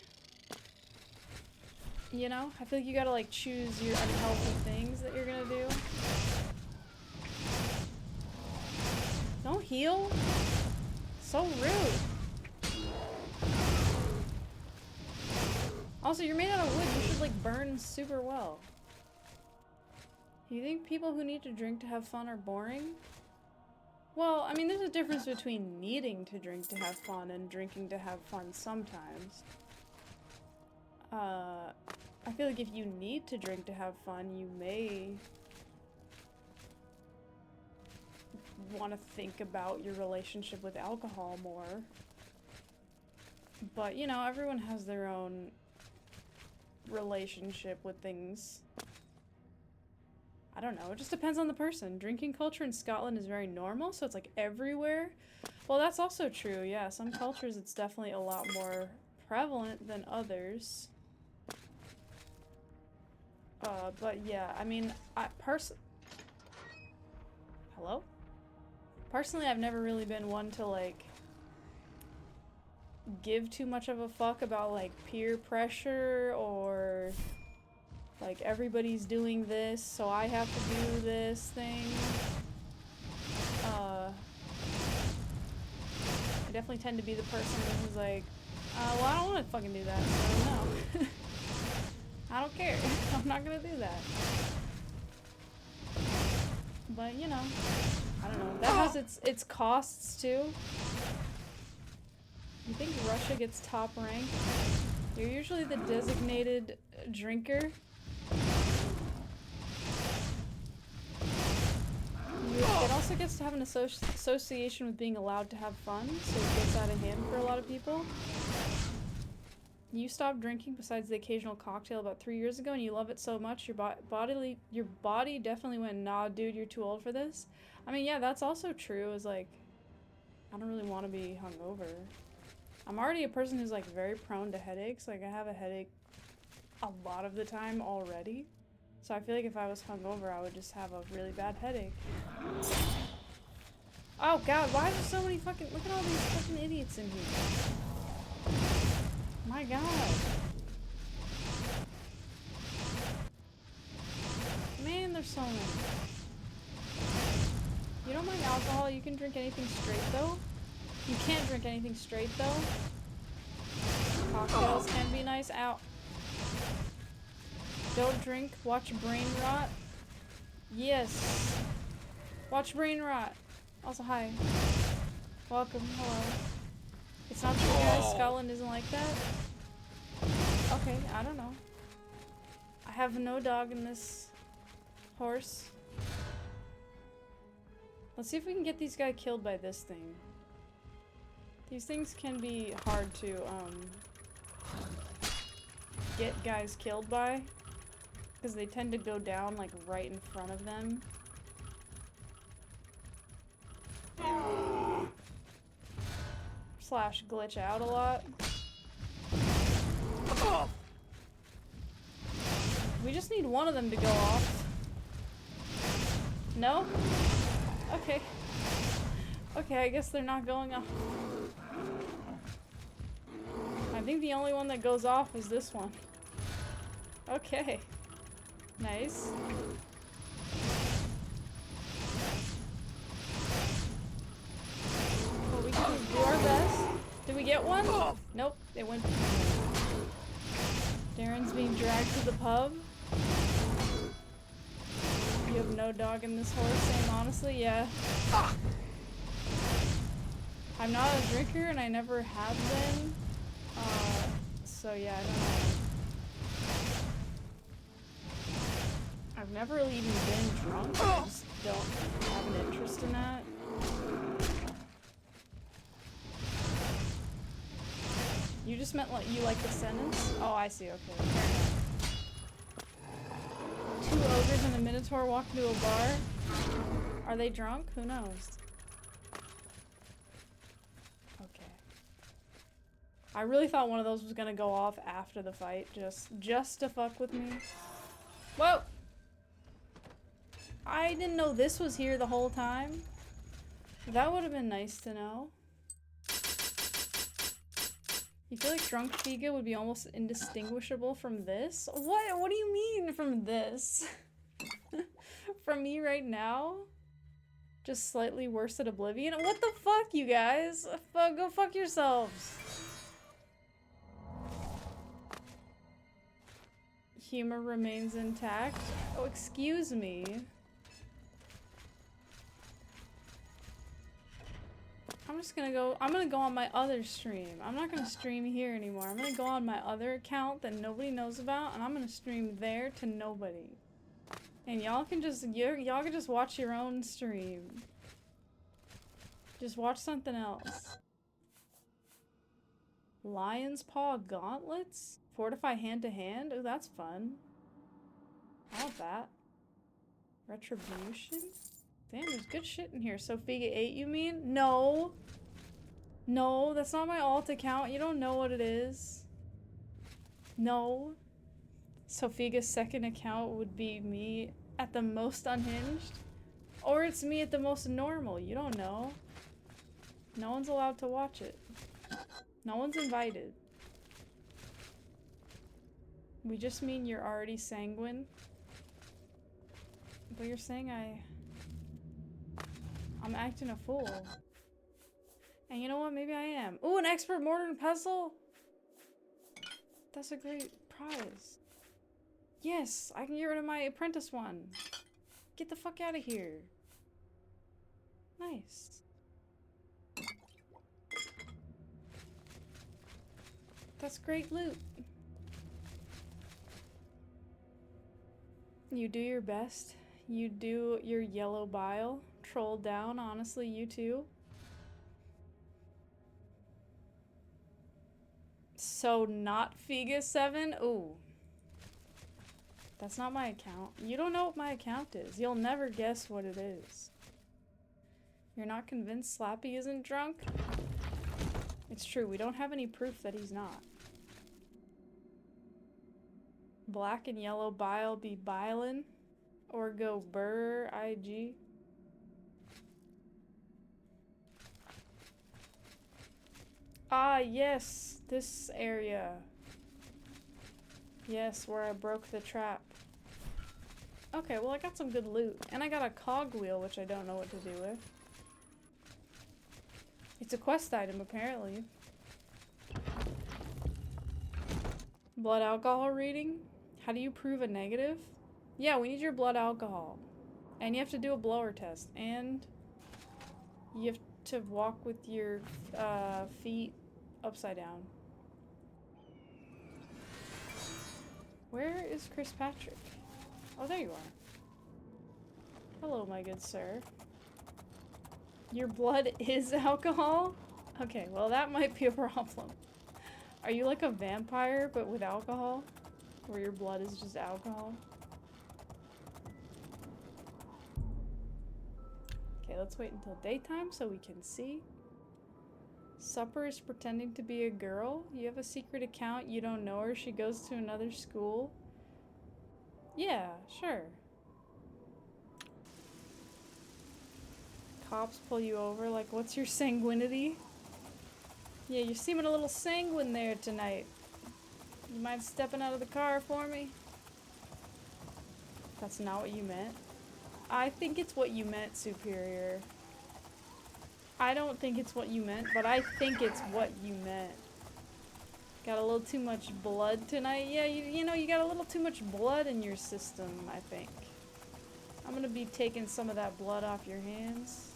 You know, I feel like you gotta like choose your unhealthy things that you're gonna do. Don't heal. So rude. Also, you're made out of wood. You should like burn super well. You think people who need to drink to have fun are boring? Well, I mean, there's a difference between needing to drink to have fun and drinking to have fun sometimes. I feel like if you need to drink to have fun, you may want to think about your relationship with alcohol more. But, you know, everyone has their own relationship with things. I don't know, it just depends on the person. Drinking culture in Scotland is very normal, so it's like everywhere. Well, that's also true, yeah. Some cultures it's definitely a lot more prevalent than others. But yeah, I mean, Hello? Personally, I've never really been one to, like, give too much of a fuck about, like, peer pressure or, like, everybody's doing this, so I have to do this thing. I definitely tend to be the person who's like, well, I don't want to fucking do that, so no. I don't care. I'm not gonna do that. But, you know, I don't know. That has its costs, too. You think Russia gets top rank? You're usually the designated drinker. It also gets to have an association with being allowed to have fun, so it gets out of hand for a lot of people. You stopped drinking besides the occasional cocktail about 3 years ago, and you love it so much your body definitely went, nah, dude, you're too old for this. I mean, yeah, that's also true. Is like, I don't really want to be hungover. I'm already a person who's like very prone to headaches. Like, I have a headache a lot of the time already. So I feel like if I was hungover, I would just have a really bad headache. Oh god, why are there so many fucking— look at all these fucking idiots in here. My god. Man, there's so many. You don't mind alcohol, you can drink anything straight though. You can't drink anything straight though. Cocktails can be nice. Out. Don't drink, watch brain rot. Yes. Watch brain rot. Also, hi. Welcome, hello. It's not true, guys. Scotland isn't like that. Okay, I don't know. I have no dog in this horse. Let's see if we can get these guys killed by this thing. These things can be hard to, get guys killed by. Because they tend to go down, like, right in front of them. Slash glitch out a lot. We just need one of them to go off. No? Okay. Okay, I guess they're not going off. I think the only one that goes off is this one. Okay. Nice. Well, we can do our best. Did we get one? Nope, it went. Darren's being dragged to the pub. You have no dog in this horse, same honestly, yeah. I'm not a drinker and I never have been. So yeah, I don't know. I've never really even been drunk. I just don't have an interest in that. You just meant like you like the sentence? Oh, I see. Okay. Two ogres and a minotaur walk into a bar. Are they drunk? Who knows? Okay. I really thought one of those was gonna go off after the fight, just to fuck with me. Whoa! I didn't know this was here the whole time. That would have been nice to know. You feel like drunk Figa would be almost indistinguishable from this? What? What do you mean from this? From me right now? Just slightly worse at Oblivion? What the fuck, you guys? Go fuck yourselves. Humor remains intact. Oh, excuse me. I'm gonna go on my other stream. I'm not gonna stream here anymore. I'm gonna go on my other account that nobody knows about, and I'm gonna stream there to nobody. And y'all can just watch your own stream. Just watch something else. Lion's Paw gauntlets? Fortify hand to hand? Oh, that's fun. I want that. Retribution? Damn, there's good shit in here. Sofiga 8, you mean? No. No, that's not my alt account. You don't know what it is. No. Sofiga's second account would be me at the most unhinged. Or it's me at the most normal. You don't know. No one's allowed to watch it. No one's invited. We just mean you're already sanguine. But you're saying I'm acting a fool. And you know what? Maybe I am. Ooh, an expert mortar and pestle? That's a great prize. Yes, I can get rid of my apprentice one. Get the fuck out of here. Nice. That's great loot. You do your best. You do your yellow bile. Troll down, honestly, you too. So not Figa7? Ooh. That's not my account. You don't know what my account is. You'll never guess what it is. You're not convinced Slappy isn't drunk? It's true, we don't have any proof that he's not. Black and yellow bile be bilin'? Or go burr IG? Ah, yes, this area. Yes, where I broke the trap. Okay, well I got some good loot. And I got a cogwheel, which I don't know what to do with. It's a quest item, apparently. Blood alcohol reading? How do you prove a negative? Yeah, we need your blood alcohol. And you have to do a blower test. And you have to walk with your feet upside down. Where is Chris Patrick? Oh, there you are. Hello, my good sir. Your blood is alcohol? Okay, well that might be a problem. Are you like a vampire, but with alcohol? Where your blood is just alcohol? Okay, let's wait until daytime so we can see. Supper is pretending to be a girl. You have a secret account. You don't know her. She goes to another school. Yeah, sure. Cops pull you over. Like, what's your sanguinity? Yeah, you're seeming a little sanguine there tonight. You mind stepping out of the car for me? That's not what you meant. I think it's what you meant, Superior. I don't think it's what you meant, but I think it's what you meant. Got a little too much blood tonight? Yeah, you know, you got a little too much blood in your system, I think. I'm gonna be taking some of that blood off your hands.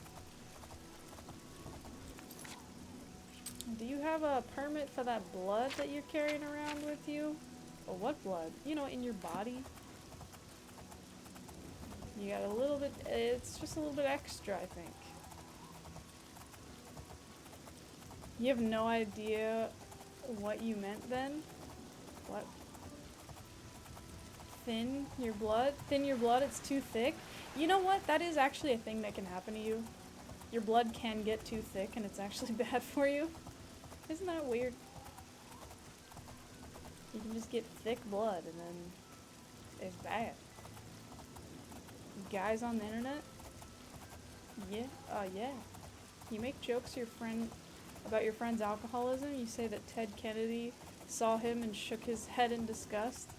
Do you have a permit for that blood that you're carrying around with you? Or what blood? You know, in your body? You got a little bit, it's just a little bit extra, I think. You have no idea what you meant then? What? Thin your blood? Thin your blood, it's too thick? You know what? That is actually a thing that can happen to you. Your blood can get too thick and it's actually bad for you. Isn't that weird? You can just get thick blood and then it's bad. Guys on the internet? Yeah, yeah. You make jokes about your friend's alcoholism. You say that Ted Kennedy saw him and shook his head in disgust.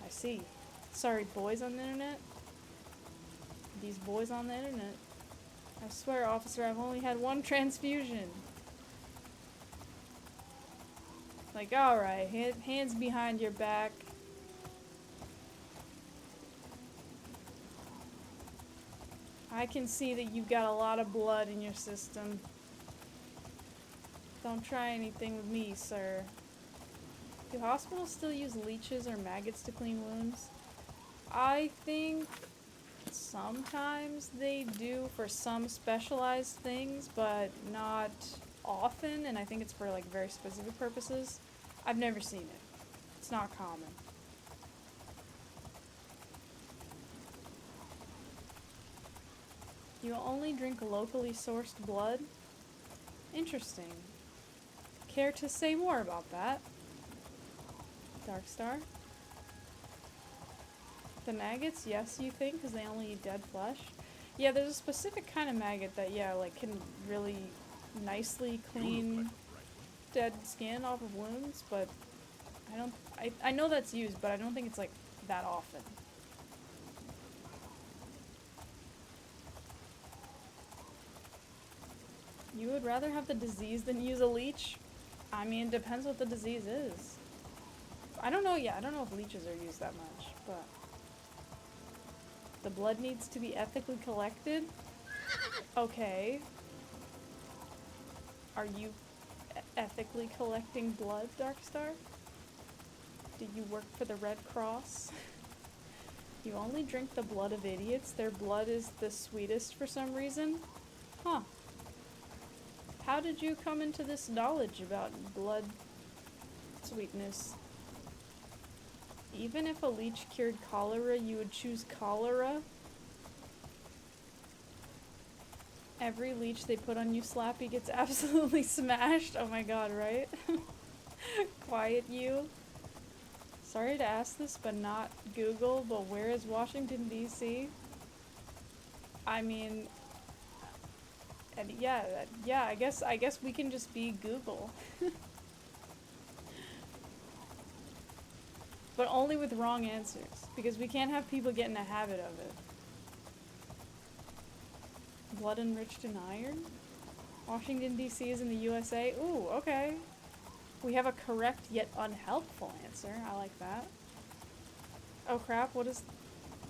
I see. Sorry, boys on the internet? These boys on the internet. I swear, officer, I've only had one transfusion. Like, alright, hands behind your back. I can see that you've got a lot of blood in your system. Don't try anything with me, sir. Do hospitals still use leeches or maggots to clean wounds? I think sometimes they do for some specialized things, but not often, and I think it's for like very specific purposes. I've never seen it. It's not common. You only drink locally sourced blood? Interesting. Care to say more about that? Darkstar? The maggots? Yes, you think? Because they only eat dead flesh? Yeah, there's a specific kind of maggot that, yeah, like can really nicely clean dead skin off of wounds, but I know that's used, but I don't think it's like that often. You would rather have the disease than use a leech? I mean, it depends what the disease is. I don't know, yeah, I don't know if leeches are used that much, but... The blood needs to be ethically collected? Okay. Are you ethically collecting blood, Darkstar? Do you work for the Red Cross? You only drink the blood of idiots? Their blood is the sweetest for some reason? Huh. How did you come into this knowledge about blood sweetness? Even if a leech cured cholera, you would choose cholera? Every leech they put on you, Slappy, gets absolutely smashed. Oh my god, right? Quiet you. Sorry to ask this, but not Google, but where is Washington, D.C.? I mean... And yeah, I guess we can just be Google. But only with wrong answers, because we can't have people get in a habit of it. Blood enriched in iron? Washington, D.C. is in the USA? Ooh, okay. We have a correct yet unhelpful answer. I like that. Oh crap, what is...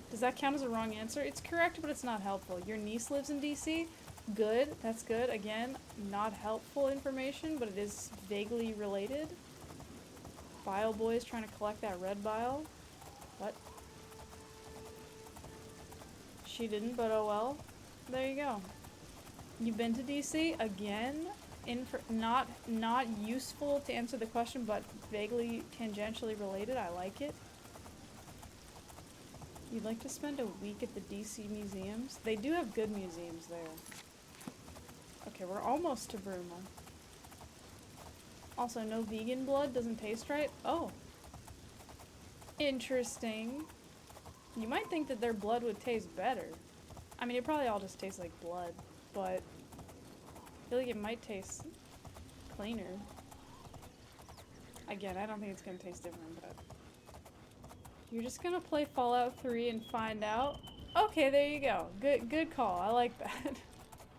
Does that count as a wrong answer? It's correct, but it's not helpful. Your niece lives in D.C.? Good, that's good. Again, not helpful information, but it is vaguely related. Bile Boy is trying to collect that red bile. What? She didn't, but oh well. There you go. You've been to DC? Again? Not useful to answer the question, but vaguely tangentially related. I like it. You'd like to spend a week at the DC museums? They do have good museums there. Okay, we're almost to Bruma. Also, no vegan blood doesn't taste right? Oh. Interesting. You might think that their blood would taste better. I mean, it probably all just tastes like blood, but I feel like it might taste cleaner. Again, I don't think it's gonna taste different, but... You're just gonna play Fallout 3 and find out? Okay, there you go. Good call. I like that.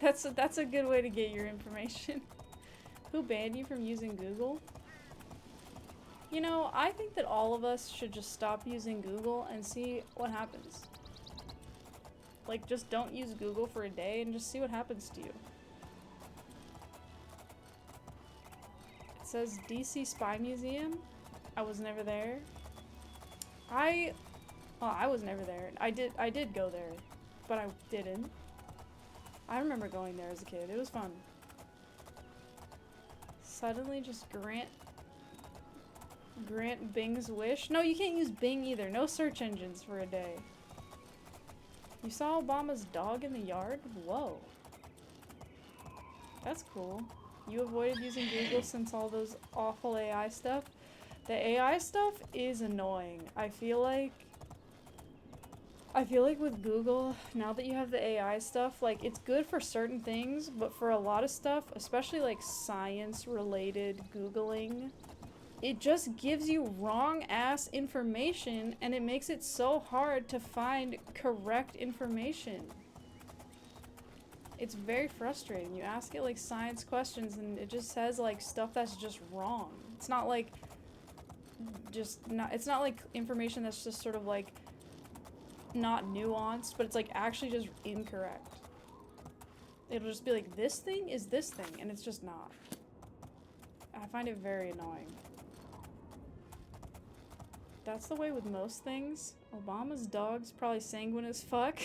That's a good way to get your information. Who banned you from using Google? You know, I think that all of us should just stop using Google and see what happens. Like, just don't use Google for a day and just see what happens to you. It says DC Spy Museum. I was never there. Well, I was never there. I did go there, but I didn't. I remember going there as a kid. It was fun. Suddenly just grant Bing's wish. No, you can't use Bing either. No search engines for a day. You saw Obama's dog in the yard? Whoa. That's cool. You avoided using Google since all those awful AI stuff. The AI stuff is annoying. I feel like with Google, now that you have the AI stuff, like, it's good for certain things, but for a lot of stuff, especially like science-related Googling, it just gives you wrong-ass information, and it makes it so hard to find correct information. It's very frustrating. You ask it, like, science questions, and it just says, like, stuff that's just wrong. It's not like, it's not like information that's just sort of, like, not nuanced, but it's, like, actually just incorrect. It'll just be like, this thing is this thing, and it's just not. I find it very annoying. That's the way with most things. Obama's dog's probably sanguine as fuck.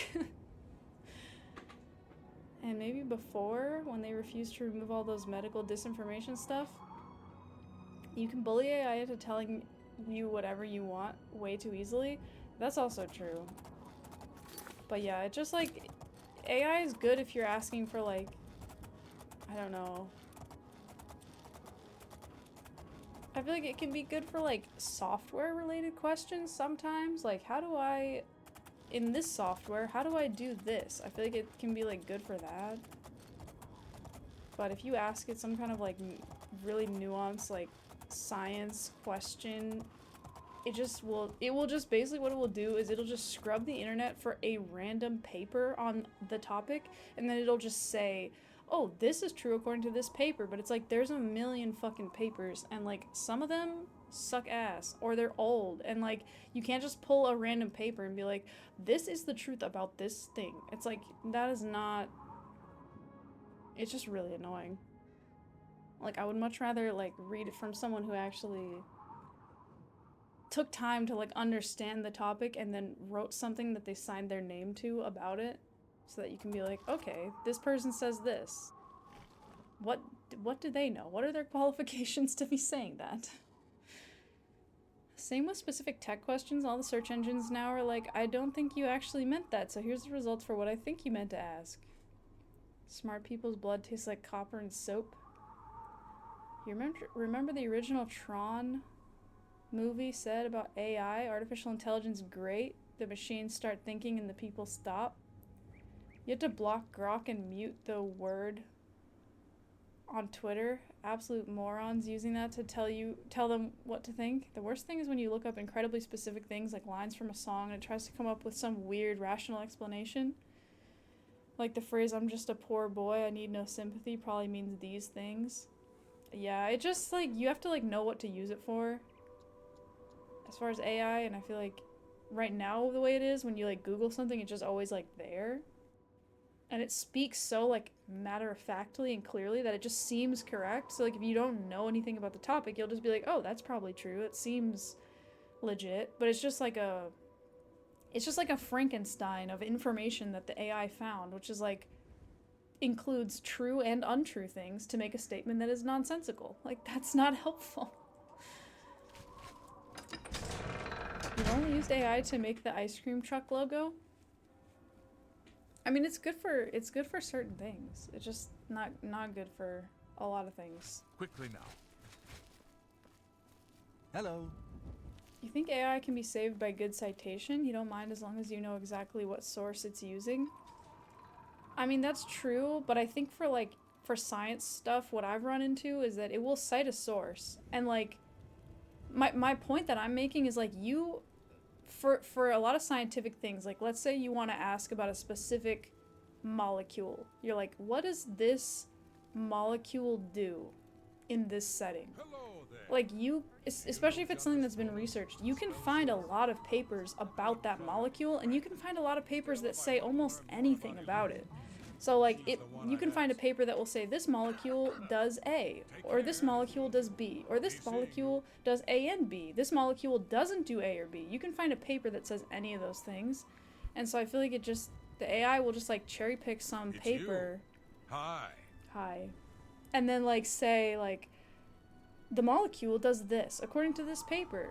And maybe before, when they refused to remove all those medical disinformation stuff, you can bully AI into telling you whatever you want way too easily. That's also true. But yeah, it just, like, AI is good if you're asking for, like, I don't know. I feel like it can be good for, like, software-related questions sometimes. Like, how do I, in this software, how do I do this? I feel like it can be, like, good for that. But if you ask it some kind of, like, really nuanced, like, science question, it will just basically, what it will do is it'll just scrub the internet for a random paper on the topic, and then it'll just say, oh, this is true according to this paper, but it's like, there's a million fucking papers, and, like, some of them suck ass, or they're old, and, like, you can't just pull a random paper and be like, this is the truth about this thing. It's like, that is not, it's just really annoying. Like, I would much rather, like, read it from someone who actually took time to, like, understand the topic and then wrote something that they signed their name to about it, so that you can be like, okay, this person says this. What do they know? What are their qualifications to be saying that? Same with specific tech questions. All the search engines now are like, I don't think you actually meant that, so here's the results for what I think you meant to ask. Smart people's blood tastes like copper and soap. You remember the original Tron movie said about AI, artificial intelligence great, the machines start thinking and the people stop? You have to block Grok and mute the word on Twitter. Absolute morons using that to tell them what to think. The worst thing is when you look up incredibly specific things like lines from a song and it tries to come up with some weird rational explanation. Like the phrase, I'm just a poor boy, I need no sympathy, probably means these things. Yeah, it just, like, you have to, like, know what to use it for. As far as AI, and I feel like right now the way it is, when you, like, Google something, it's just always, like, there. And it speaks so, like, matter-of-factly and clearly that it just seems correct. So, like, if you don't know anything about the topic, you'll just be like, oh, that's probably true. It seems legit. But it's just like a Frankenstein of information that the AI found, which is, like, includes true and untrue things to make a statement that is nonsensical. Like, that's not helpful. You've only used AI to make the ice cream truck logo? I mean, it's good for certain things. It's just not good for a lot of things. Quickly now. Hello. You think AI can be saved by good citation? You don't mind as long as you know exactly what source it's using? I mean, that's true, but I think for science stuff, what I've run into is that it will cite a source. And, like, my point that I'm making is, like, for a lot of scientific things, like, let's say you want to ask about a specific molecule. You're like, what does this molecule do in this setting? Like, especially if it's something that's been researched, you can find a lot of papers about that molecule, and you can find a lot of papers that say almost anything about it. So, like, you can find a paper that will say this molecule does A, or this molecule does B, or this molecule does A and B. This molecule doesn't do A or B. You can find a paper that says any of those things. And so I feel like the AI will just, like, cherry pick some paper. Hi. And then, like, say, like, the molecule does this, according to this paper.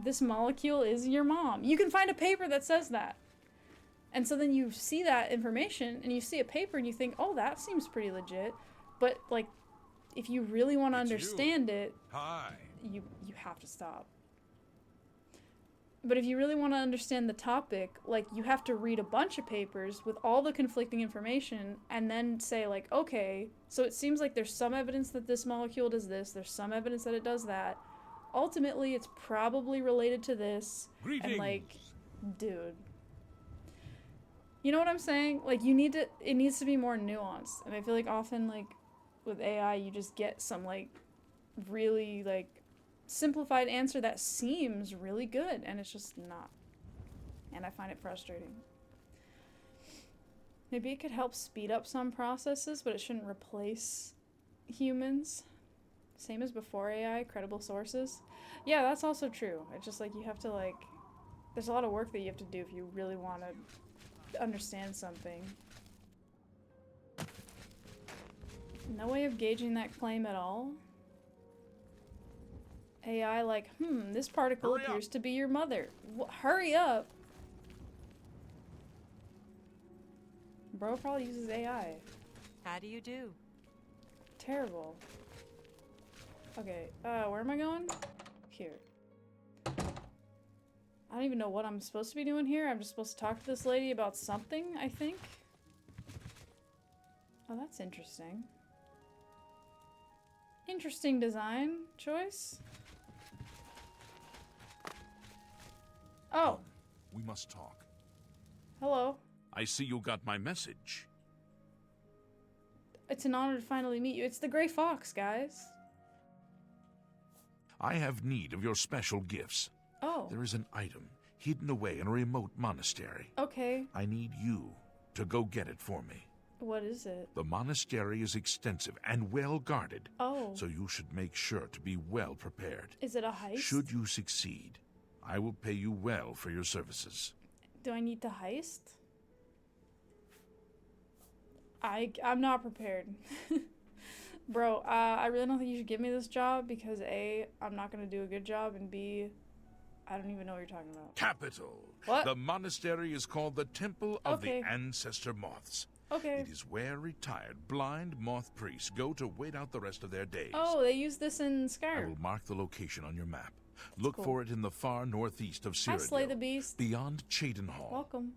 This molecule is your mom. You can find a paper that says that. And so then you see that information, and you see a paper, and you think, oh, that seems pretty legit. But, like, if you really want to understand it, you have to stop. But if you really want to understand the topic, like, you have to read a bunch of papers with all the conflicting information, and then say, like, okay, so it seems like there's some evidence that this molecule does this, there's some evidence that it does that. Ultimately, it's probably related to this. Greetings. And, like, dude. You know what I'm saying? Like, it needs to be more nuanced. And I feel like often, like, with AI, you just get some, like, really, like, simplified answer that seems really good, and it's just not. And I find it frustrating. Maybe it could help speed up some processes, but it shouldn't replace humans. Same as before AI, credible sources. Yeah, that's also true. It's just, like, you have to, like, there's a lot of work that you have to do if you really want to understand something. No way of gauging that claim at all. AI like, this particle appears to be your mother. Hurry up! Bro probably uses AI. How do you do? Terrible. Okay, where am I going? Here. I don't even know what I'm supposed to be doing here. I'm just supposed to talk to this lady about something, I think. Oh, that's interesting. Interesting design choice. Oh. We must talk. Hello. I see you got my message. It's an honor to finally meet you. It's the Gray Fox, guys. I have need of your special gifts. Oh. There is an item hidden away in a remote monastery. Okay. I need you to go get it for me. What is it? The monastery is extensive and well guarded, Oh. so you should make sure to be well prepared. Is it a heist? Should you succeed, I will pay you well for your services. Do I need to heist? I'm not prepared. Bro, I really don't think you should give me this job because A, I'm not gonna do a good job, and B, I don't even know what you're talking about. Capital. What? The monastery is called the Temple of Okay. the Ancestor Moths. Okay. It is where retired blind moth priests go to wait out the rest of their days. Oh, they use this in I Skyrim. will mark the location on your map. Look cool. for it in the far northeast of Hi, Cyrodiil, Slay the Beast. beyond Cheydinhall. Welcome.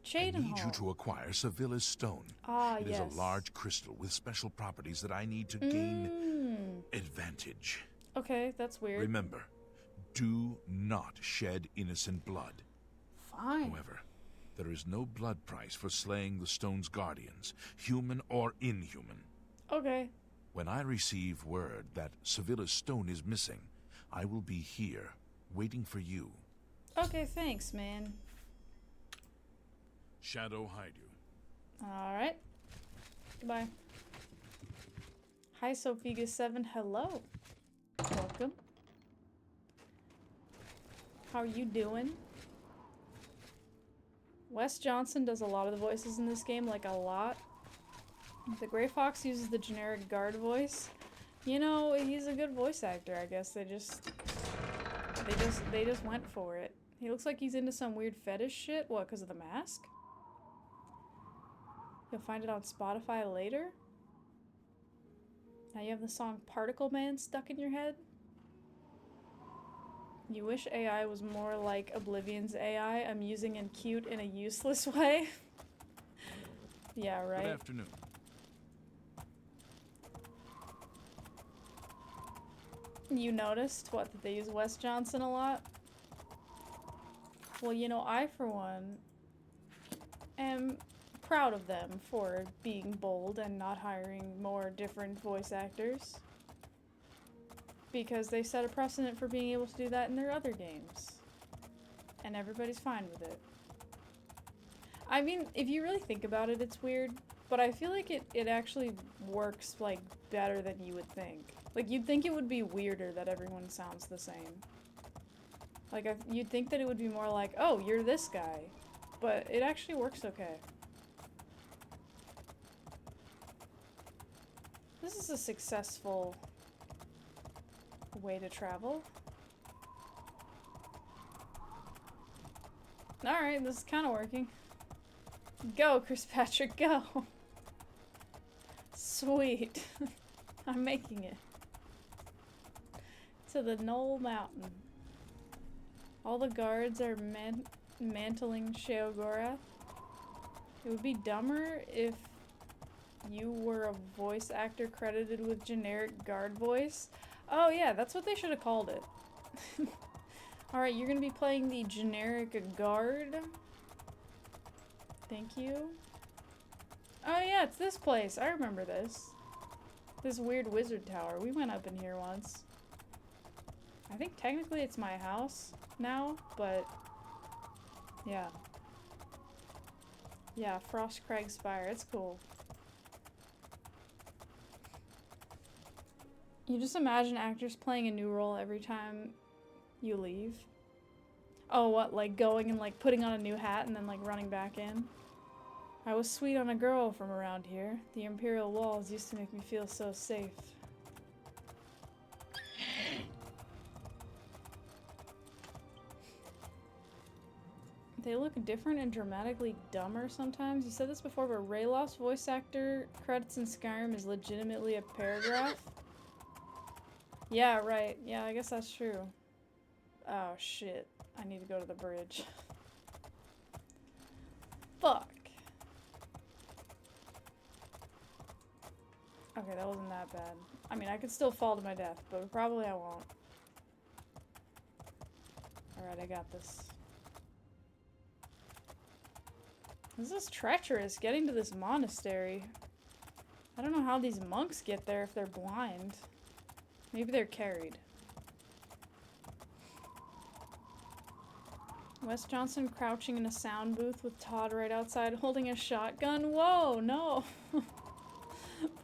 I Cheydinhall. need you to acquire Sevilla's stone. Ah, It yes. is a large crystal with special properties that I need to gain advantage. Okay, that's weird. Remember, do not shed innocent blood. Fine. However, there is no blood price for slaying the stone's guardians, human or inhuman. Okay. When I receive word that Sevilla's stone is missing, I will be here, waiting for you. Okay, thanks, man. Shadow hide you. Alright. Goodbye. Hi, Sophiga7. Hello. Welcome. How are you doing? Wes Johnson does a lot of the voices in this game, like a lot. The Gray Fox uses the generic guard voice. You know, he's a good voice actor, I guess. They just went for it. He looks like he's into some weird fetish shit. What, because of the mask? You'll find it on Spotify later? Now you have the song Particle Man stuck in your head? You wish AI was more like Oblivion's AI, amusing and cute in a useless way? Yeah, right? Good afternoon. You noticed, what, that they use Wes Johnson a lot? Well, you know, I, for one, am proud of them for being bold and not hiring more different voice actors. Because they set a precedent for being able to do that in their other games. And everybody's fine with it. I mean, if you really think about it, it's weird, but I feel like it actually works, like, better than you would think. Like, you'd think it would be weirder that everyone sounds the same. Like, you'd think that it would be more like, oh, you're this guy. But it actually works okay. This is a successful way to travel. Alright, this is kind of working. Go, Chris Patrick, go! Sweet. I'm making it. To the Knoll Mountain. All the guards are mantling Sheogorath. It would be dumber if you were a voice actor credited with generic guard voice. Oh yeah, that's what they should have called it. Alright, you're gonna be playing the generic guard. Thank you. Oh yeah, it's this place. I remember this. This weird wizard tower. We went up in here once. I think technically it's my house now, but yeah. Yeah, Frostcrag Spire. It's cool. You just imagine actors playing a new role every time you leave. Oh, what, like going and like putting on a new hat and then like running back in? I was sweet on a girl from around here. The Imperial walls used to make me feel so safe. They look different and dramatically dumber sometimes. You said this before, but Rayloff's voice actor credits in Skyrim is legitimately a paragraph. Yeah, right. Yeah, I guess that's true. Oh, shit. I need to go to the bridge. Fuck. Okay, that wasn't that bad. I mean, I could still fall to my death, but probably I won't. Alright, I got this. This is treacherous, getting to this monastery. I don't know how these monks get there if they're blind. Maybe they're carried. Wes Johnson crouching in a sound booth with Todd right outside holding a shotgun. Whoa, no.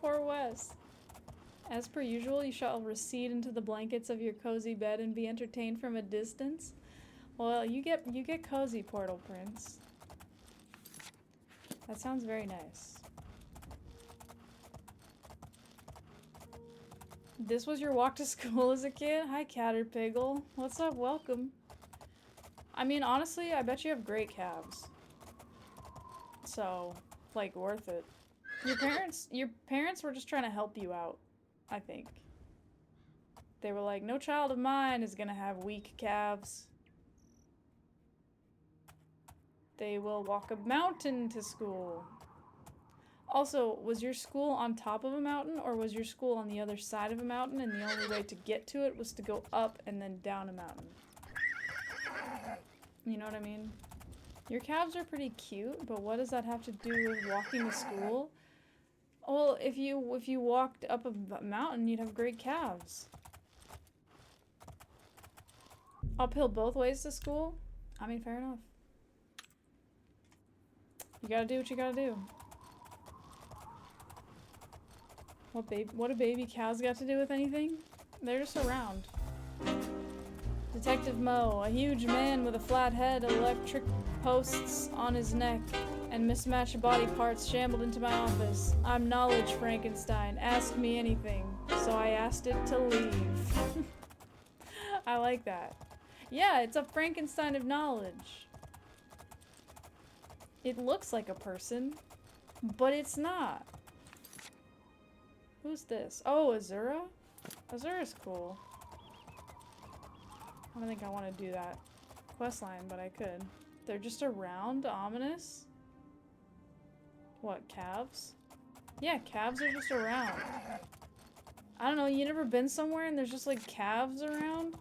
Poor Wes. As per usual, you shall recede into the blankets of your cozy bed and be entertained from a distance. Well, you get cozy, Portal Prince. That sounds very nice. This was your walk to school as a kid? Hi, Caterpiggle. What's up? Welcome. I mean, honestly, I bet you have great calves. So, like, worth it. Your parents were just trying to help you out, I think. They were like, no child of mine is gonna have weak calves. They will walk a mountain to school. Also, was your school on top of a mountain, or was your school on the other side of a mountain and the only way to get to it was to go up and then down a mountain? You know what I mean? Your calves are pretty cute, but what does that have to do with walking to school? Well, if you walked up a mountain, you'd have great calves. Uphill both ways to school? I mean, fair enough. You gotta do what you gotta do. What do baby cows got to do with anything? They're just around. Detective Moe, a huge man with a flat head, electric posts on his neck, and mismatched body parts shambled into my office. I'm Knowledge Frankenstein. Ask me anything. So I asked it to leave. I like that. Yeah, it's a Frankenstein of knowledge. It looks like a person, but it's not. Who's this? Oh, Azura? Azura's cool. I don't think I want to do that questline, but I could. They're just around, ominous? What, calves? Yeah, calves are just around. I don't know, you never been somewhere and there's just like calves around?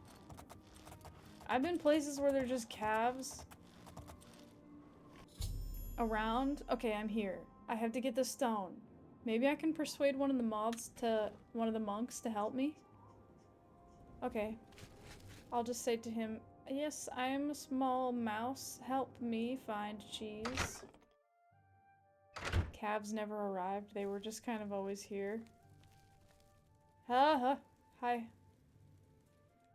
I've been places where there's just calves around. Okay, I'm here. I have to get the stone. Maybe I can persuade one of the monks to help me? Okay. I'll just say to him, yes, I am a small mouse. Help me find cheese. Calves never arrived. They were just kind of always here. Hi.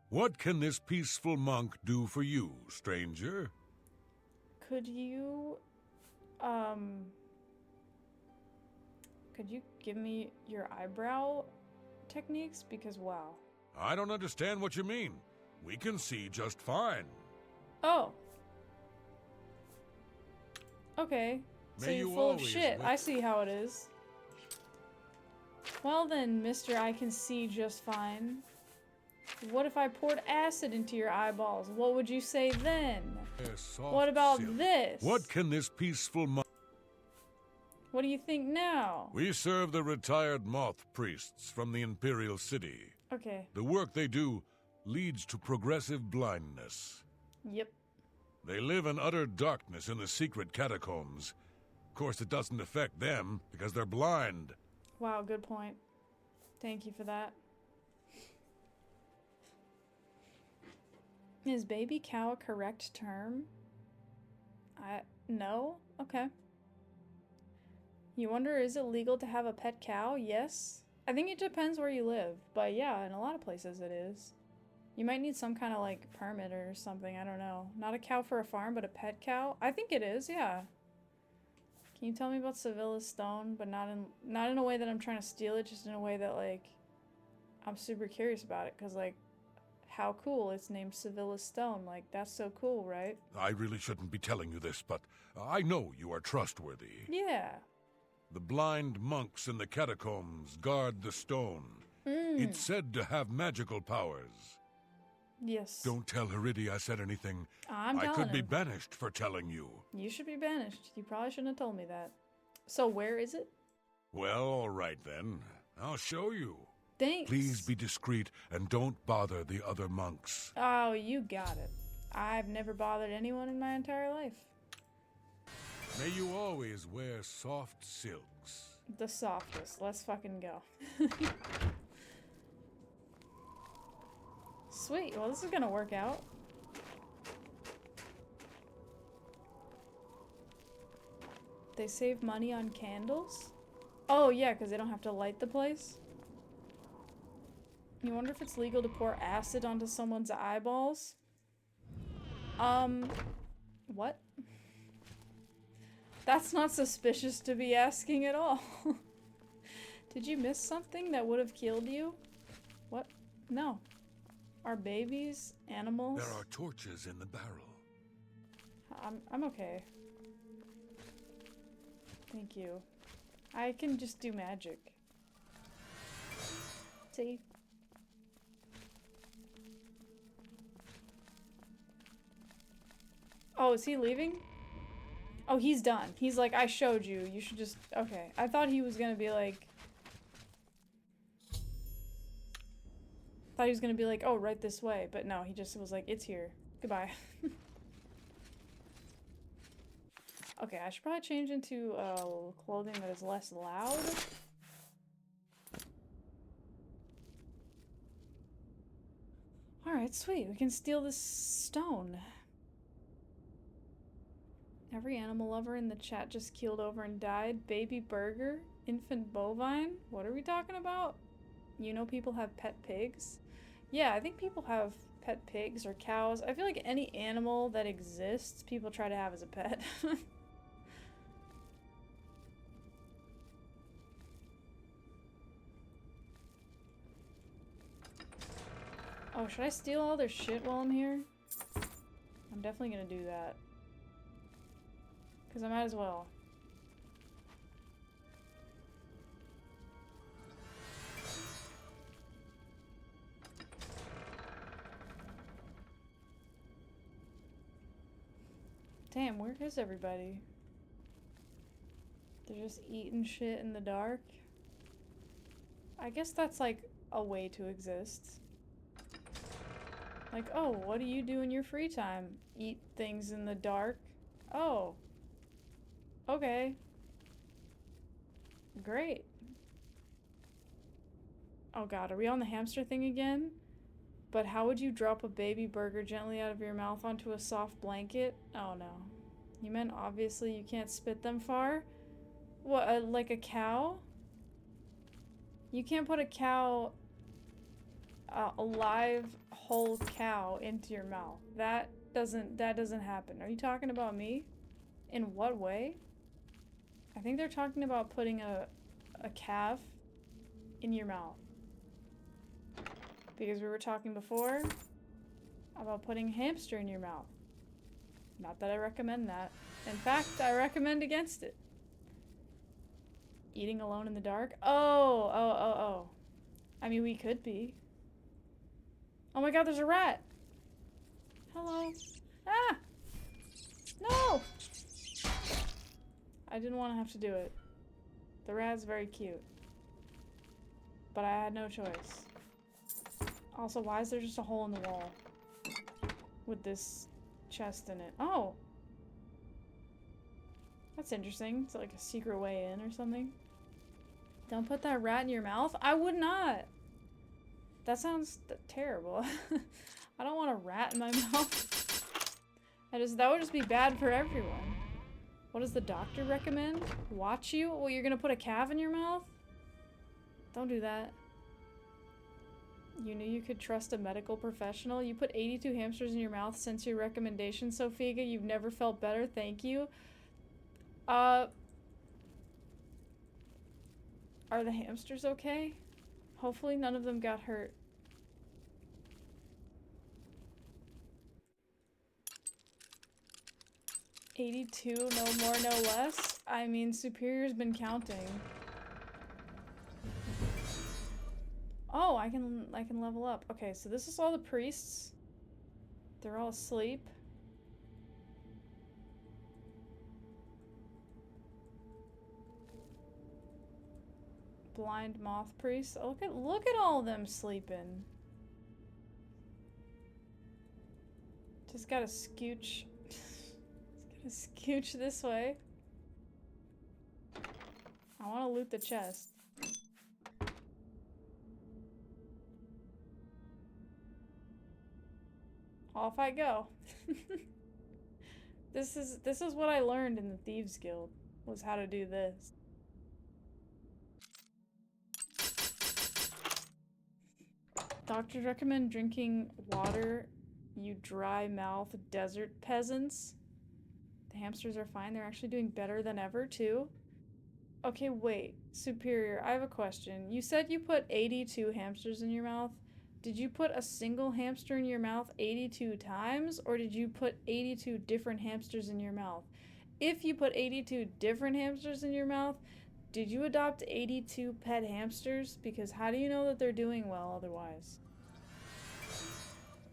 What can this peaceful monk do for you, stranger? Could you give me your eyebrow techniques? Because, wow. I don't understand what you mean. We can see just fine. Oh. Okay. So May you're you full of always shit. wi- I see how it is. Well then, mister, I can see just fine. What if I poured acid into your eyeballs? What would you say then? Soft What about silk. this? What can this peaceful monk... What do you think now? We serve the retired moth priests from the Imperial City. Okay. The work they do leads to progressive blindness. Yep. They live in utter darkness in the secret catacombs. Of course, it doesn't affect them because they're blind. Wow, good point. Thank you for that. Is baby cow a correct term? No? Okay. You wonder, is it legal to have a pet cow? Yes. I think it depends where you live, but yeah, in a lot of places it is. You might need some kind of like permit or something, I don't know. Not a cow for a farm, but a pet cow? I think it is, yeah. Can you tell me about Sevilla's stone, but not in a way that I'm trying to steal it, just in a way that like I'm super curious about it, cuz like how cool, it's named Sevilla's stone. Like that's so cool, right? I really shouldn't be telling you this, but I know you are trustworthy. Yeah. The blind monks in the catacombs guard the stone. It's said to have magical powers. Yes. Don't tell H.O.R.S.E I said anything. I'm I telling could be him. banished for telling you. You should be banished. You probably shouldn't have told me that. So where is it? Well, all right then. I'll show you. Thanks. Please be discreet and don't bother the other monks. Oh, you got it. I've never bothered anyone in my entire life. May you always wear soft silks. The softest. Let's fucking go. Sweet. Well, this is gonna work out. They save money on candles? Oh, yeah, because they don't have to light the place. You wonder if it's legal to pour acid onto someone's eyeballs? What? That's not suspicious to be asking at all. Did you miss something that would have killed you? What? No. Are babies animals? There are torches in the barrel. I'm okay. Thank you. I can just do magic. See? Oh, is he leaving? Oh, he's done. He's like, I showed you. You should just... Okay. I thought he was gonna be like... Thought he was gonna be like, oh, right this way. But no, he just was like, it's here. Goodbye. Okay, I should probably change into clothing that is less loud. Alright, sweet. We can steal this stone. Every animal lover in the chat just keeled over and died. Baby burger? Infant bovine? What are we talking about? You know people have pet pigs? Yeah, I think people have pet pigs or cows. I feel like any animal that exists, people try to have as a pet. Oh, should I steal all their shit while I'm here? I'm definitely gonna do that. Because I might as well. Damn, where is everybody? They're just eating shit in the dark? I guess that's like a way to exist. Like, oh, what do you do in your free time? Eat things in the dark? Oh. Okay. Great. Oh god, are we on the hamster thing again? But how would you drop a baby burger gently out of your mouth onto a soft blanket? Oh no. You meant obviously you can't spit them far? What, like a cow? You can't put a cow, a live whole cow into your mouth. That doesn't happen. Are you talking about me? In what way? I think they're talking about putting a calf in your mouth. Because we were talking before about putting hamster in your mouth. Not that I recommend that. In fact, I recommend against it. Eating alone in the dark? Oh. I mean, we could be. Oh my god, there's a rat! Hello. Ah! No! I didn't want to have to do it. The rat's very cute. But I had no choice. Also, why is there just a hole in the wall? With this chest in it. Oh! That's interesting. It's like a secret way in or something. Don't put that rat in your mouth? I would not! That sounds terrible. I don't want a rat in my mouth. That would just be bad for everyone. What does the doctor recommend? Watch you? Well, you're gonna put a calf in your mouth? Don't do that. You knew you could trust a medical professional? You put 82 hamsters in your mouth since your recommendation, Sofiga. You've never felt better. Thank you. Are the hamsters okay? Hopefully none of them got hurt. $82, no more, no less? I mean, Superior's been counting. Oh, I can level up. Okay, so this is all the priests. They're all asleep. Blind moth priest. Oh, look at all of them sleeping. Just gotta scooch. Just gotta scooch this way. I want to loot the chest. Off I go. This is what I learned in the Thieves Guild. was how to do this. Doctors recommend drinking water, you dry mouth desert peasants. The hamsters are fine. They're actually doing better than ever, too. Okay, wait. Superior, I have a question. You said you put 82 hamsters in your mouth. Did you put a single hamster in your mouth 82 times, or did you put 82 different hamsters in your mouth? If you put 82 different hamsters in your mouth, did you adopt 82 pet hamsters? Because how do you know that they're doing well otherwise?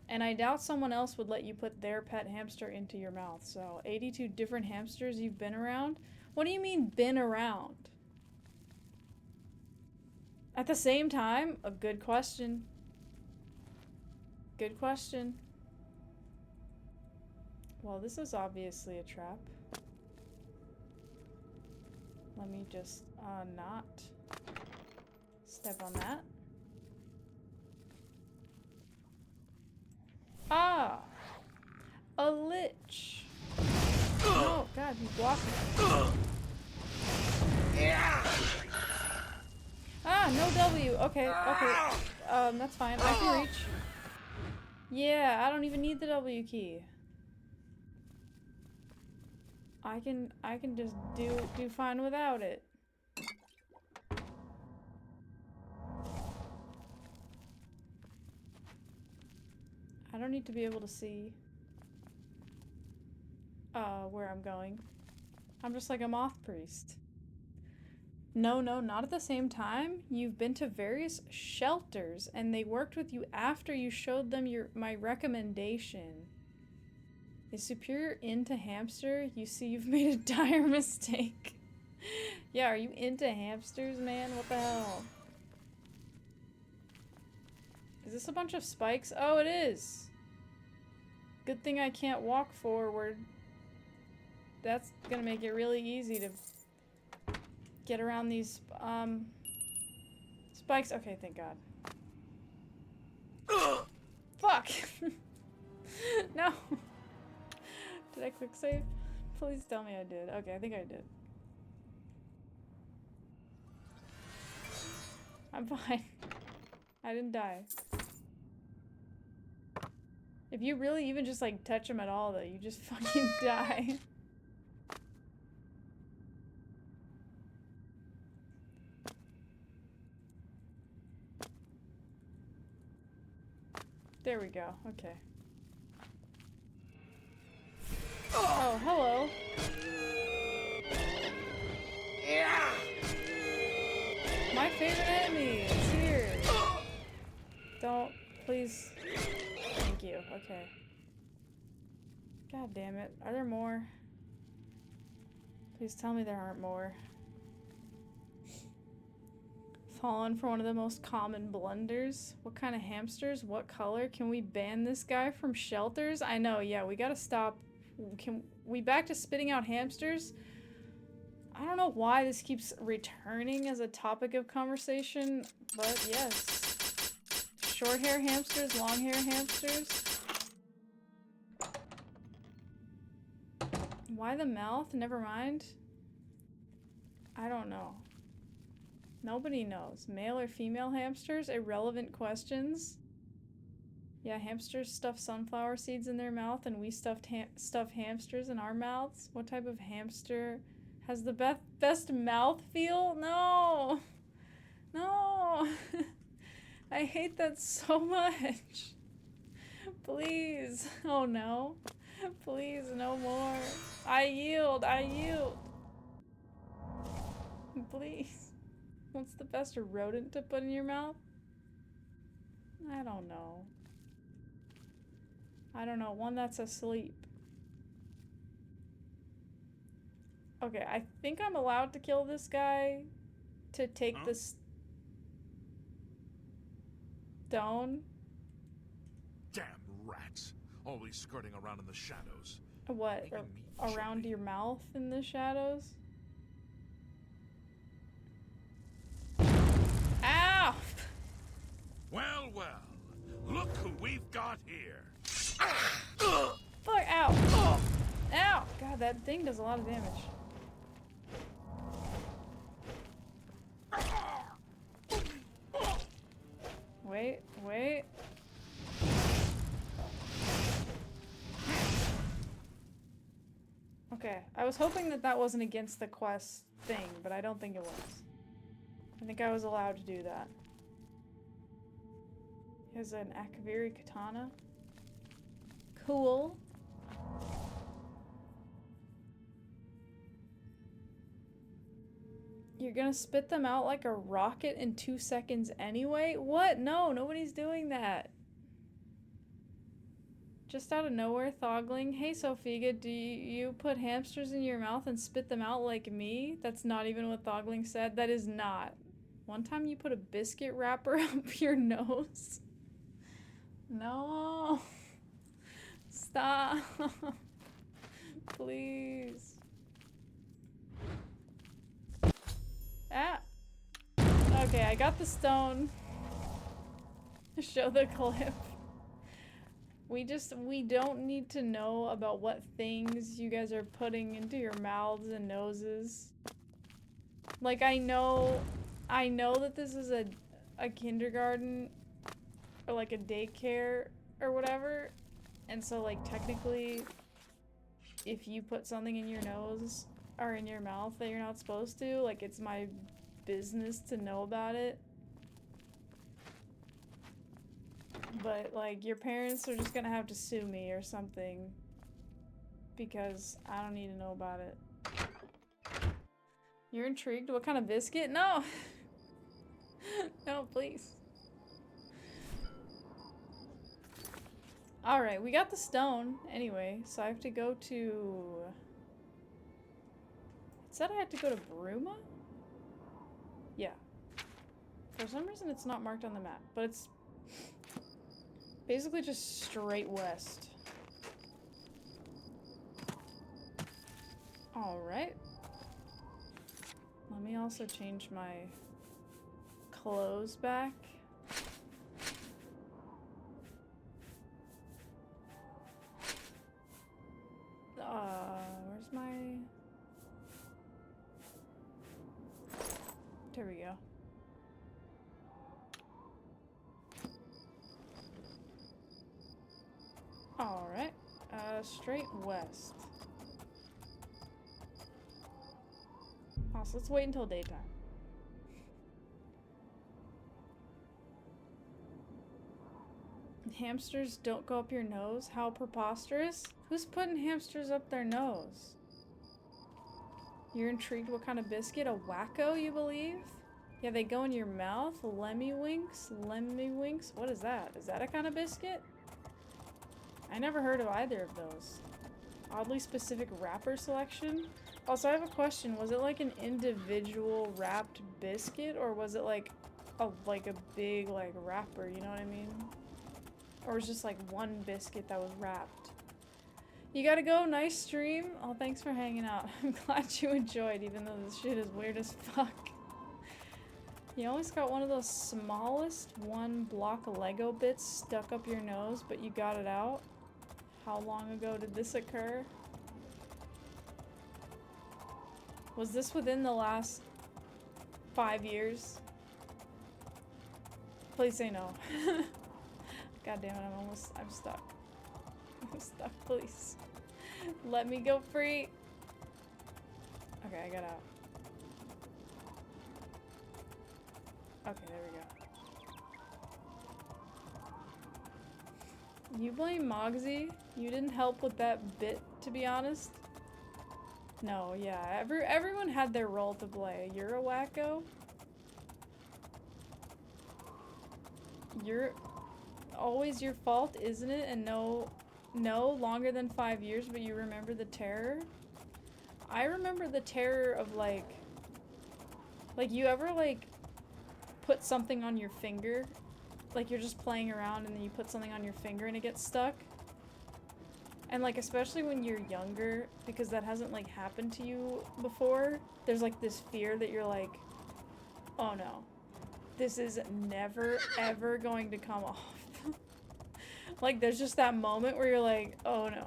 And I doubt someone else would let you put their pet hamster into your mouth. So 82 different hamsters you've been around? What do you mean been around? At the same time? A good question. Good question. Well, this is obviously a trap. Let me just not step on that. Ah! A lich! Oh, God, he's blocking it. Ah, no W. Okay, okay. That's fine. I can reach. Yeah, I don't even need the W key. I can just do fine without it. I don't need to be able to see where I'm going. I'm just like a moth priest. No, not at the same time. You've been to various shelters and they worked with you after you showed them my recommendation. Is Superior into hamster? You see, you've made a dire mistake. Yeah, are you into hamsters, man? What the hell? Is this a bunch of spikes? Oh, it is! Good thing I can't walk forward. That's gonna make it really easy to get around these, spikes. Okay, thank God. Fuck! No! Did I quick save? Please tell me I did. Okay, I think I did. I'm fine. I didn't die. If you really even just like touch him at all though, you just fucking die. There we go. Okay. Oh, hello. My favorite enemy is here. Don't, please. Thank you. Okay. God damn it. Are there more? Please tell me there aren't more. Fallen for one of the most common blunders. What kind of hamsters? What color? Can we ban this guy from shelters? I know, yeah, we gotta stop. Can we back to spitting out hamsters? I don't know why this keeps returning as a topic of conversation, but yes. Short hair hamsters, long hair hamsters. Why the mouth? Never mind. I don't know. Nobody knows. Male or female hamsters? Irrelevant questions. Yeah, hamsters stuff sunflower seeds in their mouth and we stuff hamsters in our mouths. What type of hamster has the best mouth feel? No! No! I hate that so much. Please. Oh no. Please, no more. I yield. I yield. Please. What's the best rodent to put in your mouth? I don't know. I don't know. One that's asleep. Okay, I think I'm allowed to kill this guy to take the stone. Damn rats. Always skirting around in the shadows. What? Around your mouth in the shadows? Ow! Well, look who we've got here. Fuck, ow! Ow! God, that thing does a lot of damage. wait, wait. Okay, I was hoping that that wasn't against the quest thing, but I don't think it was. I think I was allowed to do that. He has an Akaviri katana. Cool. You're gonna spit them out like a rocket in 2 seconds anyway? What? No, nobody's doing that. Just out of nowhere, Thogling. Hey, Sophiga, do you put hamsters in your mouth and spit them out like me? That's not even what Thogling said. That is not. One time you put a biscuit wrapper up your nose. No. Stop. Please. Ah. Okay, I got the stone. Show the clip. We don't need to know about what things you guys are putting into your mouths and noses. Like, I know that this is a kindergarten or like a daycare or whatever. And so, like, technically, if you put something in your nose or in your mouth that you're not supposed to, like, it's my business to know about it. But, like, your parents are just gonna have to sue me or something. Because I don't need to know about it. You're intrigued? What kind of biscuit? No! No, please. Alright, we got the stone anyway, so I have to go to... It said I had to go to Bruma? Yeah. For some reason it's not marked on the map, but it's basically just straight west. Alright. Let me also change my clothes back. Where's my... There we go. Alright. Straight west. Oh, so let's wait until daytime. Hamsters don't go up your nose? How preposterous? Who's putting hamsters up their nose? You're intrigued what kind of biscuit? A wacko, you believe? Yeah, they go in your mouth? Lemmy-winks? Lemmy-winks? What is that? Is that a kind of biscuit? I never heard of either of those. Oddly specific wrapper selection? Also, I have a question. Was it like an individual wrapped biscuit? Or was it like a big like wrapper, you know what I mean? Or was just like one biscuit that was wrapped? You gotta go. Nice stream. Oh, thanks for hanging out. I'm glad you enjoyed, even though this shit is weird as fuck. You always got one of those smallest one block Lego bits stuck up your nose, but you got it out? How long ago did this occur? Was this within the last 5 years? Please say no. God damn it, I'm stuck. I'm stuck, please. Let me go free. Okay, I got out. Okay, there we go. You blame Mogsy? You didn't help with that bit, to be honest. No, yeah, everyone had their role to play. You're a wacko? You're always your fault, isn't it? And no longer than 5 years, but you remember the terror? I remember the terror of like you ever like put something on your finger? Like you're just playing around and then you put something on your finger and it gets stuck? And like, especially when you're younger, because that hasn't like happened to you before, there's like this fear that you're like, oh no, this is never ever going to come off. Like there's just that moment where you're like, oh no,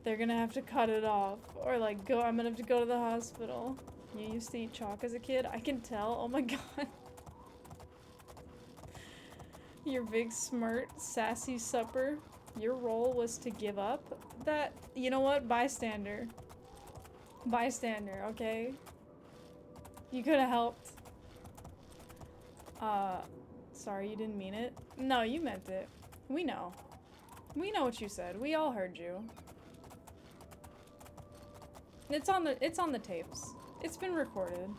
they're gonna have to cut it off, or like I'm gonna have to go to the hospital. You used to eat chalk as a kid? I can tell. Oh my god. Your big smirt, sassy supper. Your role was to give up that. You know what? Bystander. Bystander, okay? You could have helped. Sorry, you didn't mean it. No, you meant it. We know. We know what you said. We all heard you. It's on the tapes. It's been recorded.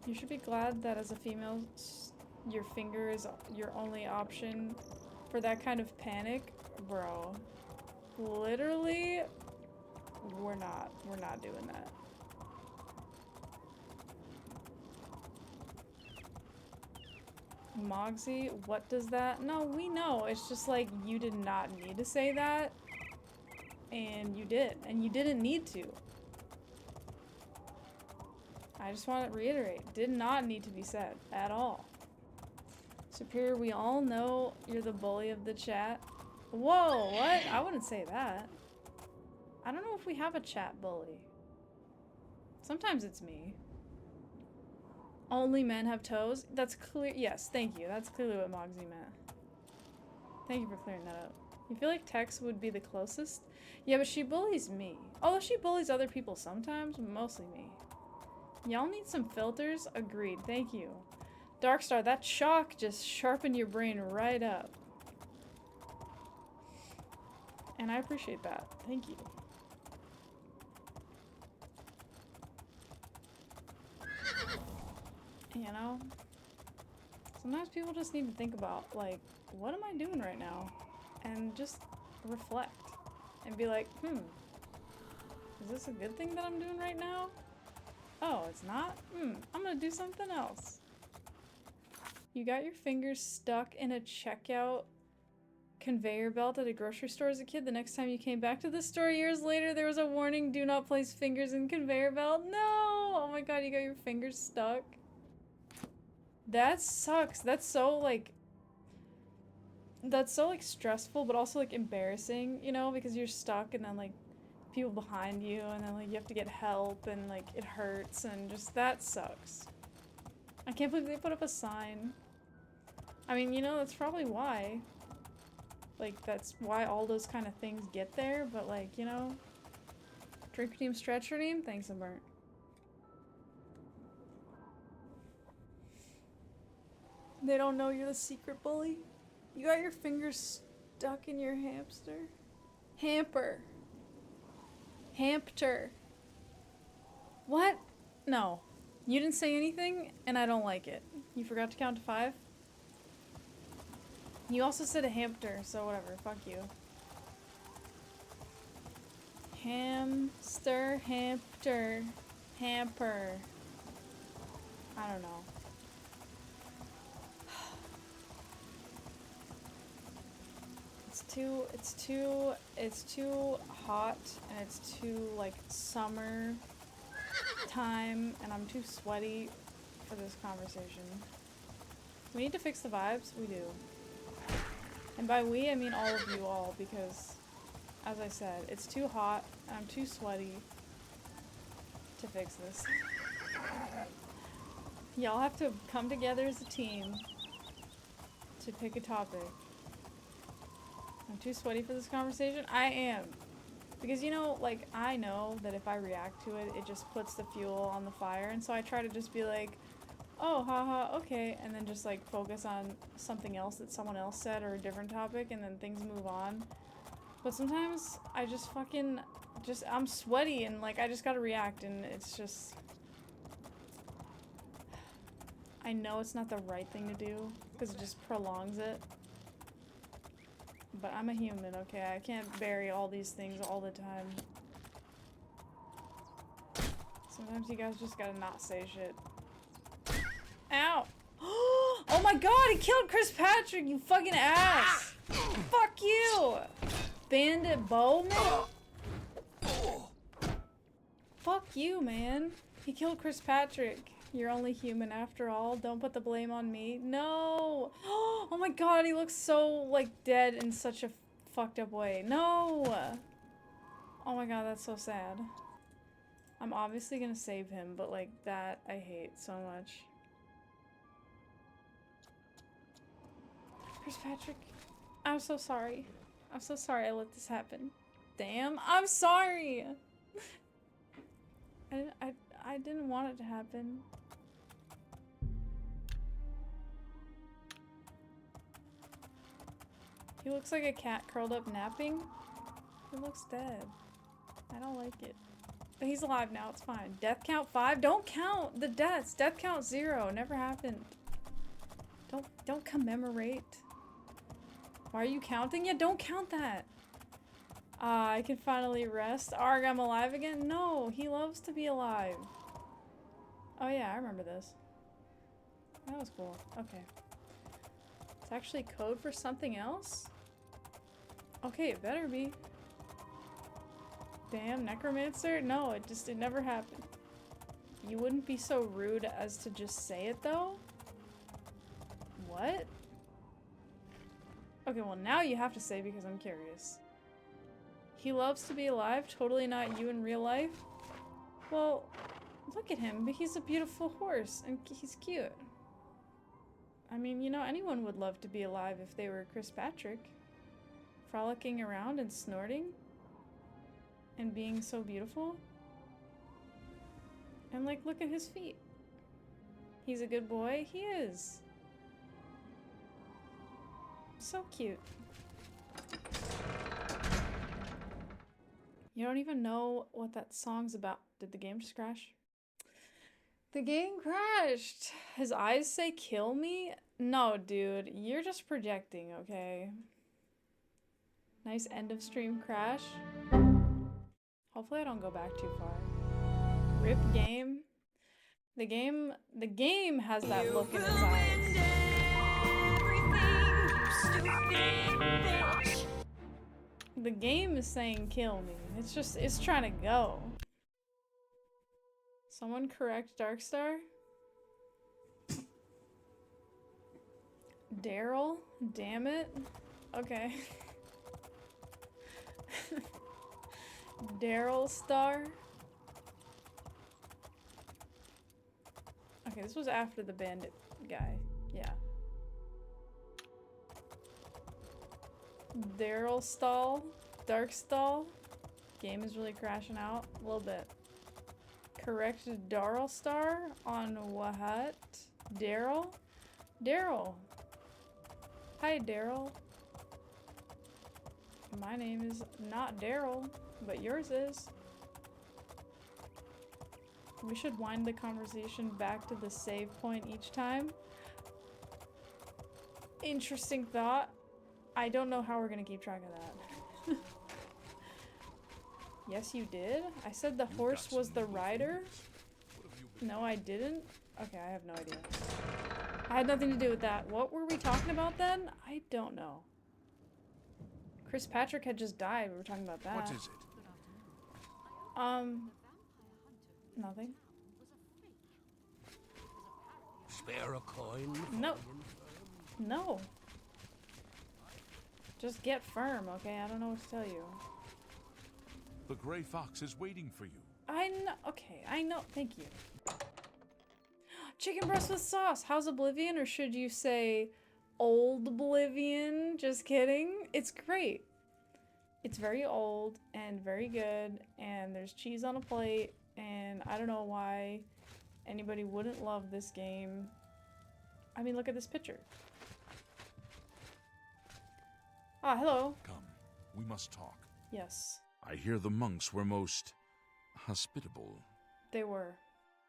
You should be glad that as a female, your finger is your only option for that kind of panic. Bro. Literally, we're not doing that. Mogsy, what does that? No, we know. It's just like you did not need to say that. And you did. And you didn't need to. I just want to reiterate. Did not need to be said. At all. Superior, we all know you're the bully of the chat. Whoa, what? I wouldn't say that. I don't know if we have a chat bully. Sometimes it's me. Only men have toes? That's clear. Yes, thank you. That's clearly what Mogsy meant. Thank you for clearing that up. You feel like Tex would be the closest? Yeah, but she bullies me. Although she bullies other people sometimes, mostly me. Y'all need some filters? Agreed. Thank you. Darkstar, that shock just sharpened your brain right up. And I appreciate that. Thank you. You know? Sometimes people just need to think about, like, what am I doing right now? And just reflect. And be like, is this a good thing that I'm doing right now? Oh, it's not? I'm gonna do something else. You got your fingers stuck in a checkout conveyor belt at a grocery store as a kid. The next time you came back to the store years later, there was a warning, do not place fingers in conveyor belt. No! Oh my god, you got your fingers stuck. That sucks. That's so, like, stressful, but also, like, embarrassing, you know, because you're stuck and then, like, people behind you, and then, like, you have to get help, and, like, it hurts, and just, that sucks. I can't believe they put up a sign. I mean, you know, that's probably why. Like, that's why all those kind of things get there, but, like, you know, drink redeem, stretch redeem, thanks, I'm burnt. They don't know you're the secret bully? You got your fingers stuck in your hamster? Hamper. Hampter. What? No. You didn't say anything, and I don't like it. You forgot to count to 5? You also said a hamster, so whatever. Fuck you. Hamster, hamper, hamper. I don't know. It's too hot, and it's too, like, summer time, and I'm too sweaty for this conversation. We need to fix the vibes? We do. And by we, I mean all of you all, because, as I said, it's too hot, and I'm too sweaty to fix this. Y'all have to come together as a team to pick a topic. I'm too sweaty for this conversation? I am. Because, you know, like, I know that if I react to it, it just puts the fuel on the fire, and so I try to just be like, oh, haha, okay, and then just, like, focus on something else that someone else said or a different topic, and then things move on. But sometimes I just fucking, I'm sweaty, and, like, I just gotta react, and it's just... I know it's not the right thing to do, because it just prolongs it. But I'm a human, okay? I can't bury all these things all the time. Sometimes you guys just gotta not say shit. Ow! Oh my god, he killed Chris Patrick, you fucking ass! Fuck you! Bandit Bowman? Fuck you, man. He killed Chris Patrick. You're only human after all. Don't put the blame on me. No! Oh my god, he looks so, like, dead in such a fucked up way. No! Oh my god, that's so sad. I'm obviously gonna save him, but, like, that I hate so much. Chris Patrick, I'm so sorry. I'm so sorry I let this happen. Damn, I'm sorry. I didn't want it to happen. He looks like a cat curled up napping. He looks dead. I don't like it. But he's alive now, it's fine. Death count 5? Don't count the deaths. Death count 0. Never happened. Don't commemorate. Why are you counting? Yeah, don't count that. I can finally rest. Arg, I'm alive again? No, he loves to be alive. Oh yeah, I remember this. That was cool. Okay. It's actually code for something else? Okay, it better be. Damn, necromancer? No, it never happened. You wouldn't be so rude as to just say it though? What? Okay, well now you have to say because I'm curious. He loves to be alive, totally not you in real life? Well, look at him, he's a beautiful horse and he's cute. I mean, you know, anyone would love to be alive if they were Chris Patrick. Frolicking around and snorting. And being so beautiful. And like, look at his feet. He's a good boy. He is. So cute. You don't even know what that song's about. Did the game just crash? The game crashed. His eyes say kill me? No, dude. You're just projecting, okay? Nice end of stream crash. Hopefully I don't go back too far. RIP game. The game has that look in its eyes. The game is saying kill me. It's trying to go. Someone correct Darkstar? Daryl? Damn it. Okay. Daryl Star? Okay, this was after the bandit guy. Yeah. Daryl Stall? Dark Stall? Game is really crashing out a little bit. Correct Daryl Star on what? Daryl? Daryl. Hi, Daryl. My name is not Daryl, but yours is. We should wind the conversation back to the save point each time. Interesting thought. I don't know how we're gonna keep track of that. Yes, you did? I said the horse was the rider? No, I didn't? Okay, I have no idea. I had nothing to do with that. What were we talking about then? I don't know. Chris Patrick had just died. We were talking about that. What is it? Nothing. Spare a coin? No. No. Just get firm, okay? I don't know what to tell you. The Gray Fox is waiting for you. I know. Okay, I know. Thank you. Chicken breast with sauce. How's Oblivion? Or should you say old Oblivion? Just kidding. It's great. It's very old and very good. And there's cheese on a plate. And I don't know why anybody wouldn't love this game. I mean, look at this picture. Ah, hello. Come, we must talk. Yes, I hear the monks were most hospitable. they were.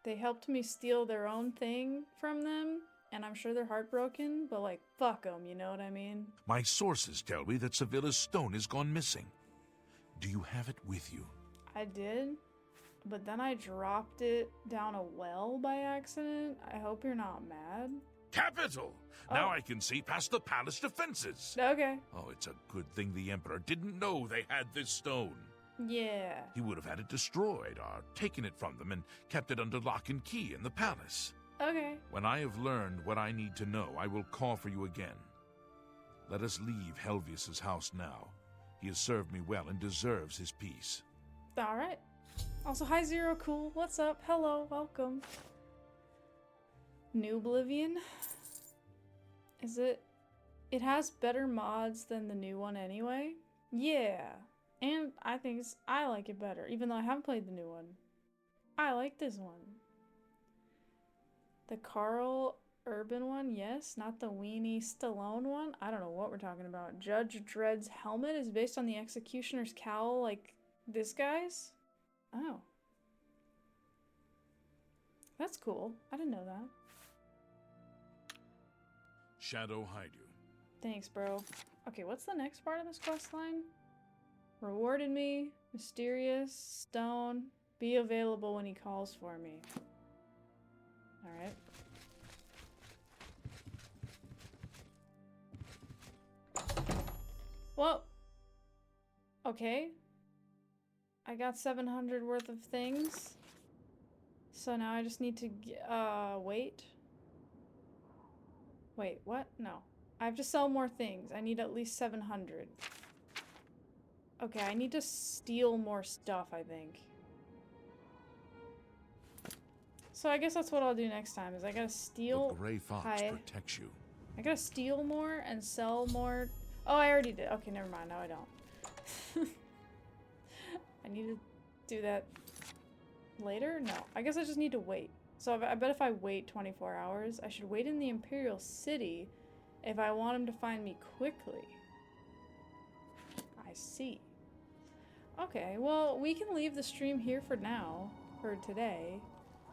They helped me steal their own thing from them, and I'm sure they're heartbroken, but like, fuck them, you know what I mean? My sources tell me that Sevilla's stone has gone missing. Do you have it with you? I did, but then I dropped it down a well by accident. I hope you're not mad. Capital! Now I can see past the palace defenses. Okay. Oh, it's a good thing the Emperor didn't know they had this stone. Yeah. He would have had it destroyed or taken it from them and kept it under lock and key in the palace. Okay. When I have learned what I need to know, I will call for you again. Let us leave Helvius's house now. He has served me well and deserves his peace. Alright. Also, hi Zero Cool. What's up? Hello. Welcome. New Oblivion? Is it It has better mods than the new one anyway. Yeah. And I think I like it better, even though I haven't played the new one. I like this one. The Carl Urban one, yes, not the Weenie Stallone one. I don't know what we're talking about. Judge Dredd's helmet is based on the Executioner's cowl, like this guy's? Oh. That's cool. I didn't know that. Shadow hide you. Thanks, bro. Okay, what's the next part of this quest line? Rewarded me, mysterious, stone, be available when he calls for me. Alright. Well, okay. I got 700 worth of things. So now I just need to, wait. Wait, what? No. I have to sell more things. I need at least 700. Okay, I need to steal more stuff, I think. So I guess that's what I'll do next time, is I gotta steal... The gray fox protects you. I gotta steal more and sell more... Oh, I already did. Okay, never mind. No, I don't. I need to do that later? No. I guess I just need to wait. So I bet if I wait 24 hours, I should wait in the Imperial City if I want him to find me quickly. I see. Okay, well, we can leave the stream here for now, for today,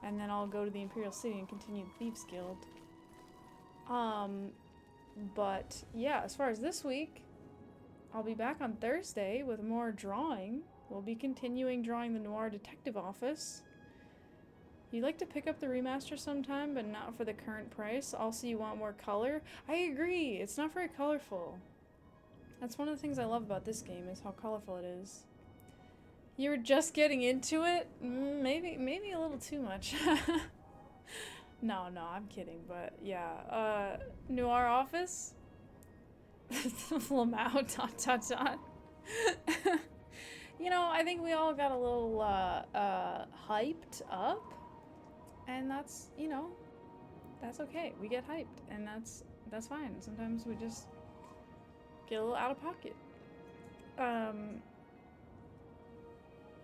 and then I'll go to the Imperial City and continue the Thieves Guild. But yeah, as far as this week, I'll be back on Thursday with more drawing. We'll be continuing drawing the Noir Detective Office. You'd like to pick up the remaster sometime, but not for the current price. Also, you want more color? I agree, it's not very colorful. That's one of the things I love about this game, is how colorful it is. You were just getting into it? Maybe a little too much. No, I'm kidding, but yeah. Noir Office? Lamau ... You know, I think we all got a little, hyped up. And that's, you know, that's okay. We get hyped, and that's fine. Sometimes we just get a little out of pocket.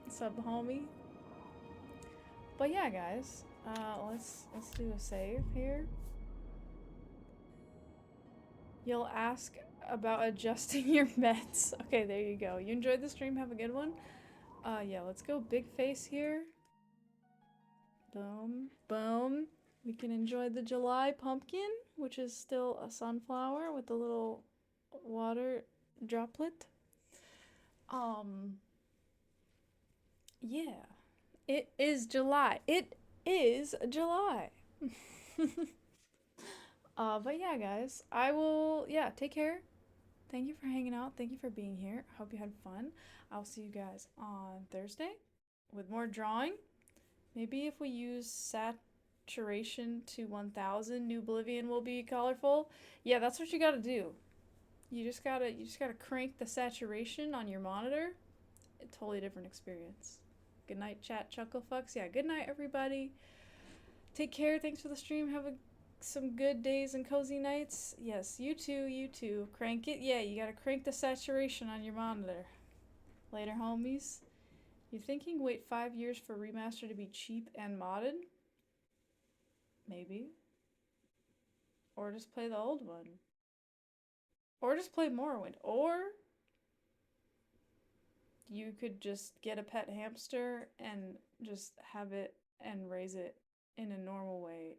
Sub homie. But yeah, guys, let's do a save here. You'll ask about adjusting your meds. Okay, there you go. You enjoyed the stream. Have a good one. Yeah, let's go big face here. Boom, boom. We can enjoy the July pumpkin, which is still a sunflower with a little water droplet. Yeah. It is July. It is July. But yeah, guys, I will, yeah, take care. Thank you for hanging out. Thank you for being here. I hope you had fun. I'll see you guys on Thursday with more drawing. Maybe if we use saturation to 1000, New Oblivion will be colorful. Yeah, that's what you gotta do. You just gotta crank the saturation on your monitor. A totally different experience. Good night, chat, chuckle fucks. Yeah, good night, everybody. Take care. Thanks for the stream. Have some good days and cozy nights. Yes, you too, you too. Crank it. Yeah, you gotta crank the saturation on your monitor. Later, homies. You thinking wait 5 years for remaster to be cheap and modded? Maybe. Or just play the old one. Or just play Morrowind. Or you could just get a pet hamster and just have it and raise it in a normal way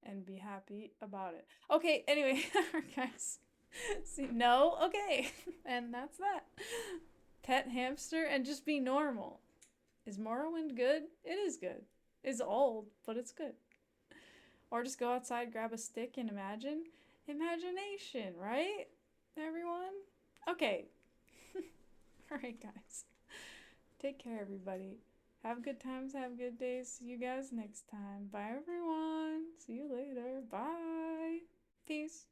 and be happy about it. Okay, anyway, guys. See, no? Okay. And that's that. Pet hamster and just be normal. Is Morrowind good? It is good. It's old, but it's good. Or just go outside, grab a stick, and imagine. Imagination, right? Everyone? Okay. Alright, guys. Take care, everybody. Have good times, have good days. See you guys next time. Bye, everyone. See you later. Bye. Peace.